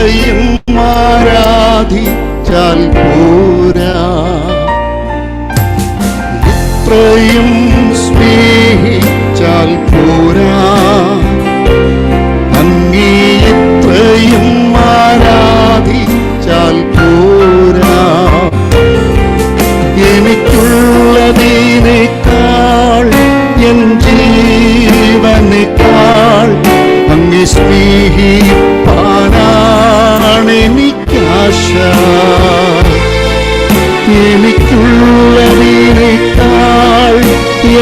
ഇത്രയും ആരാധിച്ചാൽ പോരാ, ഇത്രയും സ്നേഹിച്ചാൽ പോരാ, അങ്ങേ ഇത്രയും ആരാധിച്ചാൽ പോരാ. എനിക്കുള്ളതിനേക്കാൾ എൻ ജീവനേക്കാൾ അങ്ങേ സ്നേഹിപ്പാനാണെനിക്കാശ. എനിക്കുള്ളതിനേക്കാൾ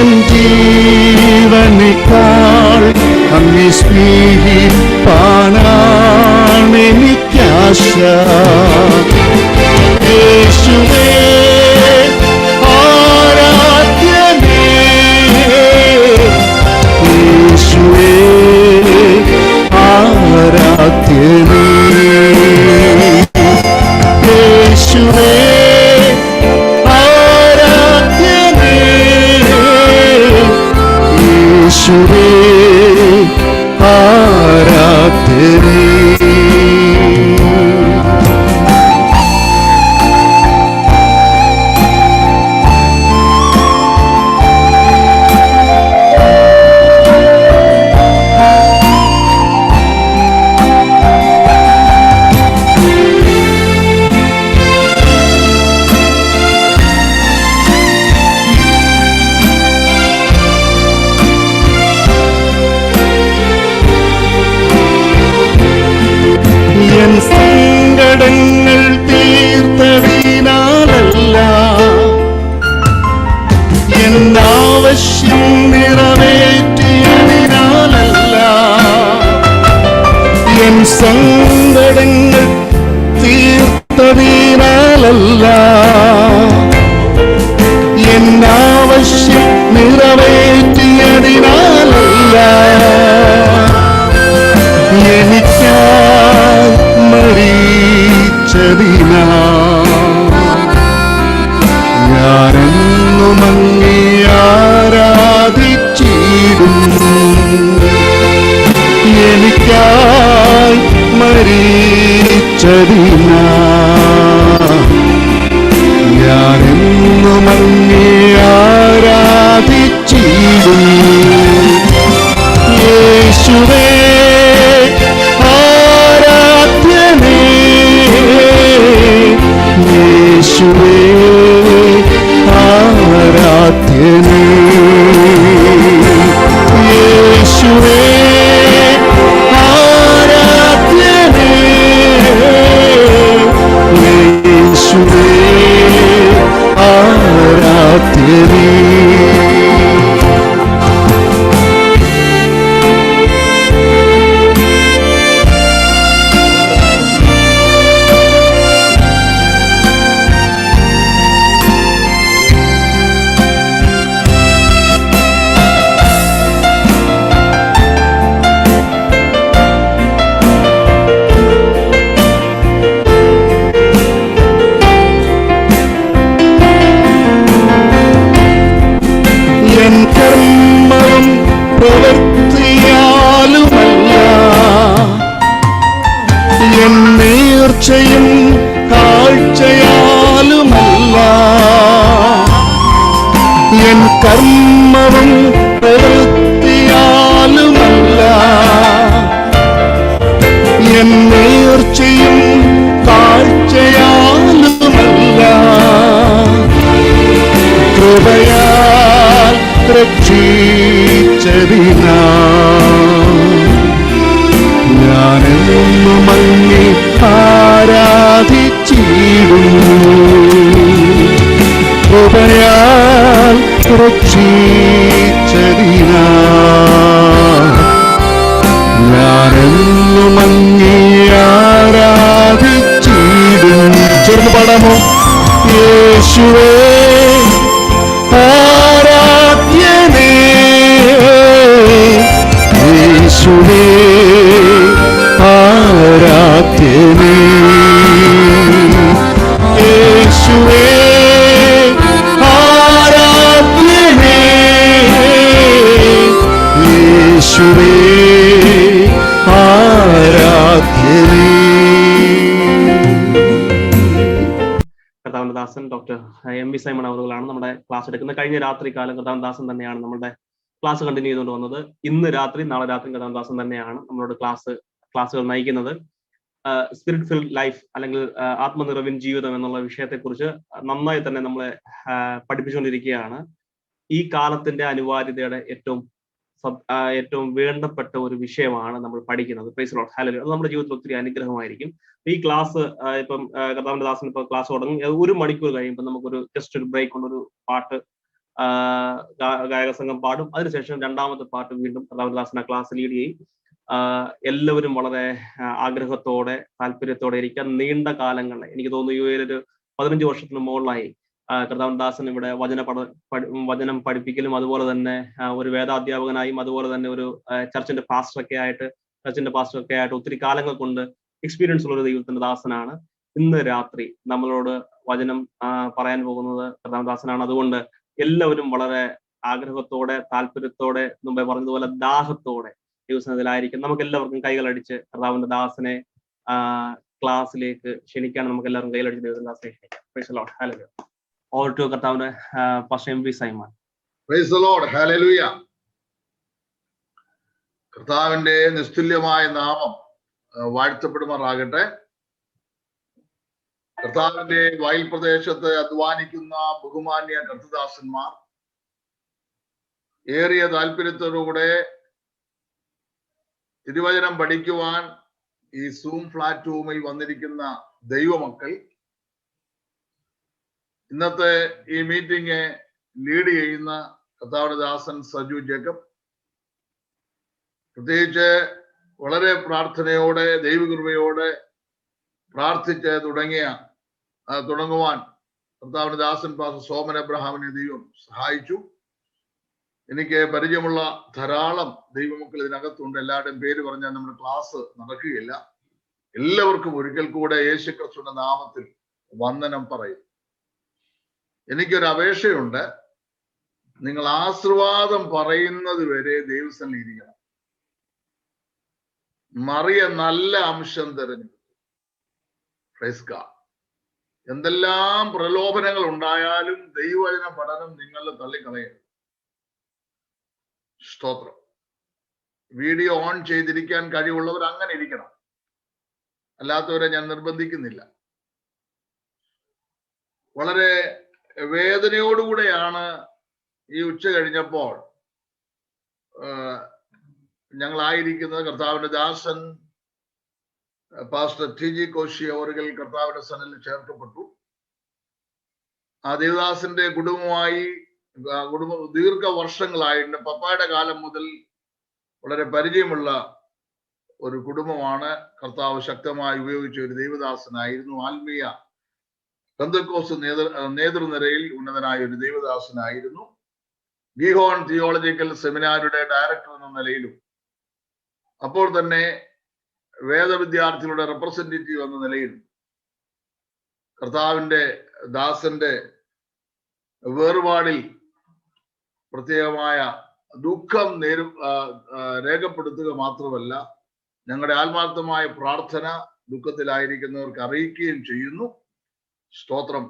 എൻ ജീവനേക്കാൾ അങ്ങേ സ്നേഹിപ്പാനാണെനിക്കാശ. യേശുവേ ആരാധ്യനേ, യേശുവേ ആരാധ്യനേ, യേശുവേ ആരാധ്യനേ, യേശുവേ ആരാധ്യനേ. സങ്കടങ്ങൾ തീർത്തതിനാലല്ല, എന്നാവശ്യം നിറവേറ്റിയതിനാലല്ല, എൻ സങ്കടങ്ങൾ തീർത്തതിനാലല്ല, എന്നാവശ്യം നിറവേറ്റിയതിനാലല്ല, എനിക്കായി മരിച്ചതിനാ ഞാനെന്നും അങ്ങേ ആരാധിച്ചിടുന്നു. എനിക്കായി മരിച്ചതിനാ ഞാനെന്നും അങ്ങേ ആരാധിച്ചിടുന്നു. യേശുവേ ആരാധ്യനേ, യേശുവേ ആരാധ്യനേ, യേശുവേ ആരാധ്യനേ, യേശുവേ ആരാധ്യനേ. കർമ്മവും പ്രവൃത്തിയാലുമല്ല, എൻ നേർച്ചയും കാഴ്ചയാലുമല്ല, എൻ കർമ്മവും പ്രവൃത്തിയാലുമല്ല, എൻ നേർച്ചയും കാഴ്ചയാലുമല്ല, കൃപയാൽ രക്ഷിച്ചതിനാ ഞാനെന്നും അങ്ങേ ആരാധിച്ചിടുന്നു. കൃപയാൽ രക്ഷിച്ചതിനാ ഞാനെന്നും അങ്ങേ ആരാധിച്ചിടുന്നു. ചേർന്ന് പാടാമോ? യേശുവേ ആരാധ്യനേ, യേശുവേ ആരാധ്യനേ, യേശുവേ ആരാധ്യനേ, ദാസൻ ഡോക്ടർ MV സൈമൺ അവറുകളാണ് നമ്മുടെ ക്ലാസ് എടുക്കുന്നത്. കഴിഞ്ഞ രാത്രി കാലം കർത്താവ് ദാസൻ തന്നെയാണ് നമ്മുടെ ക്ലാസ് കണ്ടിന്യൂ ചെയ്തുകൊണ്ട് വന്നത്. ഇന്ന് രാത്രി നാളെ രാത്രി കർത്താവ് ദാസൻ തന്നെയാണ് നമ്മളോട് ക്ലാസ്സുകൾ നയിക്കുന്നത്. സ്പിരിറ്റ് ഫിൽഡ് ലൈഫ് അല്ലെങ്കിൽ ആത്മനിറവിൻ ജീവിതം എന്നുള്ള വിഷയത്തെക്കുറിച്ച് നന്നായി തന്നെ നമ്മളെ പഠിപ്പിച്ചുകൊണ്ടിരിക്കുകയാണ്. ഈ കാലത്തിന്റെ അനിവാര്യതയുടെ ഏറ്റവും വേണ്ടപ്പെട്ട ഒരു വിഷയമാണ് നമ്മൾ പഠിക്കുന്നത്. Praise lord, hallelujah. അത് നമ്മുടെ ജീവിതത്തിൽ ഒത്തിരി അനുഗ്രഹമായിരിക്കും. ഈ ക്ലാസ് ഇപ്പം കർത്താവിന്റെ ദാസൻ ഇപ്പൊ ക്ലാസ് തുടങ്ങി 1 മണിക്കൂർ കഴിയുമ്പോൾ നമുക്കൊരു ജസ്റ്റ് ഒരു ബ്രേക്ക് കൊണ്ട് ഒരു പാട്ട് ഗായക സംഘം പാടും. അതിനുശേഷം രണ്ടാമത്തെ പാട്ട് വീണ്ടും കർത്താവിന്റെ ദാസൻ ക്ലാസ് ലീഡ് ചെയ്യും. എല്ലാവരും വളരെ ആഗ്രഹത്തോടെ താല്പര്യത്തോടെ ഇരിക്കാൻ നീണ്ട കാലങ്ങളെ എനിക്ക് തോന്നുന്നു യു എയിൽ ഒരു 15 വർഷത്തിന് മുകളിലായി കർത്താവ് ദാസൻ ഇവിടെ വചനം പഠിപ്പിക്കലും അതുപോലെ തന്നെ ഒരു വേദാധ്യാപകനായും അതുപോലെ തന്നെ ഒരു ചർച്ചിന്റെ പാസ്റ്ററൊക്കെ ആയിട്ട് ഒത്തിരി കാലങ്ങൾ കൊണ്ട് എക്സ്പീരിയൻസ് ഉള്ള ഒരു ദൈവത്തിന്റെ ദാസനാണ്. ഇന്ന് രാത്രി നമ്മളോട് വചനം പറയാൻ പോകുന്നത് കർത്താവ് ദാസനാണ്. അതുകൊണ്ട് എല്ലാവരും വളരെ ആഗ്രഹത്തോടെ താല്പര്യത്തോടെ മുമ്പേ പറഞ്ഞതുപോലെ ദാഹത്തോടെ ദൈവസന്നിധിയിലായിരിക്കും. നമുക്ക് എല്ലാവർക്കും കൈകളടിച്ച് കർത്താവിന്റെ ദാസനെ ക്ലാസ്സിലേക്ക് ക്ഷണിക്കാൻ നമുക്ക് എല്ലാവർക്കും കൈകളടിച്ച് ദൈവത്തിന്റെ ദാസനെ ക്ഷണിക്കാം. Praise the Lord, hallelujah. Over to കർത്താവിന്റെ pastor MV Simon. Praise the Lord, hallelujah. കർത്താവിന്റെ നിസ്തുല്യമായ നാമം വാഴ്ത്തപ്പെടുമാറാകട്ടെ. കർത്താവിന്റെ വയൽ പ്രദേശത്ത് അധ്വാനിക്കുന്ന ബഹുമാന്യ കർത്തദാസന്മാർ ഏറിയ താല്പര്യത്തോടുകൂടെ തിരുവചനം പഠിക്കുവാൻ ഈ സൂം പ്ലാറ്റ്ഫോമിൽ വന്നിരിക്കുന്ന ദൈവമക്കൾ, ഇന്നത്തെ ഈ മീറ്റിംഗ് ലീഡ് ചെയ്യുന്ന കർത്താവിന്റെ ദാസൻ സജു ജേക്കബ്, പ്രത്യേകിച്ച് വളരെ പ്രാർത്ഥനയോടെ ദൈവകൃപയോടെ പ്രാർത്ഥിച്ച് തുടങ്ങുവാൻ കർത്താവിന്റെ ദാസൻ പാസ്റ്റർ സോമൻ എബ്രഹാമിനെ ദൈവം സഹായിച്ചു. എനിക്ക് പരിചയമുള്ള ധാരാളം ദൈവമക്കൾ ഇതിനകത്തുണ്ട്. എല്ലാവരുടെയും പേര് പറഞ്ഞാൽ നമ്മുടെ ക്ലാസ് നടക്കുകയില്ല. എല്ലാവർക്കും ഒരിക്കൽ കൂടെ യേശുക്രിസ്തുവിന്റെ നാമത്തിൽ വന്ദനം പറയും. എനിക്കൊരു അപേക്ഷയുണ്ട്. നിങ്ങൾ ആശീർവാദം പറയുന്നത് വരെ ദൈവസന്നിധിയിൽ ഇരിക്കണം. മറിയ നല്ല അംശം തിരഞ്ഞെടുത്തു. Praise God. എന്തെല്ലാം പ്രലോഭനങ്ങൾ ഉണ്ടായാലും ദൈവവചന പഠനം നിങ്ങളുടെ തള്ളിക്കളയരുത്. സ്തോത്രം. വീഡിയോ ഓൺ ചെയ്തിരിക്കാൻ കഴിവുള്ളവർ അങ്ങനെ ഇരിക്കണം. അല്ലാത്തവരെ ഞാൻ നിർബന്ധിക്കുന്നില്ല. വളരെ വേദനയോടുകൂടെയാണ് ഈ ഉച്ച കഴിഞ്ഞപ്പോൾ ഞങ്ങളായിരിക്കുന്നത്. കർത്താവിന്റെ ദാസൻ പാസ്റ്റർ TG കോശി അവர்கள் കർത്താവിന്റെ സന്നിധിയിൽ ചേർക്കപ്പെട്ടു. ആ ദേവദാസന്റെ കുടുംബമായി ദീർഘ വർഷങ്ങളായിട്ട് പപ്പായുടെ കാലം മുതൽ വളരെ പരിചയമുള്ള ഒരു കുടുംബമാണ്. കർത്താവ് ശക്തമായി ഉപയോഗിച്ച ഒരു ദൈവദാസനായിരുന്നു. ആത്മീയ പെന്തക്കോസ്ത് നേതൃനിരയിൽ ഉന്നതനായ ഒരു ദൈവദാസനായിരുന്നു. ഗീഹോൺ തിയോളജിക്കൽ സെമിനാരിയുടെ ഡയറക്ടർ എന്ന നിലയിലും അപ്പോൾ തന്നെ വേദവിദ്യാർത്ഥികളുടെ റെപ്രസെന്റേറ്റീവ് എന്ന നിലയിലും കർത്താവിന്റെ ദാസന്റെ വേർപാടിൽ പ്രത്യേകമായ ദുഃഖം രേഖപ്പെടുത്തുക മാത്രമല്ല, ഞങ്ങളുടെ ആത്മാർത്ഥമായ പ്രാർത്ഥന ദുഃഖത്തിലായിരിക്കുന്നവർക്ക് അറിയിക്കുകയും ചെയ്യുന്നു. സ്തോത്രം.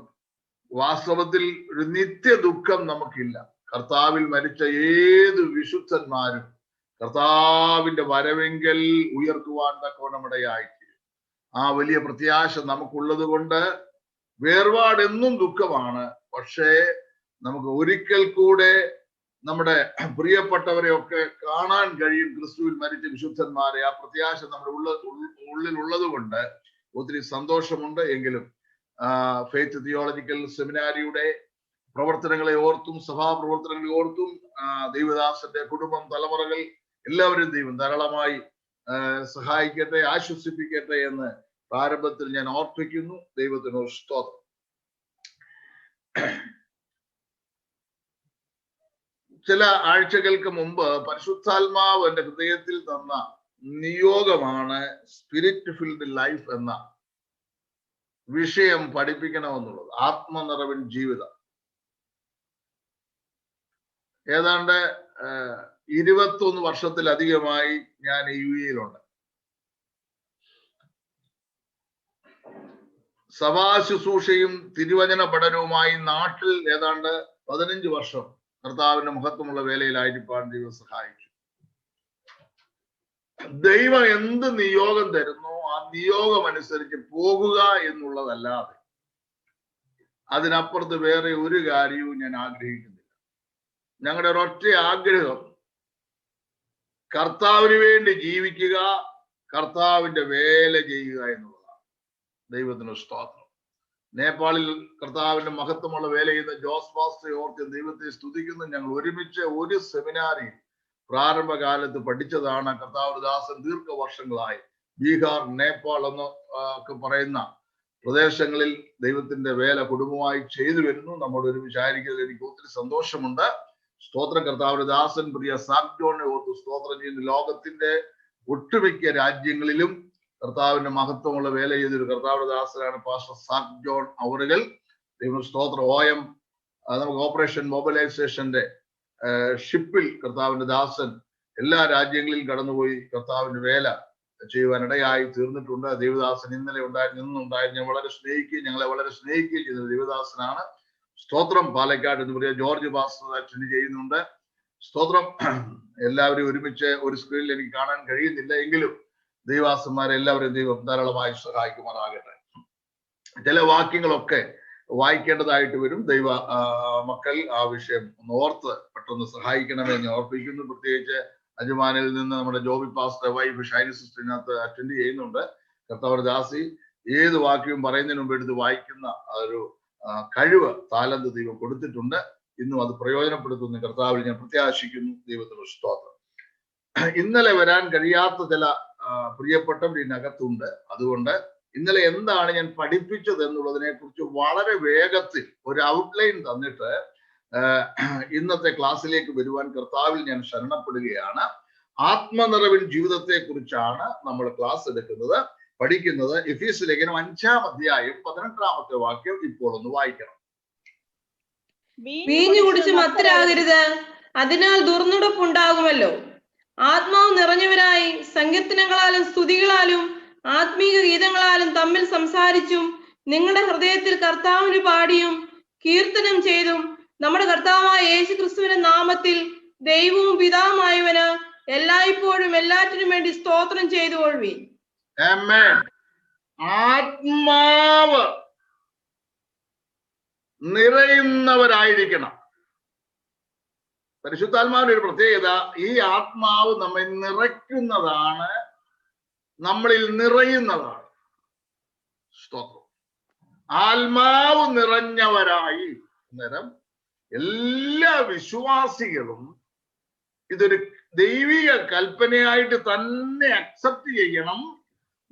വാസ്തവത്തിൽ ഒരു നിത്യ ദുഃഖം നമുക്കില്ല. കർത്താവിൽ മരിച്ച ഏത് വിശുദ്ധന്മാരും കർത്താവിന്റെ വരവെങ്കിൽ ഉയർത്തുവാൻ തക്കവണ്ണമിടയായിത്തീരും. ആ വലിയ പ്രത്യാശ നമുക്കുള്ളത് കൊണ്ട് വേർപാട് എന്നും ദുഃഖമാണ്. പക്ഷേ നമുക്ക് ഒരിക്കൽ കൂടെ നമ്മുടെ പ്രിയപ്പെട്ടവരെ ഒക്കെ കാണാൻ കഴിയും. ക്രിസ്തുവിൽ മരിച്ച വിശുദ്ധന്മാരെ. ആ പ്രത്യാശ നമ്മുടെ ഉള്ളിൽ ഉള്ളത് കൊണ്ട് ഒത്തിരി സന്തോഷമുണ്ട്. എങ്കിലും ഫെയ്ത്ത് തിയോളജിക്കൽ സെമിനാരിയുടെ പ്രവർത്തനങ്ങളെ ഓർത്തും സഭാപ്രവർത്തനങ്ങളെ ഓർത്തും ദൈവദാസന്റെ കുടുംബം, തലമുറകൾ എല്ലാവരും ദൈവം ധാരാളമായി സഹായിക്കട്ടെ, ആശ്വസിപ്പിക്കട്ടെ എന്ന് പ്രാരംഭത്തിൽ ഞാൻ ഓർപ്പിക്കുന്നു. ദൈവത്തിന് സ്തോത്രം. ചില ആഴ്ചകൾക്ക് മുമ്പ് പരിശുദ്ധാത്മാവ് എന്റെ ഹൃദയത്തിൽ തന്ന നിയോഗമാണ് സ്പിരിറ്റ് ഫിൽഡ് ലൈഫ് എന്ന വിഷയം പഠിപ്പിക്കണമെന്നുള്ളത്. ആത്മനിറവിൻ ജീവിതം. ഏതാണ്ട് 21 വർഷത്തിലധികമായി ഞാൻ UAE-യിലുണ്ട്. സഭാ ശുശ്രൂഷയും തിരുവചന പഠനവുമായി നാട്ടിൽ ഏതാണ്ട് 15 വർഷം കർത്താവിന്റെ മഹത്വമുള്ള വേലയിലായിരിക്കാൻ ദൈവം സഹായിച്ചു. ദൈവം എന്ത് നിയോഗം തരുന്നോ ആ നിയോഗം അനുസരിച്ച് പോകുക എന്നുള്ളതല്ലാതെ അതിനപ്പുറത്ത് വേറെ ഒരു കാര്യവും ഞാൻ ആഗ്രഹിക്കുന്നില്ല. ഞങ്ങളുടെ ഒരൊറ്റ ആഗ്രഹം കർത്താവിന് വേണ്ടി ജീവിക്കുക, കർത്താവിന്റെ വേല ചെയ്യുക എന്നുള്ളതാണ്. ദൈവത്തിന് സ്തോത്രം. നേപ്പാളിൽ കർത്താവിന്റെ മഹത്വമുള്ള വേല ചെയ്യുന്ന ജോസ് പാസ്റ്ററെ ഓർത്ത് ദൈവത്തെ സ്തുതിക്കുന്നു. ഞങ്ങൾ ഒരുമിച്ച് ഒരു സെമിനാറിൽ പ്രാരംഭകാലത്ത് പഠിച്ചതാണ്. കർത്താവ് ദാസൻ ദീർഘവർഷങ്ങളായി ബീഹാർ, നേപ്പാൾ എന്ന് ഒക്കെ പറയുന്ന പ്രദേശങ്ങളിൽ ദൈവത്തിന്റെ വേല കുടുംബമായി ചെയ്തു വരുന്നു. നമ്മോട് ഒരുമിച്ച് ആയിരിക്കുന്നതിൽ എനിക്ക് ഒത്തിരി സന്തോഷമുണ്ട്. സ്തോത്രം. കർത്താവിന്റെ ദാസൻ പ്രിയ സാക് ജോണിനെ ഓർത്ത് സ്തോത്രം ചെയ്യുന്ന ലോകത്തിന്റെ ഒട്ടുമിക്ക രാജ്യങ്ങളിലും കർത്താവിന്റെ മഹത്വമുള്ള വേല ചെയ്തൊരു കർത്താവിന്റെ ദാസനാണ് പാസ്റ്റർ സാക് ജോൺ അവറുകൾ. ദൈവം സ്തോത്രം. OM നമുക്ക് ഓപ്പറേഷൻ മൊബിലൈസേഷന്റെ ഷിപ്പിൽ കർത്താവിന്റെ ദാസൻ എല്ലാ രാജ്യങ്ങളിലും കടന്നുപോയി കർത്താവിന്റെ വേല ചെയ്യുവാനിടയായി തീർന്നിട്ടുണ്ട്. ദേവദാസൻ ഇന്നലെ ഇന്നുണ്ടായിരുന്നു. ഞാൻ വളരെ സ്നേഹിക്കുകയും ഞങ്ങളെ വളരെ സ്നേഹിക്കുകയും ചെയ്ത ദേവദാസനാണ്. സ്തോത്രം. പാലക്കാട് എന്ന് പറയുക ജോർജ് പാസ്റ്റർ അറ്റൻഡ് ചെയ്യുന്നുണ്ട്. സ്തോത്രം. എല്ലാവരും ഒരുമിച്ച് ഒരു സ്ക്രീനിൽ എനിക്ക് കാണാൻ കഴിയുന്നില്ല എങ്കിലും ദൈവാസന്മാരെ എല്ലാവരും ദൈവം ധാരാളമായി സഹായിക്കുമാറാകട്ടെ. ചില വാക്യങ്ങളൊക്കെ വായിക്കേണ്ടതായിട്ട് വരും. ദൈവ മക്കൾ ആ വിഷയം ഒന്ന് ഓർത്ത് പെട്ടെന്ന് സഹായിക്കണമെന്ന് ഓർപ്പിക്കുന്നു. പ്രത്യേകിച്ച് അജുമാനിൽ നിന്ന് നമ്മുടെ ജോബി പാസ്റ്റർ വൈഫ് ഷൈനി സിസ്റ്ററിനകത്ത് അറ്റൻഡ് ചെയ്യുന്നുണ്ട്. കർത്താവ് ദാസി ഏത് വാക്യവും പറയുന്നതിന് മുമ്പ് എടുത്ത് വായിക്കുന്ന ഒരു കഴിവ് താലന്ത് ദൈവം കൊടുത്തിട്ടുണ്ട്. ഇന്നും അത് പ്രയോജനപ്പെടുത്തുന്ന കർത്താവിൽ ഞാൻ പ്രത്യാശിക്കുന്നു. ദൈവത്തിന് സ്തോത്രം. ഇന്നലെ വരാൻ കഴിയാത്ത ചില പ്രിയപ്പെട്ടവർ ഇതിനകത്തുണ്ട്. അതുകൊണ്ട് ഇന്നലെ എന്താണ് ഞാൻ പഠിപ്പിച്ചത് എന്നുള്ളതിനെ കുറിച്ച് വളരെ വേഗത്തിൽ ഒരു ഔട്ട്ലൈൻ തന്നിട്ട് ഇന്നത്തെ ക്ലാസ്സിലേക്ക് വരുവാൻ കർത്താവിൽ ഞാൻ ശരണപ്പെടുകയാണ്. ആത്മനിറവിൻ ജീവിതത്തെ കുറിച്ചാണ് നമ്മൾ ക്ലാസ് എടുക്കുന്നത്, പഠിക്കുന്നത്. എഫീസ് ലേഖനം 5-ാം അധ്യായം 18-ാമത്തെ വാക്യം ഇപ്പോൾ ഒന്ന് വായിക്കണം. വീഞ്ഞു കുടിച്ച് മത്തരാകരുത്, അതിനാൽ ദുർനടപ്പുണ്ടാകുമല്ലോ. ആത്മാവ് നിറഞ്ഞവരായി സങ്കീർത്തനങ്ങളാലും സ്തുതികളാലും ആത്മീക ഗീതങ്ങളാലും തമ്മിൽ സംസാരിച്ചും നിങ്ങളുടെ ഹൃദയത്തിൽ കർത്താവിന് പാടിയും കീർത്തനം ചെയ്തും നമ്മുടെ കർത്താവായ യേശു ക്രിസ്തുവിന്റെ നാമത്തിൽ ദൈവവും പിതാവുമായവന് എല്ലായ്പ്പോഴും എല്ലാറ്റിനും വേണ്ടി സ്തോത്രം ചെയ്തു കൊള്ളുവീൻ. ആമേൻ. ആത്മാവ് നിറയുന്നവരായിരിക്കണം. പരിശുദ്ധാത്മാവിന്റെ ഒരു പ്രത്യേകത, ഈ ആത്മാവ് നമ്മെ നിറയ്ക്കുന്നതാണ്, നമ്മളിൽ നിറയുന്നതാണ്. സ്തോത്രം. ആത്മാവ് നിറഞ്ഞവരായി. അന്നേരം എല്ലാ വിശ്വാസികളും ഇതൊരു ദൈവിക കൽപ്പനയായിട്ട് തന്നെ അക്സെപ്റ്റ് ചെയ്യണം.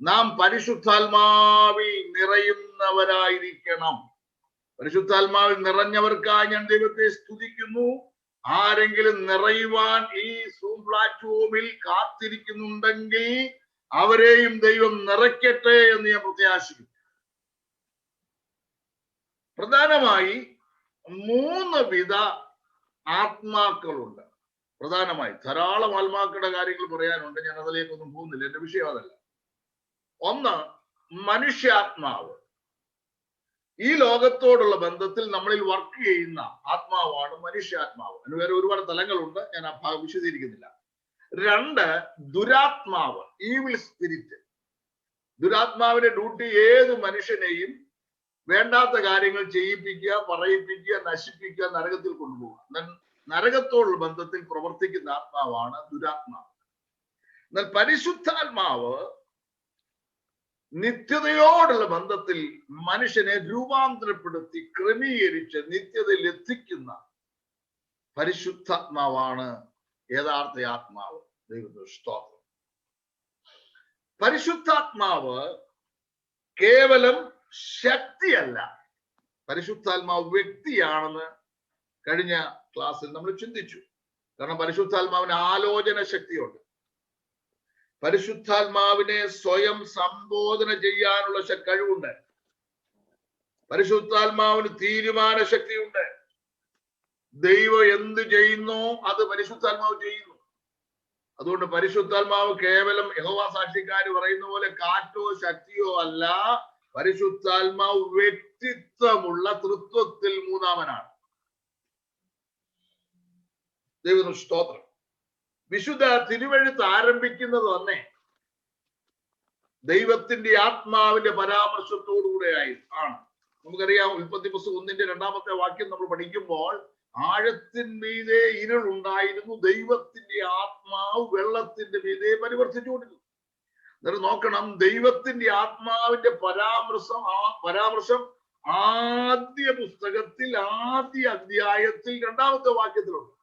നാം പരിശുദ്ധാത്മാവിൽ നിറയുന്നവരായിരിക്കണം. പരിശുദ്ധാത്മാവിൽ നിറഞ്ഞവർക്കായി ഞാൻ ദൈവത്തെ സ്തുതിക്കുന്നു. ആരെങ്കിലും നിറയുവാൻ ഈ സൂം പ്ലാറ്റ്ഫോമിൽ കാത്തിരിക്കുന്നുണ്ടെങ്കിൽ അവരെയും ദൈവം നിറയ്ക്കട്ടെ എന്ന് ഞാൻ പ്രത്യാശിക്കുന്നു. പ്രധാനമായി 3 വിധ ആത്മാക്കളുണ്ട്. പ്രധാനമായി ധാരാളം ആത്മാക്കളുടെ കാര്യങ്ങൾ പറയാനുണ്ട്. ഞാൻ അതിലേക്കൊന്നും പോകുന്നില്ല, എന്റെ വിഷയം അതല്ല. ഒന്ന്, മനുഷ്യാത്മാവ്. ഈ ലോകത്തോടുള്ള ബന്ധത്തിൽ നമ്മളിൽ വർക്ക് ചെയ്യുന്ന ആത്മാവാണ് മനുഷ്യാത്മാവ്. അതിന് വേറെ ഒരുപാട് തലങ്ങളുണ്ട്, ഞാൻ ആ ഭാഗം വിശദീകരിക്കുന്നില്ല. 2, ദുരാത്മാവ്, ഈവിൾ സ്പിരിറ്റ്. ദുരാത്മാവിന്റെ ഡ്യൂട്ടി ഏത് മനുഷ്യനെയും വേണ്ടാത്ത കാര്യങ്ങൾ ചെയ്യിപ്പിക്കുക, പറയിപ്പിക്കുക, നശിപ്പിക്കുക, നരകത്തിൽ കൊണ്ടുപോകുക. നരകത്തോടുള്ള ബന്ധത്തിൽ പ്രവർത്തിക്കുന്ന ആത്മാവാണ് ദുരാത്മാവ്. എന്നാൽ പരിശുദ്ധാത്മാവ് നിത്യതയോടുള്ള ബന്ധത്തിൽ മനുഷ്യനെ രൂപാന്തരപ്പെടുത്തി ക്രമീകരിച്ച് നിത്യതയിൽ എത്തിക്കുന്ന പരിശുദ്ധാത്മാവാണ് യഥാർത്ഥ ആത്മാവ്. ദൈവത്തിന്റെ സ്തോത്രം. പരിശുദ്ധാത്മാവ് കേവലം ശക്തിയല്ല, പരിശുദ്ധാത്മാവ് വ്യക്തിയാണെന്ന് കഴിഞ്ഞ ക്ലാസ്സിൽ നമ്മൾ ചിന്തിച്ചു. കാരണം പരിശുദ്ധാത്മാവിന് ആലോചന ശക്തിയുണ്ട്. പരിശുദ്ധാത്മാവിനെ സ്വയം സംബോധന ചെയ്യാനുള്ള കഴിവുണ്ട്. പരിശുദ്ധാത്മാവിന് തീരുമാന ശക്തിയുണ്ട്. ദൈവം എന്ത് ചെയ്യുന്നോ അത് പരിശുദ്ധാത്മാവ് ചെയ്യുന്നു. അതുകൊണ്ട് പരിശുദ്ധാത്മാവ് കേവലം യഹോവ സാക്ഷിക്കാർ പറയുന്ന പോലെ കാറ്റോ ശക്തിയോ അല്ല, പരിശുദ്ധാത്മാവ് വ്യക്തിത്വമുള്ള തൃത്വത്തിൽ മൂന്നാമനാണ്. ദൈവത്തിന് സ്തോത്രം. വിശുദ്ധ തിരുവെഴുത്ത് ആരംഭിക്കുന്നത് തന്നെ ദൈവത്തിന്റെ ആത്മാവിന്റെ പരാമർശത്തോടുകൂടെ ആണ്. നമുക്കറിയാം, ഉൽപ്പത്തി പുസ്തകം 1-2 വാക്യം നമ്മൾ പഠിക്കുമ്പോൾ ആഴത്തിന്മീതെ ഇരുളുണ്ടായിരുന്നു, ദൈവത്തിന്റെ ആത്മാവ് വെള്ളത്തിന്റെ മീതെ പരിവർത്തിച്ചുകൊണ്ടിരുന്നു. എന്നിട്ട് നോക്കണം, ദൈവത്തിന്റെ ആത്മാവിന്റെ പരാമർശം ആദ്യ പുസ്തകത്തിൽ ആദ്യ അധ്യായത്തിൽ 2-ാമത്തെ വാക്യത്തിലുണ്ട്.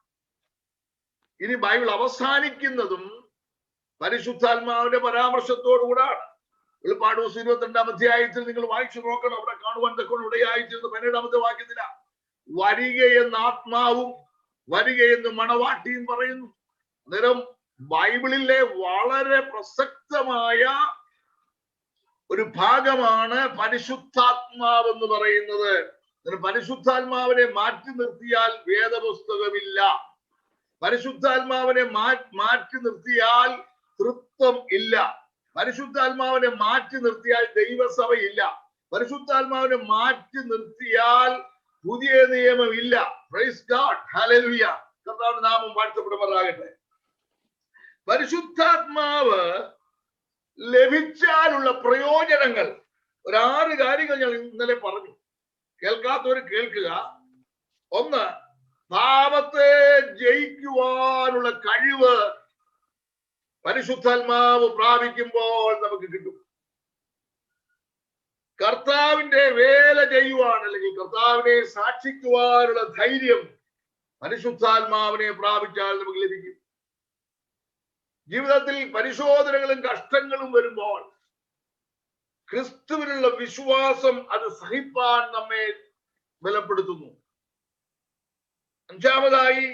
ഇനി ബൈബിൾ അവസാനിക്കുന്നതും പരിശുദ്ധാത്മാവിന്റെ പരാമർശത്തോടുകൂടാണ്. വെളിപ്പാട് 22-ാം അധ്യായത്തിൽ നിങ്ങൾ വായിച്ചു നോക്കണം. അവിടെ കാണുവാൻ തക്കൊണ്ട് ഇടയായിത്തീർന്ന 17-ാമത്തെ വാക്യത്തില വരികയെന്ന് ആത്മാവും വരികയെന്ന് മണവാട്ടിയും പറയുന്നു. അന്നേരം ബൈബിളിലെ വളരെ പ്രസക്തമായ ഒരു ഭാഗമാണ് പരിശുദ്ധാത്മാവ് എന്ന് പറയുന്നത്. പരിശുദ്ധാത്മാവിനെ മാറ്റി നിർത്തിയാൽ വേദപുസ്തകമില്ല. പരിശുദ്ധാത്മാവിനെ മാറ്റി നിർത്തിയാൽ തൃത്വം ഇല്ല. പരിശുദ്ധാത്മാവിനെ മാറ്റി നിർത്തിയാൽ ദൈവസഭയില്ല. പരിശുദ്ധാത്മാവിനെ മാറ്റി നിർത്തിയാൽ പുതിയ നിയമം ഇല്ല. Praise God, hallelujah. കർത്താവിന്റെ നാമം വാഴ്ത്തപ്പെടുമാറാകട്ടെ. പരിശുദ്ധാത്മാവ് ലഭിച്ചാലുള്ള പ്രയോജനങ്ങൾ 6 കാര്യങ്ങൾ ഞാൻ ഇന്നലെ പറഞ്ഞു. കേൾക്കാത്തവർ കേൾക്കുക. 1, പാപത്തെ ജയിക്കുവാനുള്ള കഴിവ് പരിശുദ്ധാത്മാവ് പ്രാപിക്കുമ്പോൾ നമുക്ക് കിട്ടും. കർത്താവിന്റെ വേല ചെയ്യുവാൻ അല്ലെങ്കിൽ കർത്താവിനെ സാക്ഷിക്കുവാനുള്ള ധൈര്യം പരിശുദ്ധാത്മാവിനെ പ്രാപിച്ചാൽ നമുക്ക് ലഭിക്കും. ജീവിതത്തിൽ പരിശോധനകളും കഷ്ടങ്ങളും വരുമ്പോൾ ക്രിസ്തുവിനുള്ള വിശ്വാസം അത് സഹിപ്പാൻ നമ്മെ ബലപ്പെടുത്തുന്നു. 5-ാമതായി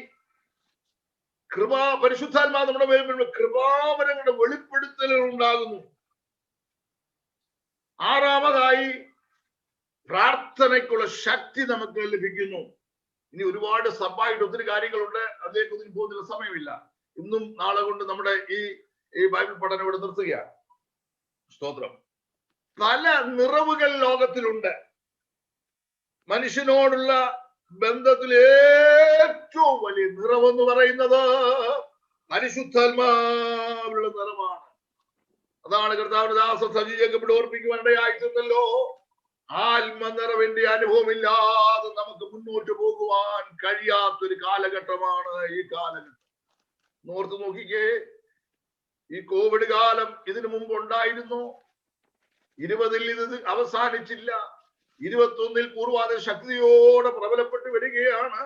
പരിശുദ്ധാത്മാവ് നമ്മുടെ മേൽ കൃപാവരങ്ങളുടെ വെളിപ്പെടുത്തലുകൾ ഉണ്ടാകുന്നു. 6-ാമതായി പ്രാർത്ഥനയ്ക്കുള്ള ശക്തി നമുക്ക് ലഭിക്കുന്നു. ഇനി ഒരുപാട് സബ്ബായിട്ട് ഒത്തിരി കാര്യങ്ങളുണ്ട്, അതിലേക്ക് ഒന്നും പോകുന്ന സമയമില്ല. ഇന്നും നാളെ കൊണ്ട് നമ്മുടെ ഈ ബൈബിൾ പഠനം ഇവിടെ നിർത്തുകയാണ്. സ്തോത്രം. പല നിറവുകൾ ലോകത്തിലുണ്ട്. മനുഷ്യനോടുള്ള ബന്ധത്തിൽ ഏറ്റവും വലിയ നിറവെന്ന് പറയുന്നത് പരിശുദ്ധാത്മാവുള്ള നിറമാണ്. അതാണ് കർത്താവിന്റെ ദാസൻ സജീവപ്പെട്ട് ഓർപ്പിക്കുവാനിടയായിട്ടുണ്ടല്ലോ. ആത്മനിറവിന്റെ അനുഭവമില്ലാതെ നമുക്ക് മുന്നോട്ട് പോകുവാൻ കഴിയാത്തൊരു കാലഘട്ടമാണ് ഈ കാലഘട്ടം. ഓർത്ത് നോക്കിക്കേ, ഈ കോവിഡ് കാലം ഇതിനു മുമ്പ് ഉണ്ടായിരുന്നു. 20-ൽ ഇത് അവസാനിച്ചില്ല. 21-ൽ പൂർവാധ ശക്തിയോടെ പ്രബലപ്പെട്ട് വരികയാണ്.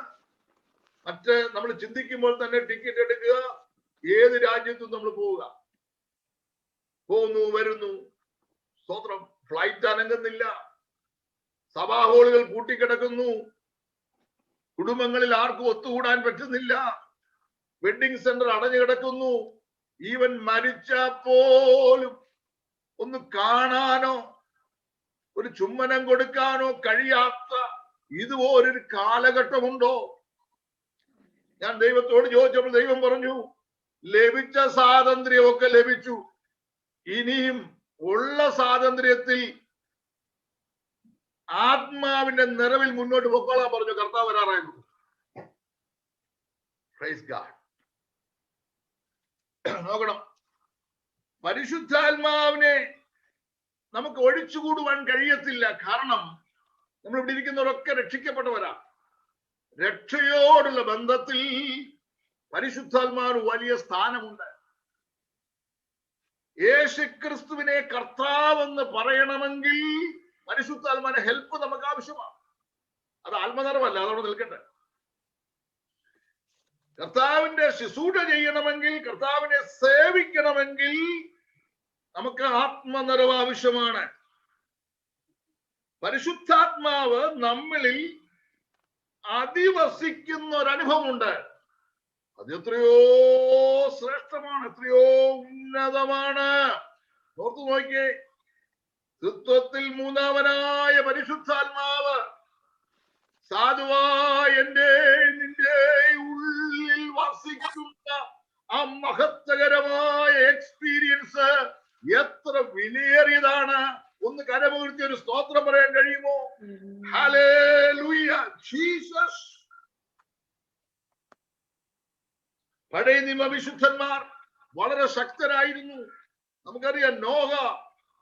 മറ്റ് നമ്മൾ ചിന്തിക്കുമ്പോൾ തന്നെ ടിക്കറ്റ് എടുക്കുക, ഏത് രാജ്യത്തും നമ്മൾ പോവുക, പോകുന്നു വരുന്നു. സ്തോത്രം. ഫ്ലൈറ്റ് അനങ്ങുന്നില്ല, സഭാ ഹാളുകൾ പൂട്ടിക്കിടക്കുന്നു, കുടുംബങ്ങളിൽ ആർക്കും ഒത്തുകൂടാൻ പറ്റുന്നില്ല, വെഡിങ് സെന്റർ അടഞ്ഞു കിടക്കുന്നു. ഈവൻ മരിച്ചാൽ പോലും ഒന്ന് കാണാനോ ഒരു ചുമ്മനം കൊടുക്കാനോ കഴിയാത്ത ഇതുപോലൊരു കാലഘട്ടമുണ്ടോ? ഞാൻ ദൈവത്തോട് ചോദിച്ചപ്പോൾ ദൈവം പറഞ്ഞു, ലഭിച്ച സ്വാതന്ത്ര്യമൊക്കെ ലഭിച്ചു, ഇനിയും ഉള്ള സ്വാതന്ത്ര്യത്തിൽ ആത്മാവിന്റെ നിറവിൽ മുന്നോട്ട് പൊക്കോളാൻ പറഞ്ഞു. കർത്താവ് വരാറായിരുന്നു. Praise God. നോക്കണം, പരിശുദ്ധാത്മാവിനെ നമുക്ക് ഒഴിച്ചുകൂടുവാൻ കഴിയത്തില്ല. കാരണം നമ്മൾ ഇവിടെ ഇരിക്കുന്നവരൊക്കെ രക്ഷിക്കപ്പെട്ടവരാ. രക്ഷയോടുള്ള ബന്ധത്തിൽ പരിശുദ്ധാത്മാവിന് വലിയ സ്ഥാനമുണ്ട്. യേശുക്രിസ്തുവിനെ കർത്താവെന്ന് പറയണമെങ്കിൽ പരിശുദ്ധാത്മാവിന്റെ ഹെൽപ്പ് നമുക്ക് ആവശ്യമാണ്. അത് ആത്മനിറവല്ല, അതവിടെ നിൽക്കട്ടെ. കർത്താവിന്റെ ശുശ്രൂഷ ചെയ്യണമെങ്കിൽ, കർത്താവിനെ സേവിക്കണമെങ്കിൽ നമുക്ക് ആത്മനിറവ് ആവശ്യമാണ്. പരിശുദ്ധാത്മാവ് നമ്മളിൽ അധിവസിക്കുന്ന ഒരനുഭവമുണ്ട്. അത് എത്രയോ ശ്രേഷ്ഠമാണ്, എത്രയോ ഉന്നതമാണ്. ഓർത്തു നോക്കിയേ, തൃത്വത്തിൽ മൂന്നാമനായ പരിശുദ്ധാത്മാവ് സാധുവായ എന്റെ നിന്റെ ഉള്ളിൽ വസിക്കുന്ന ആ മഹത്വകരമായ എക്സ്പീരിയൻസ് എത്ര വിലയേറിയതാണ്, ഒന്ന് കരമുയർത്തി ഒരു സ്തോത്രം പറയാൻ കഴിയുമോ? Hallelujah Jesus. പഴയ നിയമ വിശുദ്ധന്മാർ വളരെ ശക്തരായിരുന്നു. നമുക്കറിയാം നോഹ,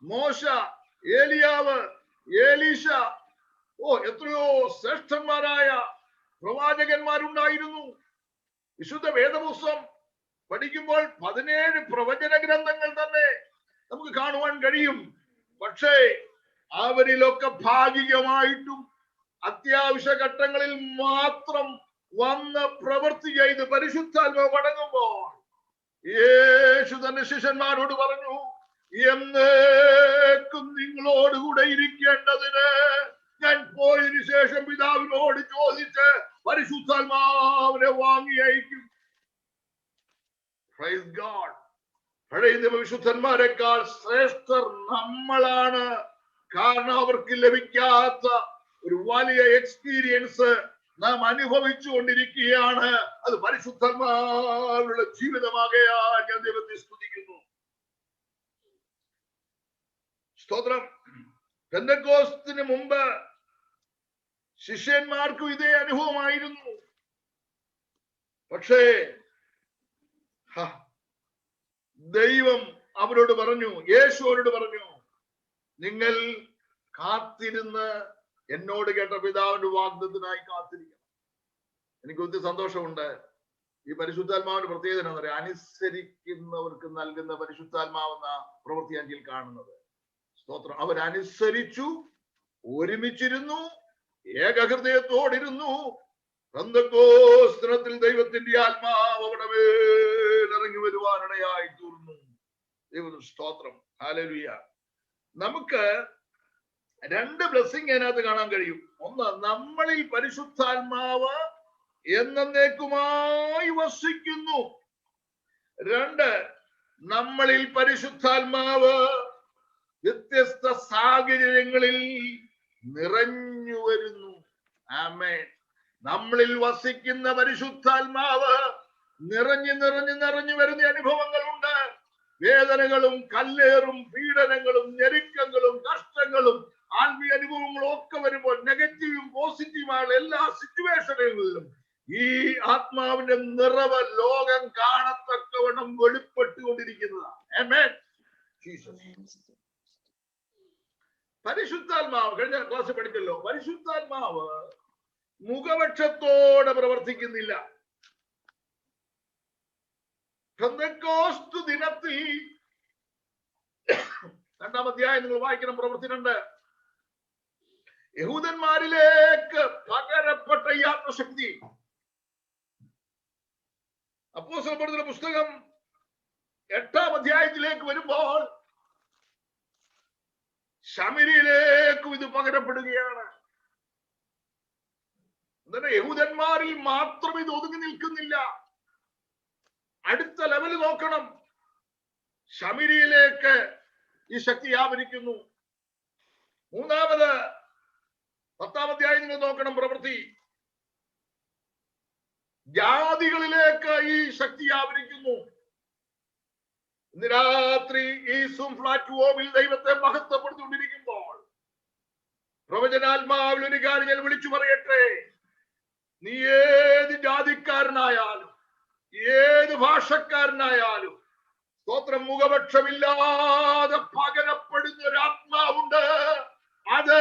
മോശ, ഏലിയാവ്, ഏലീശ, എത്രയോ ശ്രേഷ്ഠന്മാരായ പ്രവാചകന്മാരുണ്ടായിരുന്നു. വിശുദ്ധ വേദപുസ്തകം പഠിക്കുമ്പോൾ 17 പ്രവചന ഗ്രന്ഥങ്ങൾ തന്നെ നമുക്ക് കാണുവാൻ കഴിയും. പക്ഷേ അവരിലൊക്കെ ഭാഗികമായിട്ടും അത്യാവശ്യ ഘട്ടങ്ങളിൽ മാത്രം വന്ന് പ്രവൃത്തി ചെയ്ത് പരിശുദ്ധാത്മാവ് മടങ്ങുമ്പോൾ യേശു തന്റെ ശിഷ്യന്മാരോട് പറഞ്ഞു, എന്നേക്കും നിങ്ങളോടുകൂടെ ഇരിക്കേണ്ടതിന് ഞാൻ പോയതിനു ശേഷം പിതാവിനോട് ചോദിച്ച് പരിശുദ്ധാത്മാവിനെ വാങ്ങി അയക്കും. Praise God. പഴയ വിശുദ്ധന്മാരെക്കാൾ ശ്രേഷ്ഠർ നമ്മളാണ്. കാരണം അവർക്ക് ലഭിക്കാത്ത ഒരു വലിയ എക്സ്പീരിയൻസ് നാം അനുഭവിച്ചു കൊണ്ടിരിക്കുകയാണ്. അത് പരിശുദ്ധന്മാരുടെ ജീവിതമാകയാൽ ഞാൻ ദൈവത്തെ സ്തുതിക്കുന്നു. സ്തോത്രം. പെന്തക്കോസ്തിന് മുമ്പ് ശിഷ്യന്മാർക്കും ഇതേ അനുഭവമായിരുന്നു. പക്ഷേ ദൈവം അവരോട് പറഞ്ഞു, യേശു അവരോട് പറഞ്ഞു, നിങ്ങൾ കാത്തിരുന്ന് എന്നോട് കേട്ട പിതാവിന്റെ വാഗ്ദത്തിനായി കാത്തിരിക്കണം. എനിക്ക് ഒത്തിരി സന്തോഷമുണ്ട്. ഈ പരിശുദ്ധാത്മാവിന്റെ പ്രത്യേകത എന്താ പറയുക? അനുസരിക്കുന്നവർക്ക് നൽകുന്ന പരിശുദ്ധാത്മാവെന്ന പ്രവൃത്തി അഞ്ചിൽ കാണുന്നത്. സ്തോത്രം. അവരനുസരിച്ചു, ഒരുമിച്ചിരുന്നു, ഏകഹൃദയത്തോടിരുന്നു. പെന്തക്കോസ്തിനത്തിൽ ദൈവത്തിന്റെ ആത്മാവ് അവിടെ മേൽ ഇറങ്ങി വരുവാനിടയായി തീർന്നു. ദൈവത്തിന് സ്തോത്രം. ഹല്ലേലൂയ. നമുക്ക് 2 ബ്ലെസ്സിംഗ് അതിനകത്ത് കാണാൻ കഴിയും. ഒന്ന്, നമ്മളിൽ പരിശുദ്ധാത്മാവ് എന്നേക്കുമായി വസിക്കുന്നു. 2, നമ്മളിൽ പരിശുദ്ധാത്മാവ് വ്യത്യസ്ത സാഹചര്യങ്ങളിൽ നിറഞ്ഞു വരുന്നു. ആമേൻ. നമ്മളിൽ വസിക്കുന്ന പരിശുദ്ധാത്മാവ് നിറഞ്ഞു വരുന്ന അനുഭവങ്ങളുണ്ട്. വേദനകളും കല്ലേറും പീഡനങ്ങളും ഞെരുക്കങ്ങളും കഷ്ടങ്ങളും ആത്മീയ അനുഭവങ്ങളും ഒക്കെ വരുമ്പോൾ നെഗറ്റീവും പോസിറ്റീവുമായ എല്ലാ സിറ്റുവേഷനുകളിലും ഈ ആത്മാവിന്റെ നിറവ് ലോകം കാണത്തക്കവണ്ണം വെളിപ്പെട്ടുകൊണ്ടിരിക്കുന്നതാണ്. ആമേൻ. പരിശുദ്ധാത്മാവ് കഴിഞ്ഞ ക്ലാസ് പഠിച്ചല്ലോ. പരിശുദ്ധാത്മാവ് മുഖപക്ഷത്തോടെ പ്രവർത്തിക്കുന്നില്ല. പെന്തക്കോസ്ത് ദിനത്തിൽ 2-ാം അധ്യായം നിങ്ങൾ വായിക്കണം. പ്രവൃത്തി 2. യഹൂദന്മാരിലേക്ക് പകരപ്പെട്ട ഈ ആത്മശക്തി. അപ്പോസ്തലരുടെ പുസ്തകം 8-ാം അധ്യായത്തിലേക്ക് വരുമ്പോൾ ശമരിയിലേക്കും ഇത് പകരപ്പെടുകയാണ്. എന്നിട്ട് യഹൂദന്മാരിൽ മാത്രം ഇത് ഒതുങ്ങി നിൽക്കുന്നില്ല. അടുത്ത ലെവൽ നോക്കണം. ശമരിയിലേക്ക് ഈ ശക്തി വ്യാപരിക്കുന്നു. 3-ാമത് 10-ാം അധ്യായം നിങ്ങൾ നോക്കണം. പ്രവൃത്തി. ജാതികളിലേക്ക് ഈ ശക്തി വ്യാപരിക്കുന്നു. ഇന്ന് രാത്രി ഈ സൂം പ്ലാറ്റ്ഫോമിൽ ദൈവത്തെ മഹത്വപ്പെടുത്തിക്കൊണ്ടിരിക്കുമ്പോൾ പ്രവചനാത്മാവിൽ ഒരു കാര്യം ഞാൻ വിളിച്ചു പറയട്ടെ. നീ ഏത് ജാതിക്കാരനായാലും ഏത് ഭാഷക്കാരനായാലും സ്തോത്രം, മുഖപക്ഷമില്ലാതെ പകരപ്പെടുന്ന ഒരു ആത്മാവുണ്ട്. അത്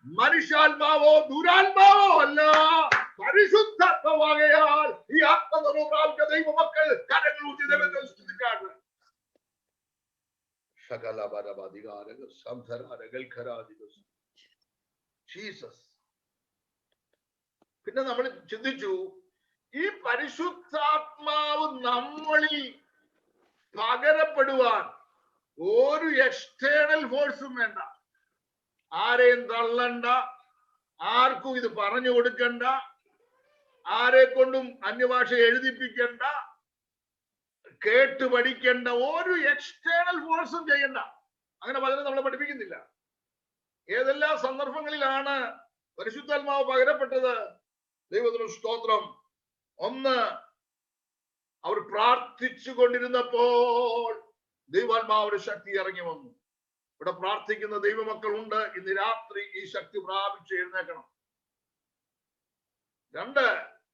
മനുഷ്യാത്മാവോ ദുരാത്മാവോ അല്ല, പരിശുദ്ധാത്മാവാകയാൽ ഈ ആത്മനിർഭര ദൈവമക്കൾ കരങ്ങൾ ഊട്ടി ദൈവത്തെ സ്തുതിക്കാണ്. പിന്നെ നമ്മൾ ചിന്തിച്ചു, ഈ പരിശുദ്ധാത്മാവ് നമ്മളിൽ പകരപ്പെടുവാൻ ഒരു എക്സ്റ്റേണൽ ഫോഴ്സും വേണ്ട. ആരെയും തള്ളണ്ട, ആർക്കും ഇത് പറഞ്ഞു കൊടുക്കണ്ട, ആരെ കൊണ്ടും അന്യഭാഷ എഴുതിപ്പിക്കണ്ട, കേട്ട് പഠിക്കേണ്ട, ഒരു എക്സ്റ്റേണൽ ഫോഴ്സും ചെയ്യണ്ട. അങ്ങനെ പലരും നമ്മളെ പഠിപ്പിക്കുന്നില്ല. ഏതെല്ലാം സന്ദർഭങ്ങളിലാണ് പരിശുദ്ധാത്മാവ് പകരപ്പെട്ടത്? ദൈവത്തിന് സ്തോത്രം. ഒന്ന്, അവർ പ്രാർത്ഥിച്ചു കൊണ്ടിരുന്നപ്പോൾ ദൈവാത്മാവിന്റെ ശക്തി ഇറങ്ങി വന്നു. ഇവിടെ പ്രാർത്ഥിക്കുന്ന ദൈവമക്കളുണ്ട്. ഇന്ന് രാത്രി ഈ ശക്തി പ്രാപിച്ച് എഴുന്നേക്കണം. 2,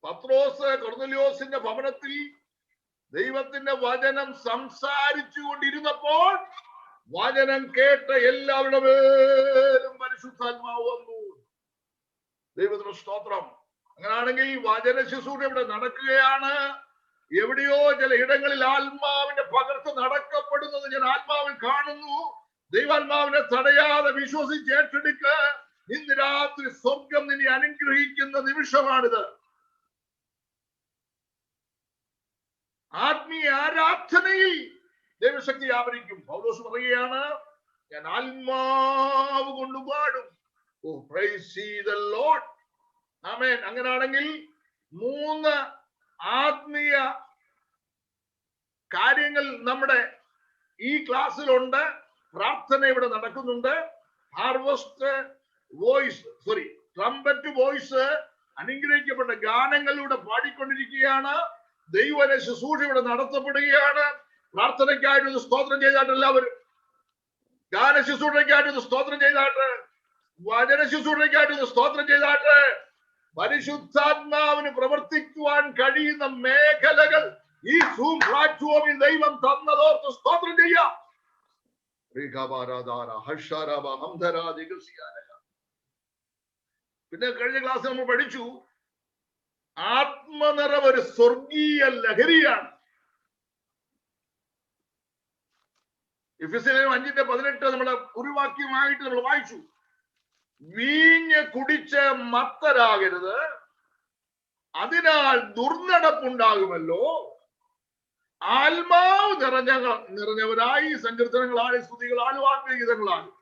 പത്രോസ് കൊർന്നല്യോസിന്റെ ഭവനത്തിൽ ദൈവത്തിന്റെ വചനം സംസാരിച്ചു കൊണ്ടിരുന്നപ്പോൾ വചനം കേട്ട എല്ലാവരുടെ മേലും പരിശുദ്ധാത്മാവ് വന്നു. ദൈവത്തിന് സ്തോത്രം. അങ്ങനാണെങ്കിൽ വചന ശുശ്രൂഷ ഇവിടെ നടക്കുകയാണ്. എവിടെയോ ചില ഇടങ്ങളിൽ ആത്മാവിന്റെ പകർച്ച നടക്കപ്പെടുന്നത് ഞാൻ ആത്മാവിൽ കാണുന്നു. ദൈവാത്മാവിനെ തടയാതെ വിശ്വസിച്ച് ഏറ്റെടുക്ക. ഇന്ന് രാത്രി സ്വർഗം നിന്നെ അനുഗ്രഹിക്കുന്ന നിമിഷമാണിത്. ആത്മീയ ആരാധനയിൽ ദൈവശക്തി ആവരിക്കും. പൗലോസ് പറയുകയാണ്, ഞാൻ ആത്മാവ് കൊണ്ട് പാടും. ഓ പ്രൈസ് ദി ലോർഡ്. ആമേൻ. അങ്ങനാണെങ്കിൽ 3 ആത്മീയ കാര്യങ്ങൾ നമ്മുടെ ഈ ക്ലാസ്സിലുണ്ട്. പ്രാർത്ഥന ഇവിടെ നടക്കുന്നുണ്ട്. ഹാർവസ്റ്റ് വോയിസ് ട്രംപറ്റ് വോയിസ് അനുഗ്രഹിക്കപ്പെട്ട ഗാനങ്ങളിലൂടെ പാടിക്കൊണ്ടിരിക്കുകയാണ്. ദൈവന ശുശ്രൂഷ ഇവിടെ നടത്തപ്പെടുകയാണ്. പ്രാർത്ഥനയ്ക്കായിട്ടൊന്ന് സ്തോത്രം ചെയ്താട്ട് എല്ലാവരും. ഗാന ശുശ്രൂഷയ്ക്കായിട്ടൊന്ന് സ്തോത്രം ചെയ്താട്ട്. വചന ശുശ്രൂഷയ്ക്കായിട്ടൊന്ന് സ്തോത്രം ചെയ്താട്ട്. പരിശുദ്ധാത്മാവിന് പ്രവർത്തിക്കുവാൻ കഴിയുന്ന മേഖലകൾ ഈ സൂം പ്ലാറ്റ്ഫോമിൽ ദൈവം തന്നതോർത്ത് സ്തോത്രം ചെയ്യാം. പിന്നെ കഴിഞ്ഞ ക്ലാസ് നമ്മൾ പഠിച്ചു, ആത്മനിറവ് ഒരു സ്വർഗീയ ലഹരിയാണ്. എഫെസ്യർ 5:18 നമ്മുടെ കുറിവാക്യമായിട്ട് നമ്മൾ വായിച്ചു. വീഞ്ഞ് കുടിച്ച് മത്തരാകരുത്, അതിനാൽ ദുർനടപ്പുണ്ടാകുമല്ലോ. ആത്മാവ് നിറഞ്ഞവരായി സങ്കീർത്തനങ്ങളാലും സ്തുതികളാലും ആത്മീയഗീതങ്ങളാലും.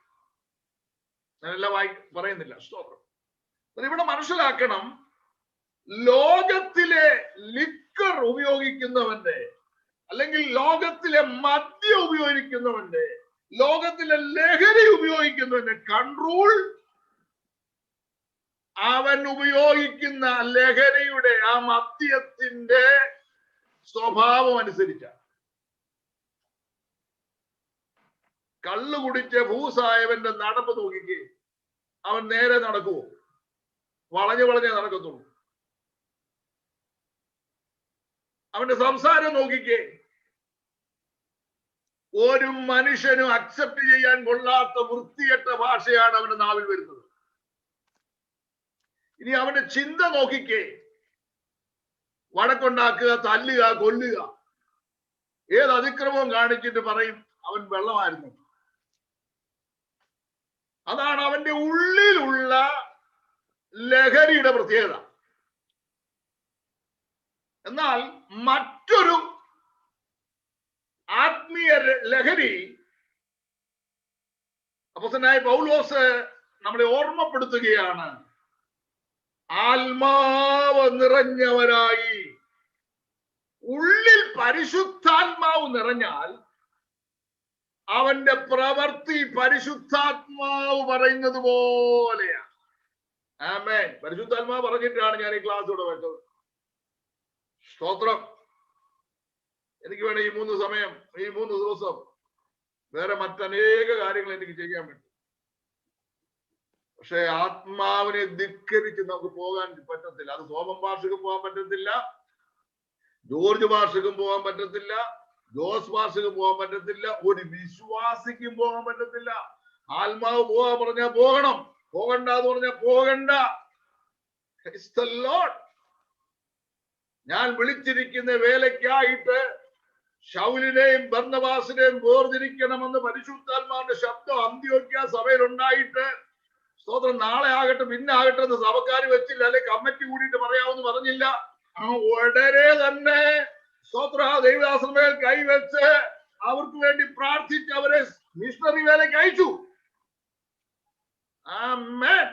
ഞാനെല്ലാം പറയുന്നില്ല. സ്തോത്രം. ഇവിടെ മനസ്സിലാക്കണം, ലോകത്തിലെ ലിക്കർ ഉപയോഗിക്കുന്നവന്റെ, അല്ലെങ്കിൽ ലോകത്തിലെ മദ്യം ഉപയോഗിക്കുന്നവന്റെ, ലോകത്തിലെ ലഹരി ഉപയോഗിക്കുന്നവന്റെ കൺട്രോൾ അവൻ ഉപയോഗിക്കുന്ന ലഹരിയുടെ ആ മദ്യത്തിന്റെ സ്വഭാവം അനുസരിച്ചാണ്. കള്ളു കുടിച്ച് ഭൂസായവന്റെ നടപ്പ് നോക്കിക്കേ, അവൻ നേരെ നടക്കുവോ? വളഞ്ഞു വളഞ്ഞേ നടക്കത്തുള്ളൂ. അവന്റെ സംസാരം നോക്കിക്കേ, ഒരു മനുഷ്യനും അക്സെപ്റ്റ് ചെയ്യാൻ കൊള്ളാത്ത വൃത്തികെട്ട ഭാഷയാണ് അവന്റെ നാവിൽ വരുന്നത്. ഇനി അവന്റെ ചിന്ത നോക്കിക്കേ, വഴക്കുണ്ടാക്കുക, തല്ലുക, കൊല്ലുക. ഏത് അതിക്രമവും കാണിച്ചിട്ട് പറയും അവൻ വെള്ളമായിരുന്നു. അതാണ് അവന്റെ ഉള്ളിലുള്ള ലഹരിയുടെ പ്രത്യേകത. എന്നാൽ മറ്റൊരു ആത്മീയ ലഹരി അപ്പോസ്തലനായ പൗലോസ് നമ്മളെ ഓർമ്മപ്പെടുത്തുകയാണ്. ആത്മാവ് നിറഞ്ഞവരായി. ഉള്ളിൽ പരിശുദ്ധാത്മാവ് നിറഞ്ഞാൽ അവന്റെ പ്രവൃത്തി പരിശുദ്ധാത്മാവ് പറയുന്നത് പോലെയാണ്. ആമേൻ. പരിശുദ്ധാത്മാവ് പറഞ്ഞിട്ടാണ് ഞാൻ ഈ ക്ലാസ് ഇവിടെ വെച്ചത്. സ്തോത്രം. എനിക്ക് വേണം ഈ 3 ദിവസം വേറെ മറ്റനേക കാര്യങ്ങൾ എനിക്ക് ചെയ്യാൻ പറ്റും. പക്ഷെ ആത്മാവിനെ ധിക്കരിച്ച് നമുക്ക് പോകാൻ പറ്റത്തില്ല. അത് സോമൻ വാർഷികം പോകാൻ പറ്റത്തില്ല, ജോർജ് വാർഷികം പോകാൻ പറ്റത്തില്ല, ജോസ് വാർഷികം പോകാൻ പറ്റത്തില്ല, ഒരു വിശ്വാസിക്കും പോകാൻ പറ്റത്തില്ല. ആത്മാവ് പോകാൻ പറഞ്ഞാൽ പോകണം, പോകണ്ട എന്ന് പറഞ്ഞാൽ പോകണ്ട. ഞാൻ വിളിച്ചിരിക്കുന്ന വേലയ്ക്കായിട്ട് ശൗലിനെയും ബർന്നബാസിനെയും വേർതിരിക്കണമെന്ന് പരിശുദ്ധാത്മാവിന്റെ ശബ്ദം അന്ത്യോക്യ സഭയിൽ ഉണ്ടായിട്ട്, സ്തോത്രം, നാളെ ആകട്ടെ പിന്നെ ആകട്ടെ എന്ന് സഭക്കാർ വെച്ചില്ല, അല്ലെ കമ്മിറ്റി കൂടിയിട്ട് പറയാമെന്ന് പറഞ്ഞില്ല. ഉടനെ തന്നെ സ്തോത്ര ദൈവദാസന്മേൽ കൈവച്ച് അവർക്ക് വേണ്ടി പ്രാർത്ഥിച്ച് അവരെ മിഷണറി വേലയ്ക്ക് അയച്ചു. ആമേൻ.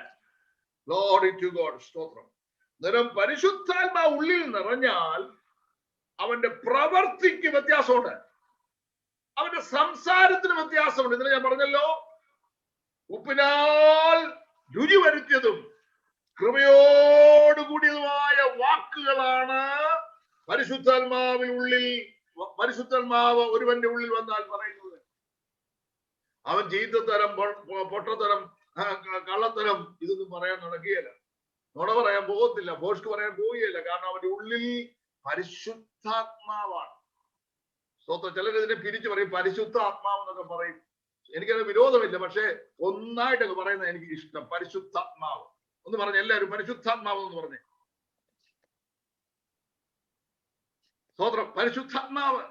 Glory to God. സ്തോത്രം. അന്നേരം പരിശുദ്ധാത്മാവ് ഉള്ളിൽ നിറഞ്ഞാൽ അവന്റെ പ്രവർത്തിക്ക് വ്യത്യാസമുണ്ട്, അവന്റെ സംസാരത്തിന് വ്യത്യാസമുണ്ട്. ഇന്നലെ ഞാൻ പറഞ്ഞല്ലോ, ഉപ്പിനാൽ രുചി വരുത്തിയതും കൃപയോടുകൂടിയതുമായ വാക്കുകളാണ് പരിശുദ്ധാത്മാവ് ഒരുവന്റെ ഉള്ളിൽ വന്നാൽ പറയുന്നത്. അവൻ ചീത്തത്തരം, പൊട്ടത്തരം, കള്ളത്തരം ഇതൊന്നും പറയാൻ നടക്കുകയില്ല. നുണ പറയാൻ പോകത്തില്ല, ഭോഷ്ക്ക് പറയാൻ പോവുകയില്ല. കാരണം അവന്റെ ഉള്ളിൽ പരിശുദ്ധാത്മാവാണ്. ചിലരിതിനെ പിരിച്ചു പറയും, പരിശുദ്ധ ആത്മാവെന്നൊക്കെ പറയും. എനിക്കത് വിരോധമില്ല, പക്ഷെ ഒന്നായിട്ടൊക്കെ പറയുന്നത് എനിക്ക് ഇഷ്ടം. പരിശുദ്ധാത്മാവ് ഒന്ന് പറഞ്ഞ എല്ലാവരും പരിശുദ്ധാത്മാവ് എന്ന് പറഞ്ഞേ. സ്തോത്രം. പരിശുദ്ധാത്മാവ്,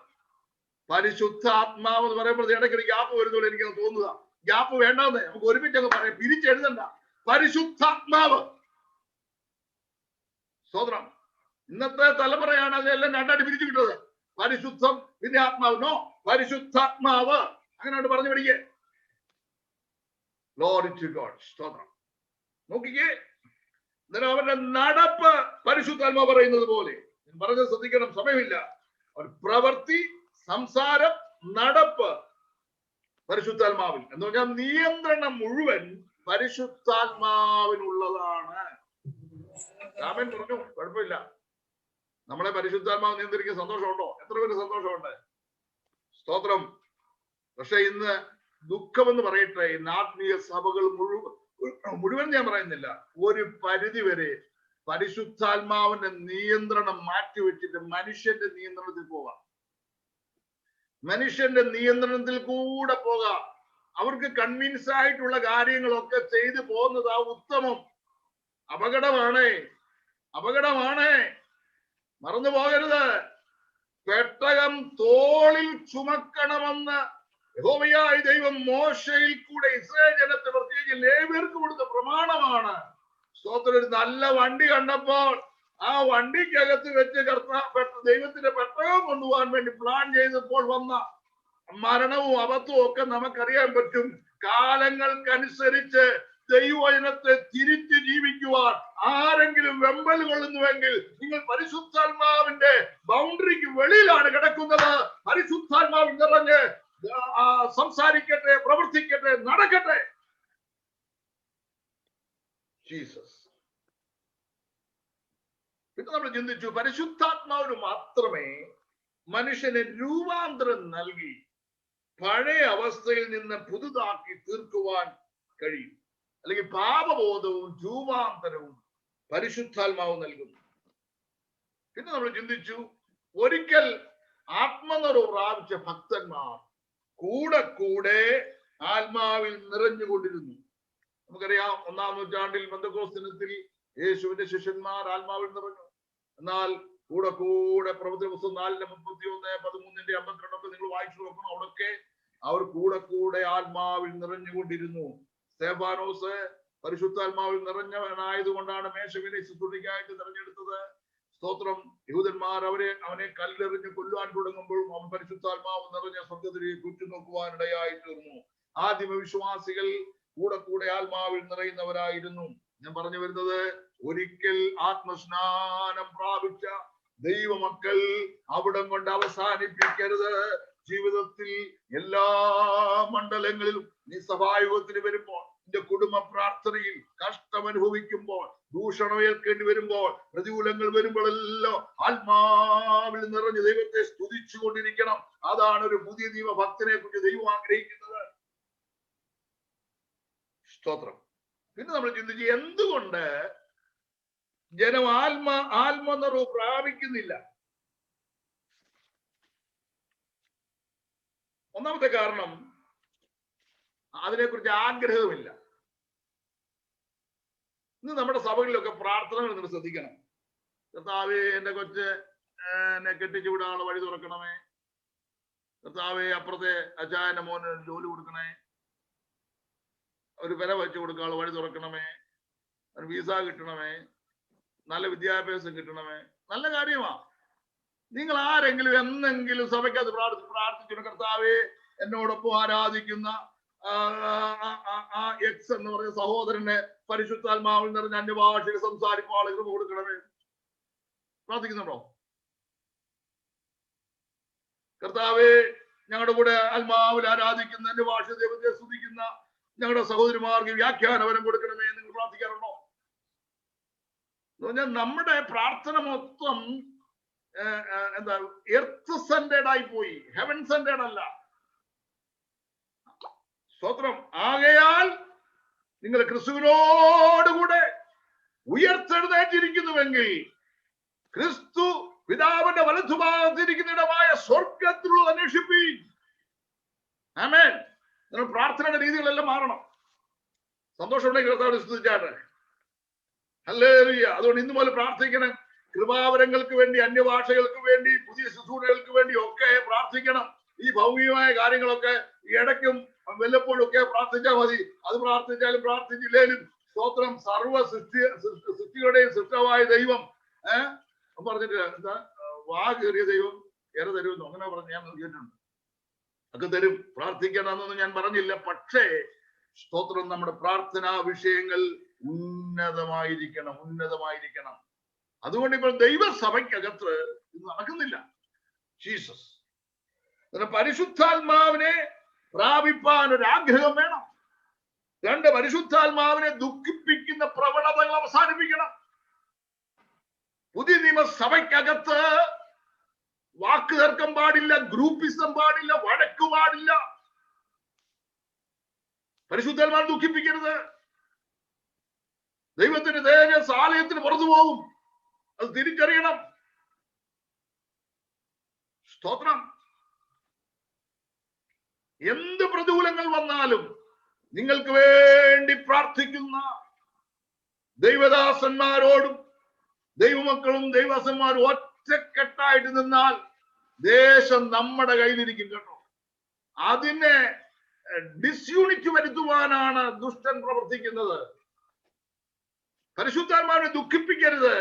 പരിശുദ്ധാത്മാവ് എന്ന് പറയുമ്പോൾ ഇടയ്ക്കൊരു ഗ്യാപ്പ് വരുന്നല്ലോ എനിക്കത് തോന്നുക. ഗ്യാപ്പ് വേണ്ടെന്ന് നമുക്ക് ഒരുമിച്ചൊക്കെ പറയാം, പിരിച്ചെഴുതണ്ട. പരിശുദ്ധാത്മാവ്. സ്തോത്രം. ഇന്നത്തെ തലമുറയാണ് അതെല്ലാം രണ്ടായിട്ട് പിരിച്ചു കിട്ടുന്നത്. പരിശുദ്ധം പിന്നെ ആത്മാവ്. നോ, പരിശുദ്ധാത്മാവ്. അങ്ങനെ പറഞ്ഞു പിടിക്കേ. Glory to God. സ്തോത്രം. നോക്കിക്കേ, അന്നേരം അവരുടെ നടപ്പ് പരിശുദ്ധാത്മാവ് പറയുന്നത് പോലെ. ഞാൻ പറഞ്ഞത് ശ്രദ്ധിക്കണം, സമയമില്ല. ഒരു പ്രവൃത്തി, സംസാരം, നടപ്പ് പരിശുദ്ധാത്മാവിൽ എന്ന് പറഞ്ഞാൽ നിയന്ത്രണം മുഴുവൻ പരിശുദ്ധാത്മാവിനുള്ളതാണ്. രാമൻ പറഞ്ഞു, കുഴപ്പമില്ല, നമ്മളെ പരിശുദ്ധാത്മാവ് നിയന്ത്രിക്കാൻ സന്തോഷമുണ്ടോ? എത്ര പേര് സന്തോഷമുണ്ട്? സ്തോത്രം. പക്ഷെ ഇന്ന് ദുഃഖമെന്ന് പറയട്ടെ, ഇന്ന് ആത്മീയ സഭകൾ മുഴുവൻ ഞാൻ പറയുന്നില്ല, ഒരു പരിധി വരെ പരിശുദ്ധാത്മാവിന്റെ നിയന്ത്രണം മാറ്റിവെച്ചിട്ട് മനുഷ്യന്റെ നിയന്ത്രണത്തിൽ പോകാം. മനുഷ്യന്റെ നിയന്ത്രണത്തിൽ കൂടെ പോകാം. അവർക്ക് കൺവിൻസ് ആയിട്ടുള്ള കാര്യങ്ങളൊക്കെ ചെയ്തു പോകുന്നതാ ഉത്തമം. അപകടമാണ്, അപകടമാണ്. മറന്നു പോകരുത്. പെട്ടകം തോളിൽ ചുമക്കണമെന്ന് യഹോവയായ ദൈവം മോശയിൽ കൂടെ ഇസ്രായേൽ ജനത്തെ, പ്രത്യേകിച്ച് ലേവ്യർക്ക് കൊടുത്ത പ്രമാണമാണ്. സ്തോത്രം. ഒരു നല്ല വണ്ടി കണ്ടപ്പോൾ ആ വണ്ടിക്കകത്ത് വെച്ച് ദൈവത്തിന്റെ പെട്ടകം കൊണ്ടുപോകാൻ വേണ്ടി പ്ലാൻ ചെയ്തപ്പോൾ വന്ന മരണവും അബദ്ധവും ഒക്കെ നമുക്കറിയാൻ പറ്റും. കാലങ്ങൾക്കനുസരിച്ച് ദൈവവചനത്തെ തിരിച്ചു ജീവിക്കുവാൻ ആരെങ്കിലും വെമ്പൽ കൊള്ളുന്നുവെങ്കിൽ നിങ്ങൾ പരിശുദ്ധാത്മാവിന്റെ ബൗണ്ടറിക്ക് വെളിയിലാണ് കിടക്കുന്നത്. പരിശുദ്ധാത്മാവിൽ നിറഞ്ഞ് സംസാരിക്കട്ടെ, പ്രവർത്തിക്കട്ടെ, നടക്കട്ടെ. ജീസസ്. പിന്നെ നമ്മൾ ചിന്തിച്ചു, പരിശുദ്ധാത്മാവിന് മാത്രമേ മനുഷ്യന് രൂപാന്തരം നൽകി പഴയ അവസ്ഥയിൽ നിന്ന് പുതുതാക്കി തീർക്കുവാൻ കഴിയും. അല്ലെങ്കിൽ പാപബോധവും രൂപാന്തരവും പരിശുദ്ധാത്മാവ് നൽകുന്നു. പിന്നെ നമ്മൾ ചിന്തിച്ചു, ഒരിക്കൽ ആത്മനിറവ് പ്രാപിച്ച ഭക്തന്മാർ കൂടെ കൂടെ ആത്മാവിൽ നിറഞ്ഞുകൊണ്ടിരുന്നു. നമുക്കറിയാം, 1-ാം നൂറ്റാണ്ടിൽ പെന്തക്കോസ്ത് ദിനത്തിൽ യേശുവിന്റെ ശിഷ്യന്മാർ ആത്മാവിൽ നിറഞ്ഞു. എന്നാൽ കൂടെ കൂടെ പ്രവൃത്തി പുസ്തകം 4:31, 13, 52 നിങ്ങൾ വായിച്ചു നോക്കണം. അവിടൊക്കെ അവർ കൂടെ കൂടെ ആത്മാവിൽ നിറഞ്ഞുകൊണ്ടിരുന്നു. സ്തെഫാനോസ് പരിശുദ്ധാത്മാവിൽ നിറഞ്ഞവനായതുകൊണ്ടാണ് മേശവിനെ ശുശ്രൂഷയ്ക്കായിട്ട് തിരഞ്ഞെടുത്തത്. സ്തോത്രം. യഹൂദന്മാർ അവനെ കല്ലെറിഞ്ഞ് കൊല്ലുവാൻ തുടങ്ങുമ്പോഴും അവൻ പരിശുദ്ധാത്മാവ് നിറഞ്ഞ സ്വർഗ്ഗത്തിലേക്ക് ഉറ്റുനോക്കുവാനിടയായി തീർന്നു. ആദിമ വിശ്വാസികൾ കൂടെ കൂടെ ആത്മാവിൽ നിറയുന്നവരായിരുന്നു. ഞാൻ പറഞ്ഞു വരുന്നത്, ഒരിക്കൽ ആത്മസ്നാനം പ്രാപിച്ച ദൈവമക്കൾ അവിടം കൊണ്ട് അവസാനിപ്പിക്കരുത്. ജീവിതത്തിൽ എല്ലാ മണ്ഡലങ്ങളിലും നീ സഭായുഗത്തിന് വരുമ്പോൾ, നിന്റെ കുടുംബ പ്രാർത്ഥനയിൽ കഷ്ടം അനുഭവിക്കുമ്പോൾ, ദൂഷണം ഏൽക്കേണ്ടി വരുമ്പോൾ, പ്രതികൂലങ്ങൾ വരുമ്പോഴെല്ലാം ആത്മാവിൽ നിറഞ്ഞ് ദൈവത്തെ സ്തുതിച്ചു കൊണ്ടിരിക്കണം. അതാണ് ഒരു പുതിയ നിയമ ഭക്തനെ കുറിച്ച് ദൈവം ആഗ്രഹിക്കുന്നത്. സ്തോത്രം. പിന്നെ നമ്മൾ ചിന്തിച്ച്, എന്തുകൊണ്ട് ജനം ആത്മനിറവ് പ്രാപിക്കുന്നില്ല? ഒന്നാമത്തെ കാരണം, അതിനെക്കുറിച്ച് ആഗ്രഹമില്ല. ഇന്ന് നമ്മുടെ സഭകളിലൊക്കെ പ്രാർത്ഥനകൾ നിങ്ങൾ ശ്രദ്ധിക്കണം. കർത്താവേ, എന്റെ കൊച്ച് എന്നെ കെട്ടിച്ചു വിടാനുള്ള വഴി തുറക്കണമേ. കർത്താവേ, അപ്പുറത്തെ അച്ചായന്റെ മോന് ജോലി കൊടുക്കണേ. ഒരു വില വെച്ച് കൊടുക്കാനുള്ള വഴി തുറക്കണമേ. ഒരു വിസ കിട്ടണമേ. നല്ല വിദ്യാഭ്യാസം കിട്ടണമേ. നല്ല കാര്യമാ. നിങ്ങൾ ആരെങ്കിലും എന്നെങ്കിലും സഭയ്ക്കകത്ത് പ്രാർത്ഥിച്ചു, കർത്താവേ, എന്നോടൊപ്പം ആരാധിക്കുന്ന എക്സ് എന്ന് പറഞ്ഞ സഹോദരനെ പരിശുദ്ധാത്മാവിൽ നിറഞ്ഞ അന്യഭാഷയിൽ സംസാരിക്കുക ആളുകൾ കൊടുക്കണമേ? പ്രാർത്ഥിക്കുന്നുണ്ടോ? കർത്താവേ, ഞങ്ങളുടെ കൂടെ ആത്മാവിൽ ആരാധിക്കുന്ന അന്യഭാഷ ദൈവത്തെ സ്തുതിക്കുന്ന ഞങ്ങളുടെ സഹോദരിമാർക്ക് വ്യാഖ്യാനവരം കൊടുക്കണമേ നിങ്ങൾ പ്രാർത്ഥിക്കാറുണ്ടോ? എന്ന് പറഞ്ഞാൽ നമ്മുടെ പ്രാർത്ഥന മൊത്തം എന്താ, എർത്ത് സെന്റേഡ് ആയി പോയി, ഹെവൻ സെന്റേഡ് അല്ല. സ്തോത്രം. ആകയാൽ നിങ്ങൾ ക്രിസ്തുവിനോടുകൂടെ ഉയർത്തെഴുന്നേറ്റിരിക്കുന്നുവെങ്കിൽ ക്രിസ്തു പിതാവിന്റെ വലതുഭാഗത്തിരിക്കുന്നിടമായ സ്വർഗത്തിലുള്ള അന്വേഷിപ്പീൻ. ആമേൻ. നിങ്ങൾ പ്രാർത്ഥനയുടെ രീതികളെല്ലാം മാറണം. സന്തോഷമുണ്ടെങ്കിൽ കർത്താവിനെ സ്തുതിച്ചാട്ടെ. ഹല്ലേലൂയ. അതുകൊണ്ട് ഇന്ന് മുതൽ പ്രാർത്ഥിക്കണം. കൃപാവരങ്ങൾക്ക് വേണ്ടി, അന്യഭാഷകൾക്ക് വേണ്ടി, പുതിയ ശുശ്രൂഷകൾക്ക് വേണ്ടി ഒക്കെ പ്രാർത്ഥിക്കണം. ഈ ഭൗമികമായ കാര്യങ്ങളൊക്കെ ഇടയ്ക്കും വല്ലപ്പോഴും ഒക്കെ പ്രാർത്ഥിച്ചാൽ മതി. അത് പ്രാർത്ഥിച്ചാലും പ്രാർത്ഥിച്ചില്ലേലും സ്തോത്രം. സർവ്വ സൃഷ്ടിയുടെയും സൃഷ്ടമായ ദൈവം പറഞ്ഞിട്ട് എന്താ, വാ കയറിയ ദൈവം ഏറെ തരുമെന്നോ അങ്ങനെ പറഞ്ഞ് ഞാൻ കേട്ടിട്ടുണ്ട്. ഒക്കെ തരും. പ്രാർത്ഥിക്കണമെന്നൊന്നും ഞാൻ പറഞ്ഞില്ല. പക്ഷേ സ്തോത്രം, നമ്മുടെ പ്രാർത്ഥനാ വിഷയങ്ങൾ ഉന്നതമായിരിക്കണം, ഉന്നതമായിരിക്കണം. അതുകൊണ്ട് ഇപ്പോൾ ദൈവസഭയ്ക്കകത്ത് ഇത് നടക്കുന്നില്ല. ജീസസ് പരിശുദ്ധാത്മാവിനെ പ്രാപിപ്പാൻ ഒരു ആഗ്രഹം വേണം. രണ്ട്, പരിശുദ്ധാത്മാവിനെ ദുഃഖിപ്പിക്കുന്ന പ്രവണതകൾ അവസാനിപ്പിക്കണം. പുതിയ നിയമസഭയ്ക്കകത്ത് വാക്ക് തർക്കം പാടില്ല, ഗ്രൂപ്പിസം പാടില്ല, വഴക്ക് പാടില്ല. പരിശുദ്ധാത്മാവിനെ ദുഃഖിപ്പിക്കരുത്. ദൈവത്തിന്റെ തേജസ് ആലയത്തിന് പുറത്തു പോകും. അത് തിരിച്ചറിയണം. സ്തോത്രം. എന്ത് പ്രതികൂലങ്ങൾ വന്നാലും നിങ്ങൾക്ക് വേണ്ടി പ്രാർത്ഥിക്കുന്ന ദൈവദാസന്മാരോടും ദൈവമക്കളും ദൈവദാസന്മാരും ഒറ്റക്കെട്ടായിട്ട് നിന്നാൽ ദേശം നമ്മുടെ കയ്യിലിരിക്കും കേട്ടോ. അതിനെ ഡിസ്യൂണിറ്റ് വരുത്തുവാനാണ് ദുഷ്ടൻ പ്രവർത്തിക്കുന്നത്. പരിശുദ്ധാത്മാവിനെ ദുഃഖിപ്പിക്കരുത്.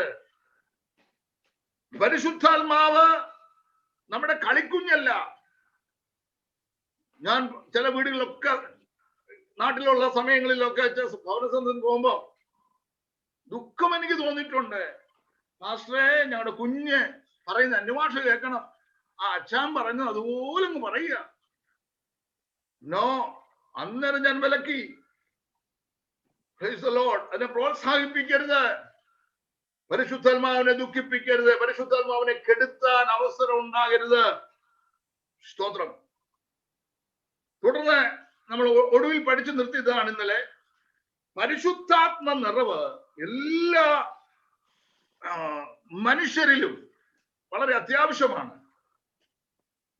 പരിശുദ്ധാത്മാവ് നമ്മുടെ കളിക്കുഞ്ഞല്ല. ഞാൻ ചില വീടുകളിലൊക്കെ നാട്ടിലുള്ള സമയങ്ങളിലൊക്കെ ഭവനസന്ധത്തിന് പോകുമ്പോ ദുഃഖം എനിക്ക് തോന്നിയിട്ടുണ്ട്. മാസ്റ്ററെ, ഞങ്ങളുടെ കുഞ്ഞ് പറയുന്ന അന്യഭാഷ കേൾക്കണം. ആ അച്ഛൻ പറയുന്നത് അതുപോലെ അങ്ങ് പറയുക. നോ, അന്നേരം ഞാൻ വിലക്കി. അതിനെ പ്രോത്സാഹിപ്പിക്കരുത്. പരിശുദ്ധാത്മാവിനെ ദുഃഖിപ്പിക്കരുത്. പരിശുദ്ധാത്മാവിനെ കെടുത്താൻ അവസരം ഉണ്ടാകരുത്. സ്തോത്രം. തുടർന്ന് നമ്മൾ ഒടുവിൽ പഠിച്ചു നിർത്തിയതാണ് ഇന്നലെ. പരിശുദ്ധാത്മ നിറവ് എല്ലാ മനുഷ്യരിലും വളരെ അത്യാവശ്യമാണ്.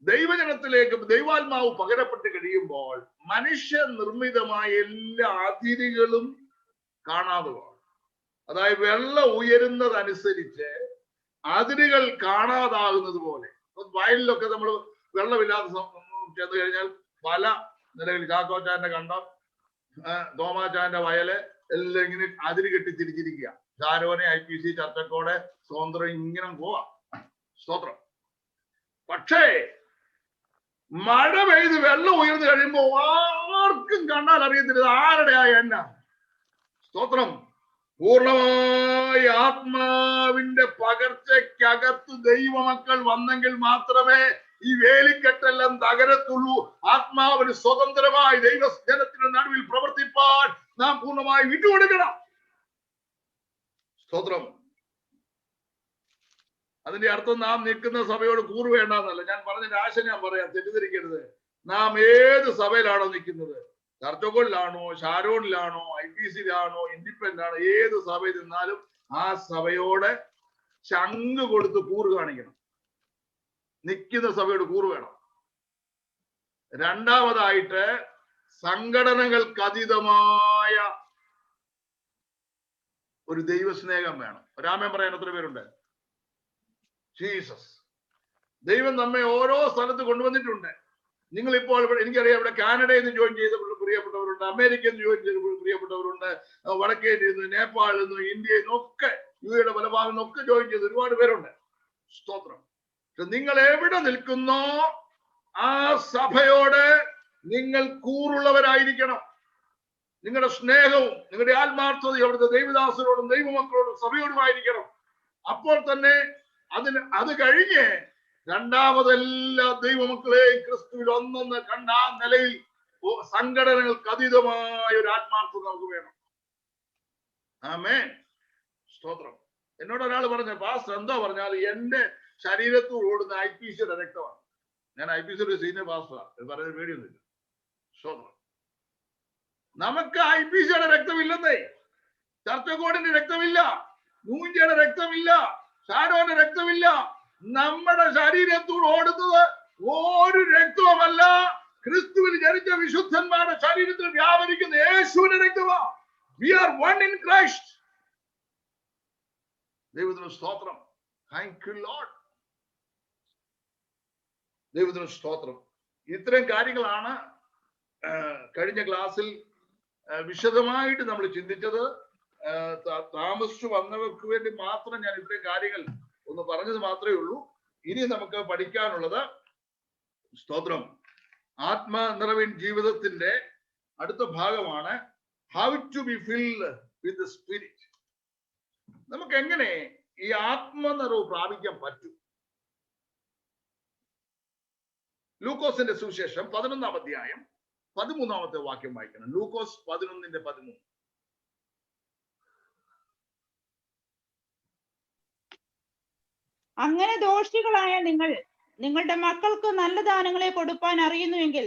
ദൈവജനത്തിലേക്ക് ദൈവാത്മാവ് പകരപ്പെട്ട് കഴിയുമ്പോൾ മനുഷ്യ നിർമ്മിതമായ എല്ലാ അതിരുകളും കാണാതെ പോകും. അതായത് വെള്ളം ഉയരുന്നതനുസരിച്ച് അതിരുകൾ കാണാതാകുന്നത് പോലെ. വയലിലൊക്കെ നമ്മൾ വെള്ളമില്ലാതെ ചെന്ന് കഴിഞ്ഞാൽ പല നിലയിൽ ചാക്കോച്ചാന്റെ കണ്ടം, തോമാച്ചാന്റെ വയല് എല്ലാം ഇങ്ങനെ അതിര് കെട്ടി തിരിച്ചിരിക്കുക. ഷാരോനെ, IPC, ചർച്ചക്കോടെ, സ്വതന്ത്രം ഇങ്ങനെ പോവാ. സ്തോത്രം. പക്ഷേ മഴ പെയ്ത് വെള്ളം ഉയർന്നു കഴിയുമ്പോ ആർക്കും കണ്ടാൽ അറിയത്തില്ല ആരുടെ എണ്ണ. സ്തോത്രം. പൂർണ്ണമായ ആത്മാവിന്റെ പകർച്ചയ്ക്കകത്ത് ദൈവമക്കൾ വന്നെങ്കിൽ മാത്രമേ ഈ വേലിക്കെട്ടെല്ലാം തകരത്തുള്ളൂ. ആത്മാവിന് സ്വതന്ത്രമായി ദൈവജനത്തിന്റെ നടുവിൽ പ്രവർത്തിപ്പാൻ നാം പൂർണ്ണമായി വിട്ടുകൊടുക്കണം. സ്തോത്രം. അതിന്റെ അർത്ഥം നാം നിൽക്കുന്ന സഭയോട് കൂറ് വേണ്ടെന്നല്ല. ഞാൻ പറഞ്ഞതിന്റെ ആശ ഞാൻ പറയാം, തെറ്റിദ്ധരിക്കരുത്. നാം ഏത് സഭയിലാണോ നിൽക്കുന്നത്, ചർച്ചകളിലാണോ, ഷാരോണിലാണോ, IPCയിലാണോ, ഇൻഡിപെൻഡന്റ് ആണോ, ഏത് സഭയിൽ നിന്നാലും ആ സഭയോടെ ചങ്ക് കൊടുത്ത് കൂറ് കാണിക്കണം. നിൽക്കുന്ന സഭയോട് കൂറ് വേണം. രണ്ടാമതായിട്ട് സംഘടനകൾക്ക് അതീതമായ ഒരു ദൈവസ്നേഹം വേണം. ഒരാമേൻ പറയാൻ എത്ര പേരുണ്ട്? ജീസസ്. ദൈവം നമ്മെ ഓരോ സ്ഥലത്ത് കൊണ്ടുവന്നിട്ടുണ്ട്. നിങ്ങളിപ്പോൾ എനിക്കറിയാം, ഇവിടെ കാനഡയിൽ നിന്ന് ജോയിൻ ചെയ്ത പ്രിയപ്പെട്ടവരുണ്ട്, അമേരിക്കയിൽ നിന്ന് ജോയിൻ ചെയ്ത പ്രിയപ്പെട്ടവരുണ്ട്, വടക്കേന്ത്യയിൽ നിന്ന്, നേപ്പാളിൽ നിന്ന്, ഇന്ത്യയിൽ നിന്നൊക്കെ, യുടെ പല ഭാഗങ്ങളിൽ നിന്നൊക്കെ ജോയിൻ ചെയ്ത് ഒരുപാട് പേരുണ്ട്. സ്തോത്രം. നിങ്ങൾ എവിടെ നിൽക്കുന്നോ ആ സഭയോട് നിങ്ങൾ കൂറുള്ളവരായിരിക്കണം. നിങ്ങളുടെ സ്നേഹവും നിങ്ങളുടെ ആത്മാർത്ഥതയും അവിടുത്തെ ദൈവദാസരോടും ദൈവമക്കളോടും സഭയോടുമായിരിക്കണം. അപ്പോൾ തന്നെ അത് കഴിഞ്ഞ് രണ്ടാമതെല്ലാ ദൈവമക്കളെയും ക്രിസ്തുവിൽ ഒന്നൊന്ന് കണ്ട ആ നിലയിൽ സംഘടനകൾക്ക് അതീതമായ ഒരു ആത്മാർത്ഥത നമുക്ക് വേണം. ആമേൻ. സ്തോത്രം. എന്നോട് ഒരാൾ പറഞ്ഞു, പാസ്റ്റർ എന്താ പറഞ്ഞാൽ എന്റെ ശരീരത്തോട് ഓടുന്ന IPCയുടെ രക്തമാണ്. ഞാൻ IPCയുടെ സീനിയർ പാസ്റ്ററാണ്. പറയുന്നത് പേടിയൊന്നുമില്ല. സ്തോത്രം. നമുക്ക് IPCയുടെ രക്തമില്ലെന്നേ, ചർച്ചക്കോടിന്റെ രക്തമില്ല, നൂഞ്ചയുടെ രക്തമില്ല, ഷാരോന്റെ രക്തമില്ല. നമ്മുടെ ശരീരത്തോട് ഓടുന്നത് ഒരു രക്തവുമല്ല, ക്രിസ്തുവിൽ ജനിച്ച വിശുദ്ധന്മാരുടെ ശരീരത്തിൽ വ്യാപരിക്കുന്ന യേശുവിന്റെ രക്തമാ. We are one in Christ. ദൈവത്തിന് സ്തോത്രം. Thank you Lord. ദൈവത്തിന് സ്തോത്രം. ഇത്തരം കാര്യങ്ങളാണ് കഴിഞ്ഞ ക്ലാസ്സിൽ വിശദമായിട്ട് നമ്മൾ ചിന്തിച്ചത്. താമസിച്ചു വന്നവർക്ക് വേണ്ടി മാത്രം ഞാൻ ഇത്രയും കാര്യങ്ങൾ ഒന്ന് പറഞ്ഞത് മാത്രമേ ഉള്ളൂ. ഇനി നമുക്ക് പഠിക്കാനുള്ളത്, സ്തോത്രം, ആത്മനിറവിൻ ജീവിതത്തിന്റെ അടുത്ത ഭാഗമാണ് how to be filled with the spirit. നമുക്ക് എങ്ങനെ ഈ ആത്മനിറവ് പ്രാപിക്കാൻ പറ്റും? ലൂക്കോസിന്റെ സുവിശേഷം 11-ാം അധ്യായം 13-ാമത്തെ വാക്യം വായിക്കണം. ലൂക്കോസ് 11:13. അങ്ങനെ ദോഷികളായ നിങ്ങൾ നിങ്ങളുടെ മക്കൾക്ക് നല്ല ദാനങ്ങളെ കൊടുപ്പാൻ അറിയുന്നുവെങ്കിൽ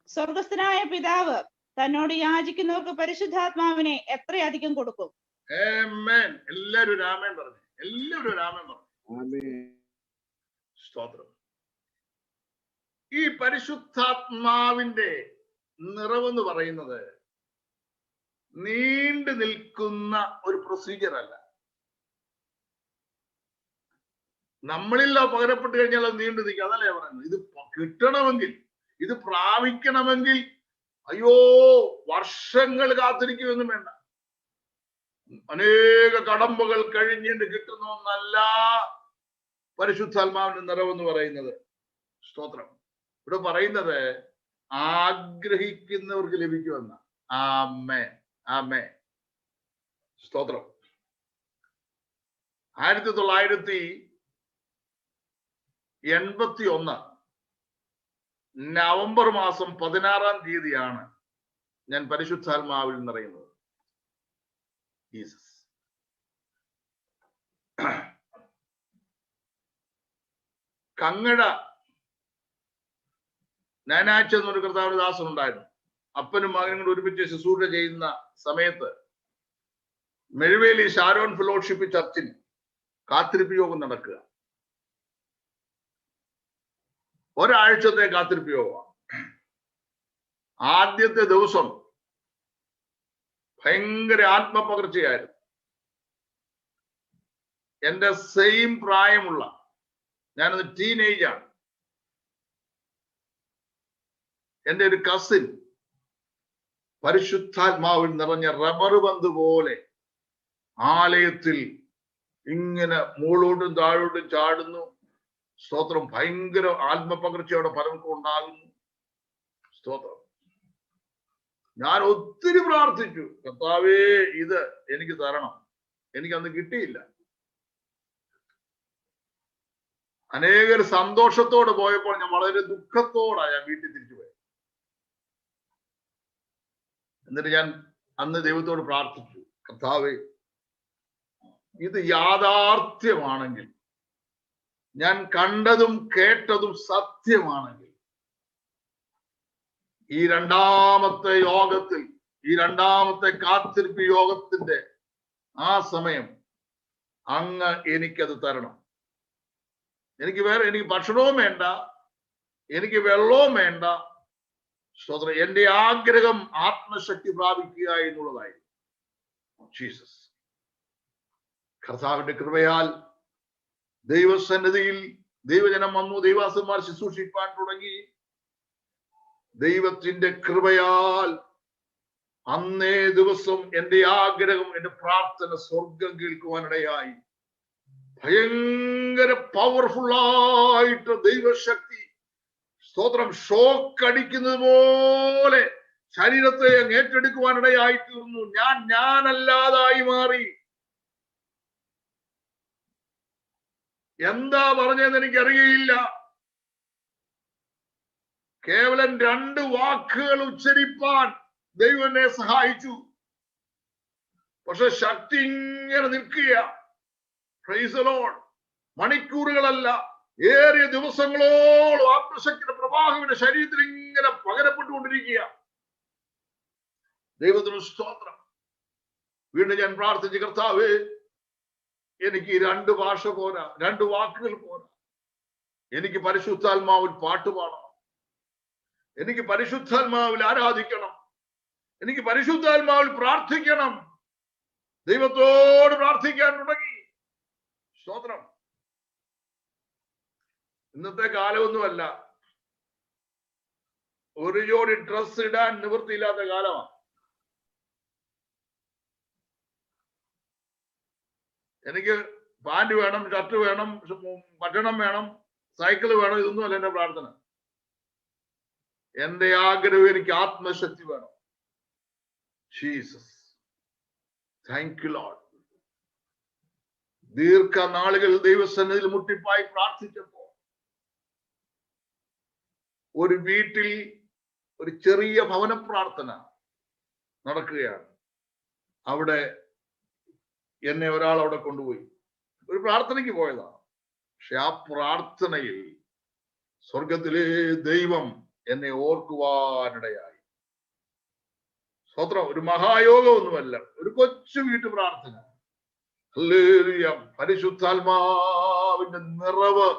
സ്വർഗസ്ഥനായ പിതാവ് തന്നോട് യാചിക്കുന്നവർക്ക് പരിശുദ്ധാത്മാവിനെ എത്രയധികം കൊടുക്കും. ആമേൻ. എല്ലാവരും ആമേൻ പറഞ്ഞു. എല്ലാവരും ആമേൻ പറഞ്ഞു. സ്തോത്രം. ഈ പരിശുദ്ധാത്മാവിന്റെ നിറവെന്ന് പറയുന്നത് നീണ്ടു നിൽക്കുന്ന ഒരു പ്രൊസീജിയർ അല്ല. നമ്മളിൽ പകരപ്പെട്ട് കഴിഞ്ഞാൽ അത് നീണ്ടു നിൽക്കുക, അതല്ലേ പറയുന്നത്. ഇത് കിട്ടണമെങ്കിൽ, ഇത് പ്രാപിക്കണമെങ്കിൽ അയ്യോ വർഷങ്ങൾ കാത്തിരിക്കുമെന്നും വേണ്ട. അനേക കടമ്പകൾ കഴിഞ്ഞിട്ട് കിട്ടുന്ന ഒന്നല്ല പരിശുദ്ധാത്മാവിന്റെ നിറവെന്ന് പറയുന്നത്. സ്തോത്രം. ഇവിടെ പറയുന്നത് ആഗ്രഹിക്കുന്നവർക്ക് ലഭിക്കുമെന്ന. ആമേൻ, ആമേൻ. സ്തോത്രം. 1981 നവംബർ മാസം 16-ാം തീയതിയാണ് ഞാൻ പരിശുദ്ധാത്മാവിൽ നിറയുന്നത്. ജീസസ്. കങ്ങഴ നാനാഴ്ച എന്നൊരു കർത്താവിന്റെ ദാസൻ ഉണ്ടായിരുന്നു. അപ്പനും മകനും കൂടെ ഒരുമിച്ച് ശുശ്രൂഷ ചെയ്യുന്ന സമയത്ത് മെഴുവേലി ഷാരോൺ ഫെലോഷിപ്പ് ചർച്ചിൽ കാത്തിരിപ്പ് യോഗം നടക്കുക. ഒരാഴ്ചത്തെ കാത്തിരിപ്പ് യോഗം. ആദ്യത്തെ ദിവസം ഭയങ്കര ആത്മപകർച്ചയായിരുന്നു. എന്റെ സെയിം പ്രായമുള്ള, ഞാനത് ടീനേജാണ്, എന്റെ ഒരു കസിൻ പരിശുദ്ധാത്മാവിൽ നിറഞ്ഞ റബ്ബർ പന്ത് പോലെ ആലയത്തിൽ ഇങ്ങനെ മുകളോട്ടും താഴോട്ടും ചാടുന്നു. സ്തോത്രം. ഭയങ്കര ആത്മപകർച്ചയോടെ പലർക്കും ഉണ്ടാകുന്നു. സ്തോത്രം. ഞാൻ ഒത്തിരി പ്രാർത്ഥിച്ചു, കർത്താവേ ഇത് എനിക്ക് തരണം. എനിക്കന്ന് കിട്ടിയില്ല. അനേകർ സന്തോഷത്തോടെ പോയപ്പോൾ ഞാൻ വളരെ ദുഃഖത്തോടാണ് ഞാൻ വീട്ടിൽ തിരിച്ചു പോയത്. എന്നിട്ട് ഞാൻ അന്ന് ദൈവത്തോട് പ്രാർത്ഥിച്ചു, കർത്താവേ ഇത് യാഥാർത്ഥ്യമാണെങ്കിൽ, ഞാൻ കണ്ടതും കേട്ടതും സത്യമാണെങ്കിൽ, ഈ രണ്ടാമത്തെ യോഗത്തിൽ, ഈ രണ്ടാമത്തെ കാത്തിരിപ്പ് യോഗത്തിന്റെ ആ സമയം അങ്ങ് എനിക്കത് തരണം. എനിക്ക് ഭക്ഷണവും വേണ്ട, എനിക്ക് വെള്ളവും വേണ്ട. സ്തോത്രം. എന്റെ ആഗ്രഹം ആത്മശക്തി പ്രാപിക്കുക എന്നുള്ളതായി. ജീസസ്. കർത്താവിന്റെ കൃപയാൽ ദൈവസന്നിധിയിൽ ദൈവജനം വന്നു, ദൈവാസന്മാർ ശുശ്രൂഷിപ്പാൻ തുടങ്ങി. ദൈവത്തിന്റെ കൃപയാൽ അന്നേ ദിവസം എന്റെ ആഗ്രഹം, എന്റെ പ്രാർത്ഥന സ്വർഗം കേൾക്കുവാനിടയായി. ഭയങ്കര പവർഫുള്ളായിട്ട് ദൈവശക്തി, സ്തോത്രം, ഷോക്ക് അടിക്കുന്നത് പോലെ ശരീരത്തെ ഏറ്റെടുക്കുവാനിടയായി തീർന്നു. ഞാനല്ലാതായി മാറി. എന്താ പറഞ്ഞതെന്ന് എനിക്കറിയില്ല. കേവലം 2 വാക്കുകൾ ഉച്ചരിപ്പാൻ ദൈവം എന്നെ സഹായിച്ചു. പക്ഷെ ശക്തി ഇങ്ങനെ നിൽക്കുക. Price the Lord. മണിക്കൂറുകളല്ല, ഏറിയ ദിവസങ്ങളോളം ആത്മശക്തിയുടെ പ്രവാഹം ശരീരത്തിൽ ഇങ്ങനെ പകരപ്പെട്ടുകൊണ്ടിരിക്കുക. ദൈവത്തിന് സ്തോത്രം. വീണ്ടും ഞാൻ പ്രാർത്ഥിച്ചു, കർത്താവേ, എനിക്ക് 2 ഭാഷ പോരാ, 2 വാക്കുകൾ പോരാ. എനിക്ക് പരിശുദ്ധാത്മാവിൽ പാട്ട് പാടണം, എനിക്ക് പരിശുദ്ധാത്മാവിൽ ആരാധിക്കണം, എനിക്ക് പരിശുദ്ധാത്മാവിൽ പ്രാർത്ഥിക്കണം. ദൈവത്തോട് പ്രാർത്ഥിക്കാൻ തുടങ്ങി. സ്തോത്രം. ഇന്നത്തെ കാലമൊന്നുമല്ല, ഒരു ജോഡി ഡ്രസ് ഇടാൻ നിവൃത്തിയില്ലാത്ത കാലമാണ്. എനിക്ക് പാന്റ് വേണം, ഷർട്ട് വേണം, ഭക്ഷണം വേണം, സൈക്കിൾ വേണം, ഇതൊന്നുമല്ല എന്റെ പ്രാർത്ഥന. എന്റെ ആഗ്രഹം എനിക്ക് ആത്മശക്തി വേണം. Jesus, thank you Lord. ദീർഘനാളുകൾ ദൈവസന്നിധിയിൽ മുട്ടിപ്പായി പ്രാർത്ഥിച്ചപ്പോ ഒരു വീട്ടിൽ ഒരു ചെറിയ ഭവന പ്രാർത്ഥന നടക്കുകയാണ്. അവിടെ എന്നെ ഒരാൾ അവിടെ കൊണ്ടുപോയി. ഒരു പ്രാർത്ഥനയ്ക്ക് പോയതാണ്. പക്ഷെ ആ പ്രാർത്ഥനയിൽ സ്വർഗത്തിലെ ദൈവം എന്നെ ഓർക്കുവാനിടയായി. സ്തോത്രം. ഒരു മഹായോഗമൊന്നുമല്ല, ഒരു കൊച്ചു വീട്ടു പ്രാർത്ഥന. ഹല്ലേലൂയ. പരിശുദ്ധാത്മാവിന്റെ നിറവ്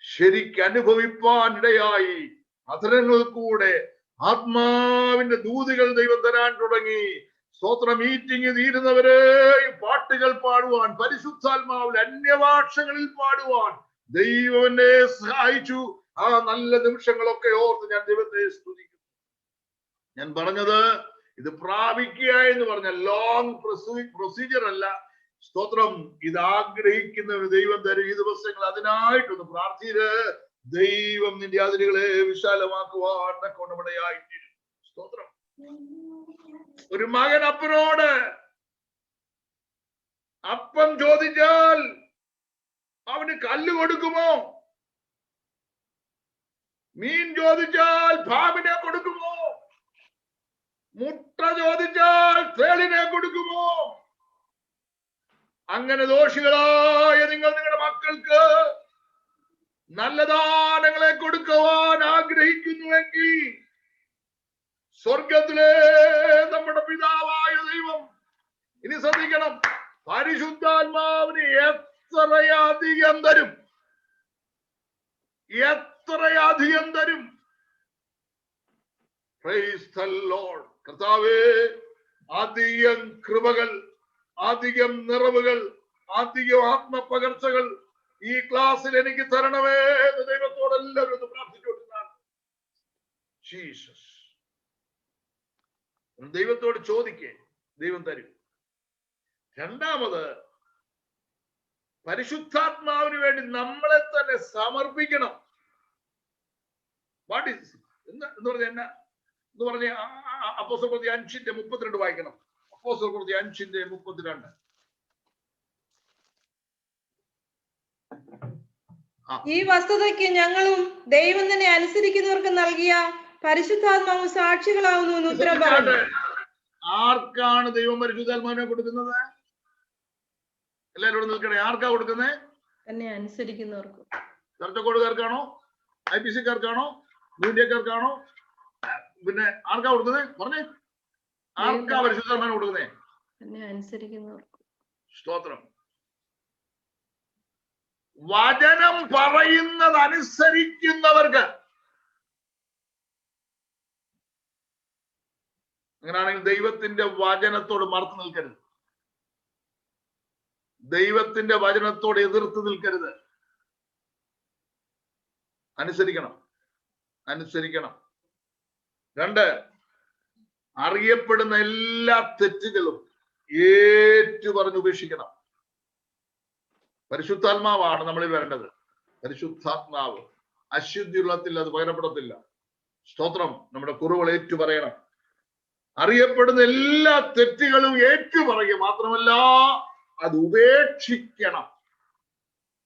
ശരിക്ക് അനുഭവിപ്പാനിടയായി. അധരങ്ങളിൽ കൂടെ ആത്മാവിന്റെ ദൂതികൾ ദൈവം തരാൻ തുടങ്ങി. സ്തോത്ര. മീറ്റിംഗ് തീരുന്നവരെ പാട്ടുകൾ പാടുവാൻ, പരിശുദ്ധാത്മാവിൽ അന്യഭാഷകളിൽ പാടുവാൻ ദൈവം എന്നെ സഹായിച്ചു. ആ നല്ല നിമിഷങ്ങളൊക്കെ ഓർത്ത് ഞാൻ ദൈവത്തെ സ്തുതിക്കുന്നു. ഞാൻ പറഞ്ഞത് ഇത് പ്രാപിക്കുക എന്ന് പറഞ്ഞ ലോങ് പ്രൊസീജിയർ അല്ല. സ്തോത്രം. ഇത് ആഗ്രഹിക്കുന്നവര് ദൈവം തരും. ഈ ദിവസങ്ങൾ അതിനായിട്ടൊന്ന് പ്രാർത്ഥിച്ച് ദൈവം നിന്റെ അതിരുകളെ വിശാലമാക്കുവാൻ കൊണ്ടുപടയായിത്തീരും. സ്തോത്രം. ഒരു മകൻ അപ്പനോട് അപ്പം ചോദിച്ചാൽ അവന് കല്ല് കൊടുക്കുമോ? മീൻ ചോദിച്ചാൽ പാമ്പിനെ കൊടുക്കുമോ? മുട്ട ചോദിച്ചാൽ തേളിനെ കൊടുക്കുമോ? അങ്ങനെ ദോഷികളായ നിങ്ങൾ നിങ്ങളുടെ മക്കൾക്ക് നല്ല ദാനങ്ങളെ കൊടുക്കുവാൻ ആഗ്രഹിക്കുന്നുവെങ്കിൽ സ്വർഗത്തിലെ നമ്മുടെ പിതാവായ ദൈവം, ഇനി ശ്രദ്ധിക്കണം, പരിശുദ്ധാത്മാവിന് എത്രയധികം തരും, എത്രയധികം തരും. Price the Lord. കർത്താവേ, അധികം കൃപകൾ, അധികം നിറവുകൾ, അധികം ആത്മപകർച്ചകൾ ഈ ക്ലാസ്സിൽ എനിക്ക് തരണമേ എന്ന് ദൈവത്തോട് എല്ലാവരും ഒന്ന് പ്രാർത്ഥിച്ചുകൊണ്ടിരുന്നാണ്. ജീസസ്. ദൈവത്തോട് ചോദിക്കേ, ദൈവം തരും. രണ്ടാമത്, പരിശുദ്ധാത്മാവിന് വേണ്ടി നമ്മളെ തന്നെ സമർപ്പിക്കണം. വാട്ട് ഈസ് എന്ന് പറഞ്ഞ എന്നാ എന്ന് പറഞ്ഞ അപ്പോസ്തലപ്രവൃത്തി 5:32 വായിക്കണം. അപ്പോസ്തലപ്രവൃത്തി 5:32. ഈ വസ്തുതയ്ക്ക് ഞങ്ങളും ദൈവം തന്നെ അനുസരിക്കുന്നവർക്ക് നൽകിയ പരിശുദ്ധാത്മാവ് സാക്ഷികളാവുന്നു എന്ന് ഉത്തരം പറഞ്ഞു. ആർക്കാണ് ദൈവം പരിശുദ്ധാത്മാവിനെ കൊടുക്കുന്നത്? എല്ലാവരോടും നിൽക്കണേ. ആർക്കാ കൊടുക്കുന്നത്? തന്നെ അനുസരിക്കുന്നവർക്ക്. ചർച്ചക്കോടുകാർക്കാണോ? IPC-കാർക്കാണോ? മീഡിയക്കാർക്കാണോ? പിന്നെ ആർക്കാ കൊടുക്കുന്നത്? പറഞ്ഞേ, ആർക്കാ പരിശുദ്ധാത്മാവിനെ കൊടുക്കുന്നേ? തന്നെ അനുസരിക്കുന്നവർക്ക്. സ്തോത്രം. വചനം പറയുന്നത് അനുസരിക്കുന്നവർക്ക്. അങ്ങനെയാണെങ്കിൽ ദൈവത്തിന്റെ വചനത്തോട് മറുത്തു നിൽക്കരുത്, ദൈവത്തിന്റെ വചനത്തോട് എതിർത്ത് നിൽക്കരുത്. അനുസരിക്കണം, അനുസരിക്കണം. 2, അറിയപ്പെടുന്ന എല്ലാ തെറ്റുകളും ഏറ്റുപറഞ്ഞ് ഉപേക്ഷിക്കണം. പരിശുദ്ധാത്മാവാണ് നമ്മളിൽ വരേണ്ടത്. പരിശുദ്ധാത്മാവ് അശുദ്ധിയുള്ളത്തിൽ അത് പകരപ്പെടത്തില്ല. സ്തോത്രം. നമ്മുടെ കുറവുകൾ ഏറ്റുപറയണം. അറിയപ്പെടുന്ന എല്ലാ തെറ്റുകളും ഏറ്റുപറയുക മാത്രമല്ല അത് ഉപേക്ഷിക്കണം.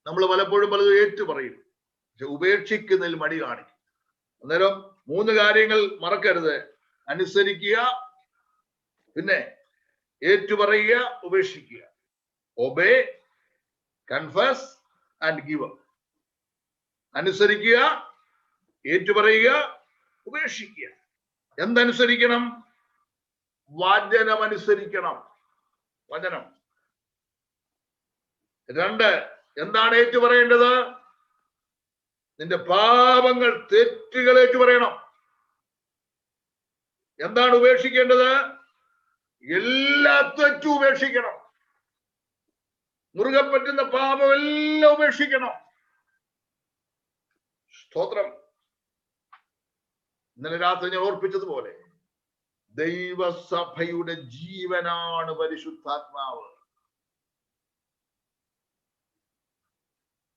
നമ്മൾ പലപ്പോഴും പലതും ഏറ്റുപറയും, പക്ഷെ ഉപേക്ഷിക്കുന്നതിൽ മടി കാണിക്കും. അന്നേരം 3 കാര്യങ്ങൾ മറക്കരുത്: അനുസരിക്കുക, പിന്നെ ഏറ്റുപറയുക, ഉപേക്ഷിക്കുക. Obey, confess and give. അനുസരിക്കുക, ഏറ്റുപറയുക, ഉപേക്ഷിക്കുക. എന്തനുസരിക്കണം? വചനമനുസരിക്കണം. വചനം. 2, എന്താണ് ഏറ്റു പറയേണ്ടത്? നിന്റെ പാപങ്ങൾ, തെറ്റുകൾ ഏറ്റു പറയണം. എന്താണ് ഉപേക്ഷിക്കേണ്ടത്? എല്ലാ തെറ്റും ഉപേക്ഷിക്കണം. മുറുകെ പറ്റുന്ന പാപം എല്ലാം ഉപേക്ഷിക്കണം. സ്തോത്രം. ഇന്നലെ രാത്രി ഞാൻ ഓർപ്പിച്ചതുപോലെ ദൈവസഭയുടെ ജീവനാണ് പരിശുദ്ധാത്മാവ്.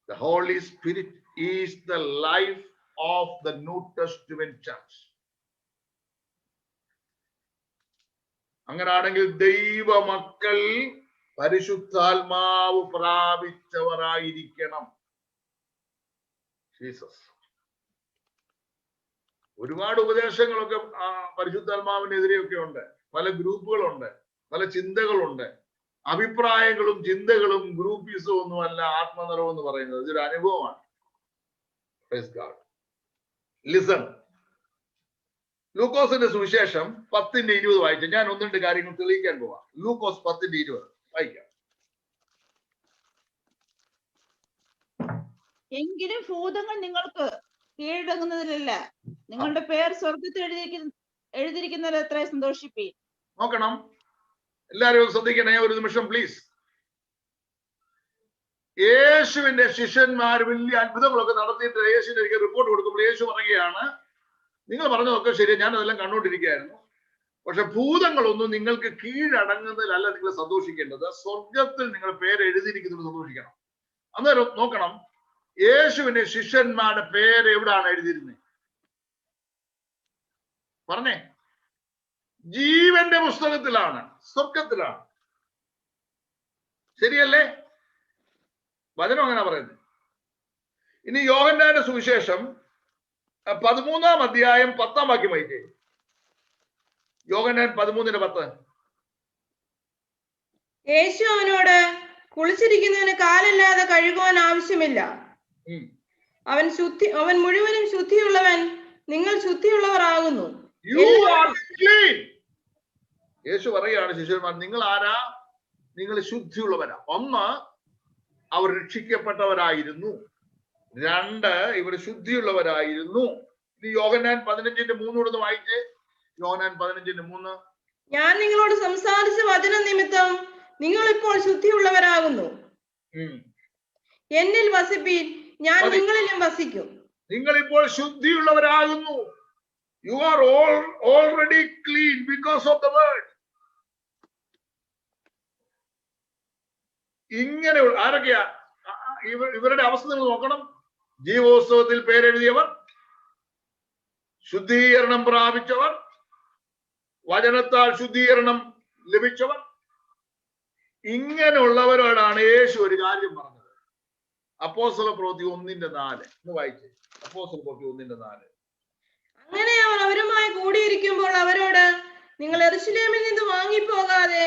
The Holy Spirit is the life of the New Testament church. അങ്ങനാണെങ്കിൽ ദൈവമക്കൾ പരിശുദ്ധാത്മാവ് പ്രാപിച്ചവരായിരിക്കണം. ജീസസ്. ഒരുപാട് ഉപദേശങ്ങളൊക്കെ പരിശുദ്ധാത്മാവിനെതിരെയൊക്കെ ഉണ്ട്. പല ഗ്രൂപ്പുകളുണ്ട്, പല ചിന്തകളുണ്ട്. അഭിപ്രായങ്ങളും ചിന്തകളും ഗ്രൂപ്പീസും ഒന്നുമല്ല ആത്മനിറവ് എന്ന് പറയുന്നത്. ഇതൊരു അനുഭവമാണ്. Praise God. Listen. ലൂക്കോസിന്റെ സുവിശേഷം 10:20 വായിച്ച ഞാൻ 1-2 കാര്യങ്ങൾ തെളിയിക്കാൻ പോവാം. ലൂക്കോസ് 10:20 വായിക്കാം. എങ്കിലും ഭൂതങ്ങൾ നിങ്ങൾക്ക് കീഴടങ്ങുന്നതിലല്ല, നിങ്ങളുടെ പേർ സ്വർഗത്തിൽ എഴുതിയിരിക്കുന്നതിൽ എത്ര സന്തോഷിപ്പീൻ. നോക്കണം, എല്ലാവരും ശ്രദ്ധിക്കണേ ഒരു നിമിഷം പ്ലീസ്. യേശുവിന്റെ ശിഷ്യന്മാർ വലിയ അത്ഭുതങ്ങളൊക്കെ നടത്തിയിട്ട് യേശുവിന്റെ എനിക്ക് റിപ്പോർട്ട് കൊടുക്കുമ്പോൾ യേശു പറയുകയാണ്, നിങ്ങൾ പറഞ്ഞതൊക്കെ ശരി, ഞാൻ അതെല്ലാം കണ്ടുകൊണ്ടിരിക്കുകയായിരുന്നു. പക്ഷെ ഭൂതങ്ങളൊന്നും നിങ്ങൾക്ക് കീഴടങ്ങുന്നതിലല്ല നിങ്ങൾ സന്തോഷിക്കേണ്ടത്, സ്വർഗത്തിൽ നിങ്ങളുടെ പേര് എഴുതിയിരിക്കുന്നത് സന്തോഷിക്കണം. അന്നേരം നോക്കണം, യേശുവിന്റെ ശിഷ്യന്മാരുടെ പേര് എവിടാണ് എഴുതിയിരുന്നത്? പറഞ്ഞേ. ജീവന്റെ പുസ്തകത്തിലാണ്, സ്വർഗത്തിലാണ്. ശരിയല്ലേ? വചനം അങ്ങനെ പറയുന്നത്. ഇനി യോഹന്നാന്റെ സുവിശേഷം 13-ാം അധ്യായം 10-ാം വാക്യം വായിക്കേ. യോഹന്നാൻ 13:10. യേശു അവനോട്, കുളിച്ചിരിക്കുന്നതിന് കാലല്ലാതെ കഴുകുവാൻ ആവശ്യമില്ല. അവൻ മുഴുവനും ശുദ്ധിയുള്ളവൻ, നിങ്ങൾ ശുദ്ധിയുള്ളവർ ആകുന്നു. യേശു പറയുകയാണ്, ശിഷ്യന്മാർ നിങ്ങൾ ആരാ? നിങ്ങൾ ശുദ്ധിയുള്ളവരാ. 1, അവർ രക്ഷിക്കപ്പെട്ടവരായിരുന്നു. 2, ഇവർ ശുദ്ധിയുള്ളവരായിരുന്നു. ഇനി യോഹന്നാൻ 15:3 വായിച്ചേ. യോഹന്നാൻ 15:3. ഞാൻ നിങ്ങളോട് സംസാരിച്ച വചന നിമിത്തം നിങ്ങൾ ഇപ്പോൾ ശുദ്ധിയുള്ളവരാകുന്നു. എന്നിൽ വസിപ്പീൻ, ഞാൻ നിങ്ങളിലും വസിക്കും. നിങ്ങൾ ഇപ്പോൾ ശുദ്ധിയുള്ളവരാകുന്നു. You are all already clean because of the word. ഇങ്ങനെ ആരൊക്കെയാ ഇവരുടെ അവസ്ഥ നിങ്ങൾ നോക്കണം. ജീവോത്സവത്തിൽ പേരെഴുതിയവർ, ശുദ്ധീകരണം പ്രാപിച്ചവർ, വചനത്താൽ ശുദ്ധീകരണം ലഭിച്ചവർ, ഇങ്ങനെയുള്ളവരോടാണ് യേശു ഒരു കാര്യം പറഞ്ഞത്. അപ്പോസ്തലപ്രവൃത്തി 1:4 ഒന്ന് വായിച്ചേ. അപ്പോസ്തലപ്രവൃത്തി 1:4. അങ്ങനെ അവർ അവരുമായി കൂടിയിരിക്കുമ്പോൾ അവരോട്, നിങ്ങൾ യെരൂശലേമിൽ നിന്ന് വാങ്ങിപ്പോകാതെ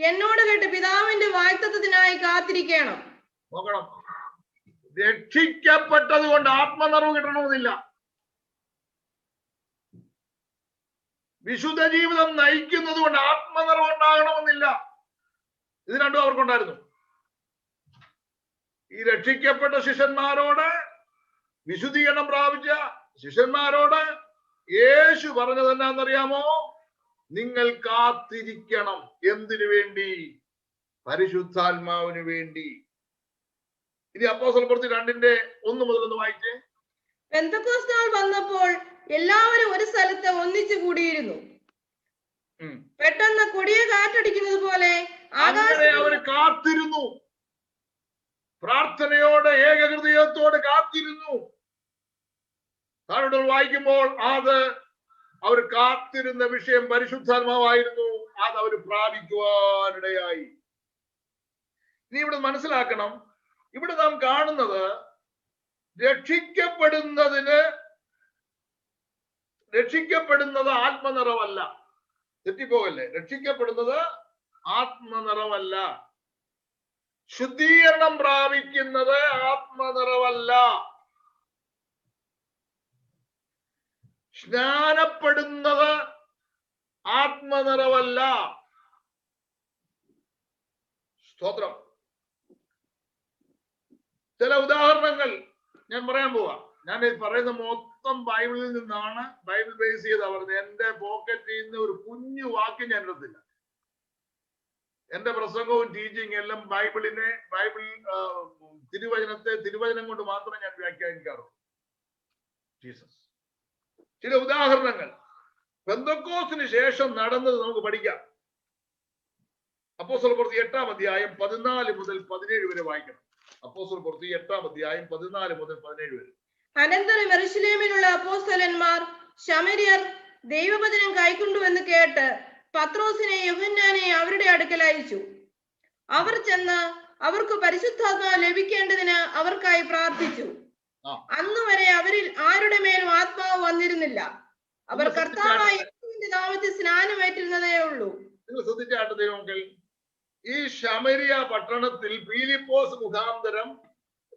എന്നോട് കേട്ട് പിതാവിന്റെ വാഗ്ദത്തത്തിനായി കാത്തിരിക്കണം. നോക്കണം, രക്ഷിക്കപ്പെട്ടത് കൊണ്ട് ആത്മനിറവ് കിട്ടണമെന്നില്ല. വിശുദ്ധ ജീവിതം നയിക്കുന്നത് കൊണ്ട് ആത്മനിറവ് ഉണ്ടാകണമെന്നില്ല. ഇത് രണ്ടും അവർക്കുണ്ടായിരുന്നു. ഈ രക്ഷിക്കപ്പെട്ട ശിഷ്യന്മാരോട്, വിശുദ്ധീകരണം പ്രാപിച്ച ശിഷ്യന്മാരോട് യേശു പറഞ്ഞത് എന്നാന്നറിയാമോ? നിങ്ങൾ കാത്തിരിക്കണം. എന്തിനു വേണ്ടി? പരിശുദ്ധാത്മാവിന് വേണ്ടി. ഇനി അപ്പോസ്തലപ്രവൃത്തി 2:1 വായിച്ചേ. പെന്തക്കോസ്ത് നാൾ വന്നപ്പോൾ എല്ലാവരും ഒരു സ്ഥലത്ത് ഒന്നിച്ചു കൂടിയിരുന്നു. പെട്ടെന്ന് കൊടിയ കാറ്റടിക്കുന്നത് പോലെ അവർ കാത്തിരുന്നു. പ്രാർത്ഥനയോടെ ഏകഹൃദയത്തോടെ കാത്തിരുന്നു. താഴോട്ട് വായിക്കുമ്പോൾ അത് അവർ കാത്തിരുന്ന വിഷയം പരിശുദ്ധാത്മാവായിരുന്നു. അത് അവർ പ്രാപിക്കുവാനിടയായി. ഇനി ഇവിടെ മനസ്സിലാക്കണം, ഇവിടെ നാം കാണുന്നത് രക്ഷിക്കപ്പെടുന്നത് ആത്മനിറവല്ല. തെറ്റിപ്പോകല്ലേ? രക്ഷിക്കപ്പെടുന്നത് ആത്മനിറവല്ല. ശുദ്ധീകരണം പ്രാപിക്കുന്നത് ആത്മനിറവല്ല. സ്നാനപ്പെടുന്നത് ആത്മനിറവല്ല. സ്തോത്രം. ചില ഉദാഹരണങ്ങൾ ഞാൻ പറയാൻ പോവാ. ഞാൻ ഈ പറയുന്ന മൊത്തം ബൈബിളിൽ നിന്നാണ്, ബൈബിൾ ബേസ് ചെയ്താ പറഞ്ഞത്. എന്റെ പോക്കറ്റിൽ നിന്ന് ഒരു കുഞ്ഞു വാക്യം ഞാൻ എടുത്തില്ല. എന്റെ പ്രസംഗവും ടീച്ചിങ് എല്ലാം ബൈബിൾ തിരുവചനം കൊണ്ട് മാത്രം ഞാൻ വ്യാഖ്യാനിക്കാറുള്ളൂ. ജീസസ്. ചില ഉദാഹരണങ്ങൾ പെന്തക്കോസ്തിന് ശേഷം നടന്നത് നമുക്ക് പഠിക്കാം. അപ്പോസ്തല പ്രവൃത്തി 8-ാം അധ്യായം 14 മുതൽ 17 വരെ വായിക്കണം. അപ്പോസ്തല പ്രവൃത്തി 8-ാം അധ്യായം 14 മുതൽ 17 വരെ. അനന്തരം യെരൂശലേമിലുള്ള അപ്പോസ്തലന്മാർ ശമര്യർ ദൈവവചനം കൈക്കൊണ്ടുവെന്ന് കേട്ട് പത്രോസിനെ യോഹന്നാനെ അവരുടെ അടുക്കൽ അയച്ചു. അവർ ചെന്ന് അവർക്ക് പരിശുദ്ധാത്മാവ് ലഭിക്കേണ്ടതിന് അവർക്കായി പ്രാർത്ഥിച്ചു. അന്ന് വരെ അവരിൽ ആരുടെ മേലും ആത്മാവ് വന്നിരുന്നില്ല. അവർ കർത്താവായ യേശുവിന്റെ നാമത്തിൽ സ്നാനമേറ്റിരുന്നതേ ഉള്ളൂ. നിങ്ങൾ ശ്രദ്ധിച്ചാട്ട് ദൈവമക്കൾ, ഈ ശമരിയ പട്ടണത്തിൽ ഫിലിപ്പോസ് മുഖാന്തരം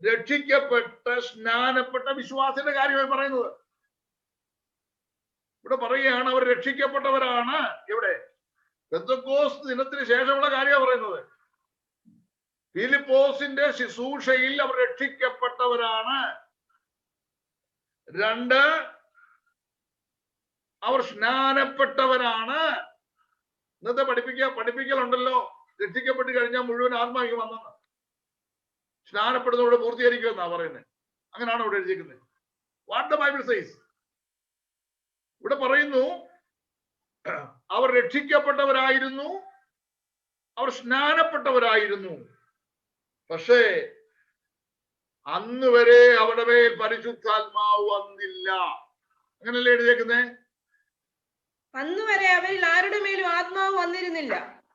രക്ഷിക്കപ്പെട്ട സ്നാനപ്പെട്ട വിശ്വാസിയുടെ കാര്യമായി പറയുന്നത്. ഇവിടെ പറയുകയാണ് അവർ രക്ഷിക്കപ്പെട്ടവരാണ്. ഇവിടെ പെന്തക്കോസ്ത് ദിനത്തിന് ശേഷമുള്ള കാര്യമാണ് പറയുന്നത്. ഫിലിപ്പോസിന്റെ ശുശ്രൂഷയിൽ അവർ രക്ഷിക്കപ്പെട്ടവരാണ്. 2, അവർ സ്നാനപ്പെട്ടവരാണ്. ഇന്നത്തെ പഠിപ്പിക്കലുണ്ടല്ലോ, രക്ഷിക്കപ്പെട്ട് കഴിഞ്ഞാൽ മുഴുവൻ ആത്മാവിക്ക് വന്നെന്ന്. സ്നാനപ്പെടുന്നതോടെ പൂർത്തീകരിക്കുമെന്നാ പറയുന്നത്. അങ്ങനെയാണ് ഇവിടെ എഴുതിയിരിക്കുന്നത്. What the Bible says. ഇവിടെ പറയുന്നു അവർ രക്ഷിക്കപ്പെട്ടവരായിരുന്നു, അവർ സ്നാനപ്പെട്ടവരായിരുന്നു. പക്ഷേ അന്ന് വരെ അവരുടെ മേൽ പരിശുദ്ധാത്മാവ് വന്നില്ല. അങ്ങനല്ലേ എഴുതിയേക്കുന്നേ? അന്ന് വരെ അവരിൽ ആരുടെ മേലും ആത്മാവ് വന്നിരുന്നില്ല.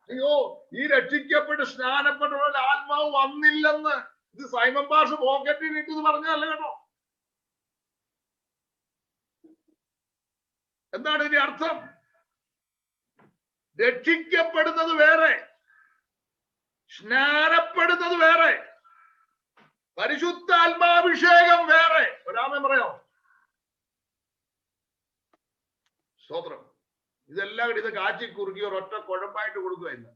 അയ്യോ, ഈ രക്ഷിക്കപ്പെട്ട് സ്നാനപ്പെട്ടവരുടെ ആത്മാവ് വന്നില്ലെന്ന് ഇത് സൈമൺ പാഷ പോക്കറ്റിൽ ഇട്ടെന്ന് പറഞ്ഞതല്ല കേട്ടോ. എന്താണ് ഇതിന്റെ അർത്ഥം? രക്ഷിക്കപ്പെടുന്നത് വേറെ, സ്നാനപ്പെടുന്നത് വേറെ, പരിശുദ്ധാത്മാഭിഷേകം വേറെ. ഒരാമേ പറയാമോ? സ്തോത്രം. ഇതെല്ലാം കൂടി ഇത് കാച്ചി കുറുക്കി ഒരൊറ്റ കുഴമ്പായിട്ട് കൊടുക്കുക. ഇന്ന്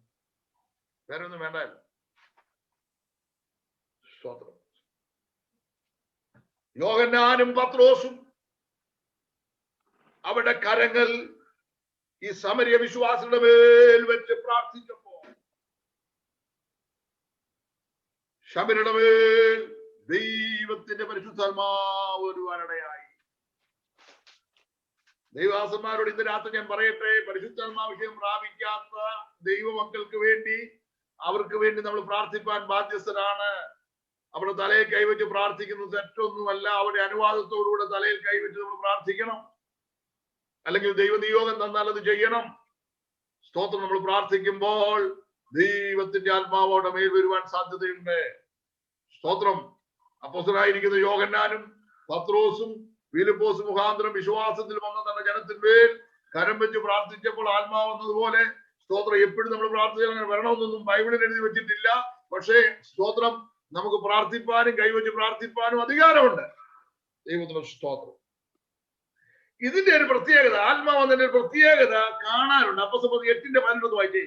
വേറെ ഒന്നും വേണ്ടല്ലോ. സ്തോത്രം. യോഹന്നാനും പത്രോസും അവരുടെ കരങ്ങൾ ഈ സമരിയ വിശ്വാസികളുടെ മേൽ വെച്ച് പ്രാർത്ഥിച്ചപ്പോ ശമരിയുടെ മേൽ ദൈവത്തിന്റെ പരിശുദ്ധാത്മാവ് വരുവാനിടയായി. ദൈവദാസന്മാരോട് ഇന്ന് രാത്രി ഞാൻ പറയട്ടെ, പരിശുദ്ധാത്മാവിഷയം പ്രാപിക്കാത്ത ദൈവമക്കൾക്ക് വേണ്ടി, അവർക്ക് വേണ്ടി നമ്മൾ പ്രാർത്ഥിപ്പാൻ ബാധ്യസ്ഥരാണ്. അവിടെ തലയിൽ കൈവച്ച് പ്രാർത്ഥിക്കുന്നത് തെറ്റൊന്നുമല്ല. അവരുടെ അനുവാദത്തോടുകൂടെ തലയിൽ കൈവച്ച് നമ്മൾ പ്രാർത്ഥിക്കണം. അല്ലെങ്കിൽ ദൈവനിയോഗം തന്നാൽ അത് ചെയ്യണം. സ്തോത്രം. നമ്മൾ പ്രാർത്ഥിക്കുമ്പോൾ ദൈവത്തിന്റെ ആത്മാവോടെ മേൽ വരുവാൻ സാധ്യതയുണ്ട്. സ്തോത്രം. അപ്പോസ്തലനായിരിക്കുന്ന യോഹന്നാനും പത്രോസും ഫിലിപ്പോസ് മുഖാന്തരം വിശ്വാസത്തിൽ വന്ന തന്റെ ജനത്തിന്മേൽ കരം വെച്ച് പ്രാർത്ഥിച്ചപ്പോൾ ആത്മാവ് വന്നതുപോലെ സ്തോത്രം എപ്പോഴും നമ്മൾ പ്രാർത്ഥിക്കാൻ വരണമെന്നൊന്നും ബൈബിളിൽ എഴുതി വെച്ചിട്ടില്ല. പക്ഷേ സ്തോത്രം, നമുക്ക് പ്രാർത്ഥിപ്പാനും കൈവച്ച് പ്രാർത്ഥിപ്പാനും അധികാരമുണ്ട്. ദൈവത്തിന് സ്തോത്രം. ഇതിന്റെ ഒരു പ്രത്യേകത, ആത്മാവെന്നതിന്റെ ഒരു പ്രത്യേകത കാണാനുണ്ട്. അപ്പോസ്തല 8:18 വായിച്ചേ.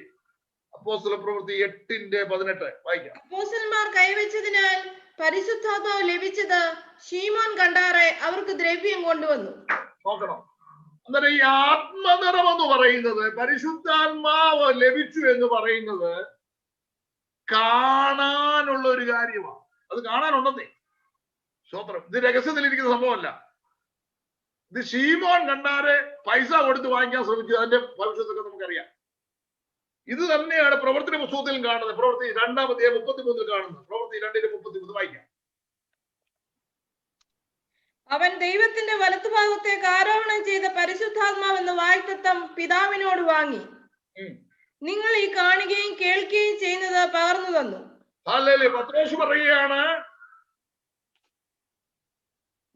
അപ്പോസ്തല പ്രവൃത്തി 8:18 വായിക്കാം. അപ്പോസ്തലന്മാർ കൈവച്ചതിനാൽ പരിശുദ്ധാത്മാവ് ലഭിച്ചത് ശീമോൻ കണ്ടാറെ അവർക്ക് ദ്രവ്യം കൊണ്ടുവന്നു. നോക്കണം. അന്നേരം ഈ ആത്മനിറം എന്ന് പറയുന്നത്, പരിശുദ്ധാത്മാവ് ലഭിച്ചു എന്ന് പറയുന്നത് കാണാനുള്ള ഒരു കാര്യമാണ്. അത് കാണാനുണ്ടെന്നേ. സ്തോത്രം. ഇത് രഹസ്യത്തിലിരിക്കുന്ന സംഭവമല്ല. ഇത് ശീമോൻ കണ്ടാരെ പൈസ കൊടുത്ത് വാങ്ങിക്കാൻ ശ്രമിച്ചു. അതിന്റെ ഭവിഷ്യത്തൊക്കെ നമുക്കറിയാം. ഇത് തന്നെയാണ് പ്രവൃത്തി പുസ്തകത്തിലും കാണുന്നത്. പ്രവൃത്തി 2-ാം അധ്യായം 33 കാണുന്നത്. പ്രവൃത്തി 2:33 വായിക്കാം. അവൻ ദൈവത്തിന്റെ വലത്തുഭാഗത്തേക്ക് ആരോഹണം ചെയ്ത പരിശുദ്ധാത്മാവെന്ന വാഗ്ദത്തം പിതാവിനോട് വാങ്ങി നിങ്ങൾ ഈ കാണുകയും കേൾക്കുകയും ചെയ്യുന്നത് പകർന്നു തന്നു. പത്രോസ് പറയുകയാണ്,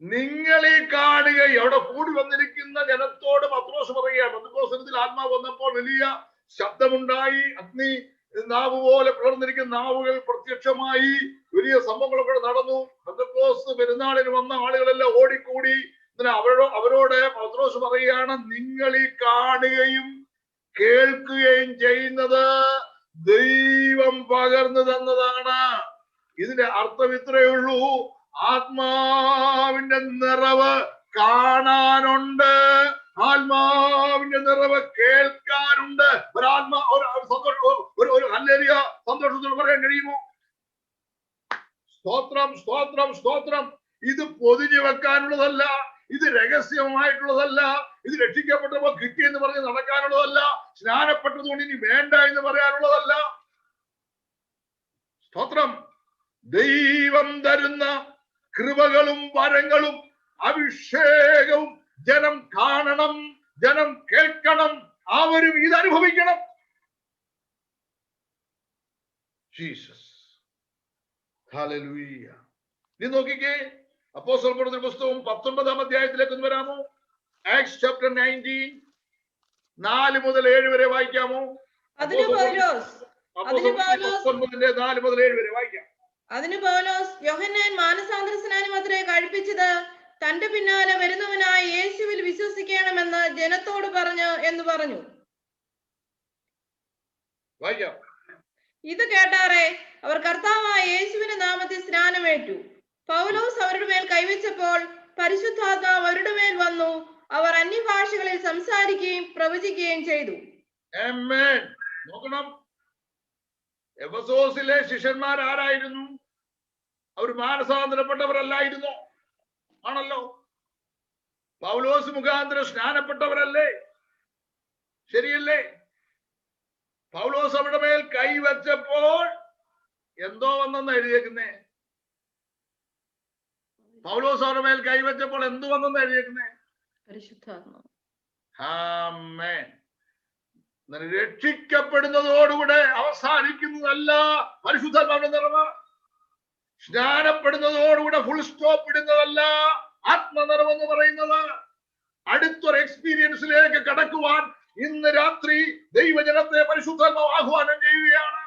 നിങ്ങൾ ഈ കാണുക. അവിടെ കൂടി വന്നിരിക്കുന്ന ജനത്തോട് പത്രോസ് പറയുകയാണ്. പെന്തക്കോസ്തിൽ ആത്മാവ് വന്നപ്പോൾ വലിയ ശബ്ദമുണ്ടായി, അഗ്നി നാവ് പോലെ പിളർന്നിരിക്കുന്ന നാവുകൾ പ്രത്യക്ഷമായി, വലിയ സംഭവങ്ങളൊക്കെ നടന്നു. പെന്തക്കോസ്ത് പെരുന്നാളിന് വന്ന ആളുകളെല്ലാം ഓടിക്കൂടി. അവരോട് പത്രോസ് പറയുകയാണ്, നിങ്ങൾ ഈ കാണുകയും കേൾക്കുകയും ചെയ്യുന്നത് ദൈവം പകർന്നു തന്നതാണ്. ഇതിന്റെ അർത്ഥം ഇത്രയേ ഉള്ളൂ, ആത്മാവിന്റെ നിറവ് കാണാനുണ്ട്, ആത്മാവിന്റെ നിറവ് കേൾക്കാനുണ്ട്. ഒരു ഹല്ലേലൂയ സന്തോഷത്തോട് പറയാൻ കഴിയുമോ? സ്തോത്രം, സ്തോത്രം, സ്തോത്രം. ഇത് പൊതിഞ്ഞു വെക്കാനുള്ളതല്ല, ഇത് രഹസ്യമായിട്ടുള്ളതല്ല, ഇത് രക്ഷിക്കപ്പെട്ടപ്പോ കിട്ടിയെന്ന് പറഞ്ഞ് നടക്കാനുള്ളതല്ല, സ്നാനപ്പെട്ടതുകൊണ്ട് ഇനി വേണ്ട എന്ന് പറയാനുള്ളതല്ല. സ്തോത്രം. ദൈവം തരുന്ന കൃപകളും വരങ്ങളും അഭിഷേകവും ജനം കാണണം, ജനം കേൾക്കണം, അവരും ഇത് അനുഭവിക്കണം. Jesus, hallelujah. ഇനി നോക്കിക്കേ, അപ്പോസ്തലരുടെ പുസ്തകം 19-ാം അധ്യായത്തിലേക്ക് ഒന്ന് വരാമോ? ആക്ട്സ് ചാപ്റ്റർ 19 4 മുതൽ 7 വരെ വായിക്കാമോ? അതിന് പൗലോസ് 4 മുതൽ 7 വരെ വായിക്കാം. അതിന് പൗലോസ്, യോഹന്നാൻ മാനസാന്തര സ്നാനം അത്രേ കഴിപ്പിച്ചത്, തന്റെ പിന്നാലെ വരുന്നവനായ യേശുവിൽ വിശ്വസിക്കണമെന്ന് ജനത്തോട് പറഞ്ഞു എന്ന് പറഞ്ഞു. വായിക്കാം. ഇത് കേട്ടാറെ അവർ കർത്താവായ യേശുവിന്റെ നാമത്തിൽ സ്നാനമേറ്റു. പൗലോസ് അവരുടെ മേൽ കൈവച്ചപ്പോൾ പരിശുദ്ധാത്മാവ് അവരുടെ മേൽ വന്നു. അവർ അന്യഭാഷകളിൽ സംസാരിക്കുകയും പ്രവചിക്കുകയും ചെയ്തു. ആമേൻ. നോക്കണം, എഫെസോസിലെ ശിഷ്യന്മാർ ആരായിരുന്നു? അവർ മാനസാന്തരപ്പെട്ടവരല്ലായിരുന്നോ? ആണല്ലോ. പൗലോസ് മുഖാന്തരം സ്നാനപ്പെട്ടവരല്ലേ? ശരിയല്ലേ? പൗലോസ് അവരുടെ മേൽ കൈവച്ചപ്പോൾ എന്തോ വന്നെന്ന് എഴുതിയേക്കുന്നേ? പൗലോസ് അവരുടെ മേൽ കൈവച്ചപ്പോൾ എന്ത് വന്നെന്ന് എഴുതിയേക്കുന്നേ? പരിശുദ്ധാത്മാവ്. ആമേൻ. രക്ഷിക്കപ്പെടുന്നതോടുകൂടെ അവസാനിക്കുന്നതല്ല പരിശുദ്ധാത്മാവിന്റെ നിറവ്. സ്നാനപ്പെടുന്നതോടുകൂടെ ഫുൾ സ്റ്റോപ്പ് ഇടുന്നതല്ല ആത്മനിറവ് എന്ന് പറയുന്നത്. അടുത്തൊരു എക്സ്പീരിയൻസിലേക്ക് കടക്കുവാൻ ഇന്ന് രാത്രി ദൈവജനത്തെ പരിശുദ്ധാത്മാവ് ആഹ്വാനം ചെയ്യുകയാണ്.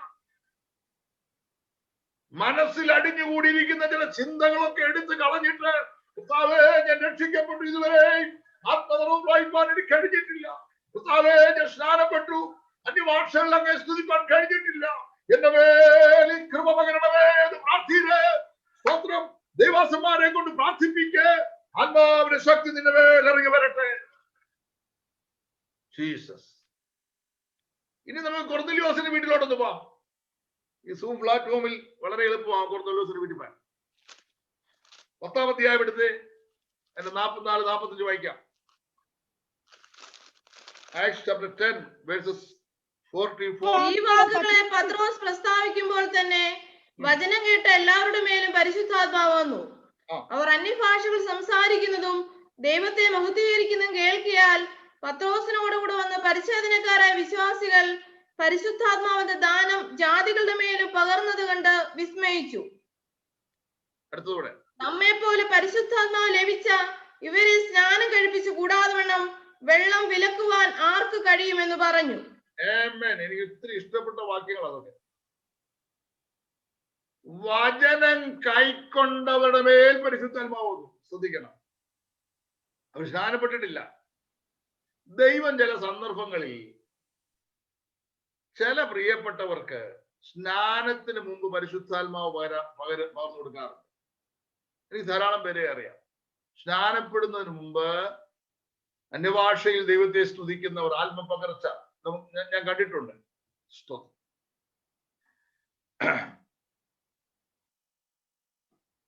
മനസ്സിൽ അടിഞ്ഞുകൂടിയിരിക്കുന്ന ചില ചിന്തകളൊക്കെ എടുത്ത് കളഞ്ഞിട്ട്, കർത്താവേ ഞാൻ രക്ഷിക്കപ്പെട്ടു, ഇതുവരെ ആത്മനിറവ് വായിക്കാൻ എനിക്ക് കഴിഞ്ഞിട്ടില്ല, കർത്താവേ ഞാൻ സ്നാനപ്പെട്ടു, അന്യഭാഷകളിൽ അങ്ങേ സ്തുതിക്കാൻ കഴിഞ്ഞിട്ടില്ല, എന്റെ മേൽ കൃപ പകരണമേ എന്ന് പ്രാർത്ഥിക്കേ. സ്തോത്രം. ദൈവാസന്മാരെ കൊണ്ട് പ്രാർത്ഥിപ്പിക്ക്. ആത്മാവിന്റെ ശക്തി നിന്റെ മേൽ ഇറങ്ങി വരട്ടെ. ജീസസ്. ഇനി നമുക്ക് കൊർന്നേലിയോസിന്റെ വീട്ടിലോട്ടൊന്ന് പോവാം. ഈ സൂം പ്ലാറ്റ്ഫോമിൽ വളരെ എളുപ്പമാണ് കൊർന്നേലിയോസിന്റെ വീട്ടിൽ പോകാൻ. 10-ാം അധ്യായം എടുത്ത് അതിന്റെ 44-45 വായിക്കാം. Acts chapter 10 versus 44. ഈ വാക്കുകളെ പത്രോസ് പ്രസ്താവിക്കുമ്പോൾ തന്നെ വചനം കേട്ട എല്ലാവരുടെ മേലും പരിശുദ്ധാത്മാവ് വന്നു. അവർ അന്യഭാഷകൾ സംസാരിക്കുന്നതും ദൈവത്തെ മഹത്വീകരിക്കുന്നതും കേൾക്കിയാൽ പത്രോസിനോടുകൂടെ വന്ന പരിച്ഛേദനക്കാരായ വിശ്വാസികൾ പരിശുദ്ധാത്മാവിന്റെ ദാനം ജാതികളുടെ മേലും പകർന്നത് കണ്ട് വിസ്മയിച്ചു. അടുത്തതോടെ നമ്മെ പോലെ പരിശുദ്ധാത്മാവ് ലഭിച്ച ഇവരെ സ്നാനം കഴിപ്പിച്ചു കൂടാതെ വണ്ണം വെള്ളം വിലക്കുവാൻ ആർക്ക് കഴിയുമെന്ന് പറഞ്ഞു. എനിക്ക് ഇത്തിരി ഇഷ്ടപ്പെട്ട വാക്യങ്ങൾ അതൊക്കെ. വചനം കൈക്കൊണ്ടവരുടെ മേൽ പരിശുദ്ധാത്മാവ് വന്നു. ശ്രദ്ധിക്കണം, അവർ സ്നാനപ്പെട്ടിട്ടില്ല. ദൈവം ചില സന്ദർഭങ്ങളിൽ ചില പ്രിയപ്പെട്ടവർക്ക് സ്നാനത്തിന് മുമ്പ് പരിശുദ്ധാത്മാവ് പകർന്നു കൊടുക്കാറുണ്ട്. എനിക്ക് ധാരാളം പേരെ അറിയാം. സ്നാനപ്പെടുന്നതിന് മുമ്പ് അന്യഭാഷയിൽ ദൈവത്തെ സ്തുതിക്കുന്നവർ ആത്മപകർച്ച ഞാൻ കണ്ടിട്ടുണ്ട്.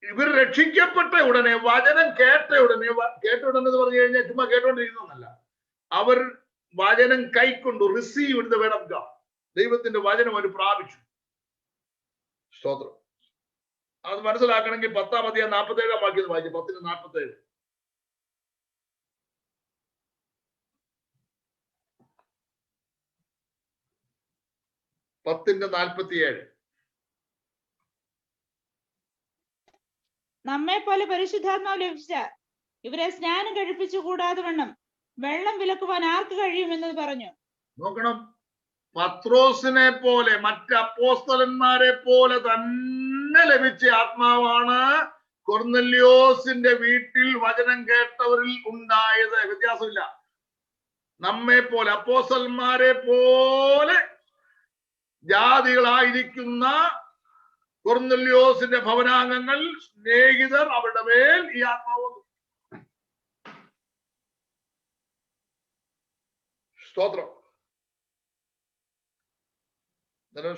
ഇവർ രക്ഷിക്കപ്പെട്ട ഉടനെ, വചനം കേട്ട ഉടനെ എന്ന് പറഞ്ഞു കഴിഞ്ഞാൽ ചുമ്മാ കേട്ടോണ്ടിരിക്കുന്നല്ല, അവർ വചനം കൈക്കൊണ്ടു. Receive the word of God. ദൈവത്തിന്റെ വചനം അവർ പ്രാപിച്ചു. സ്തോത്രം. അത് മനസ്സിലാക്കണമെങ്കിൽ 10-ാം അധ്യായം 47-ാം വാക്യം വായിച്ചു. 10-47. നമ്മെ പോലെ പരിശുദ്ധാത്മാവ് ലഭിച്ച ഇവരെ സ്നാനം കഴിപ്പിച്ചു കൂടാതെ വണ്ണം വെള്ളം വിലക്കുവാൻ ആർക്ക് കഴിയുമെന്ന് പറഞ്ഞു. നോക്കണം, പത്രോസിനെ പോലെ മറ്റ് അപ്പോസ്തലന്മാരെ പോലെ തന്നെ ലഭിച്ച ആത്മാവാണ് കൊർന്നേലിയോസിന്റെ വീട്ടിൽ വചനം കേട്ടവരിൽ ഉണ്ടായത്. വ്യത്യാസമില്ല. നമ്മെ പോലെ അപ്പോസ്തലന്മാരെ പോലെ ജാതികളായിരിക്കുന്ന കൊർന്നല്യോസിന്റെ ഭവനാംഗങ്ങൾ, സ്നേഹിതർ, അവരുടെ മേൽ ഈ ആത്മാവ് വന്നു. സ്തോത്രം.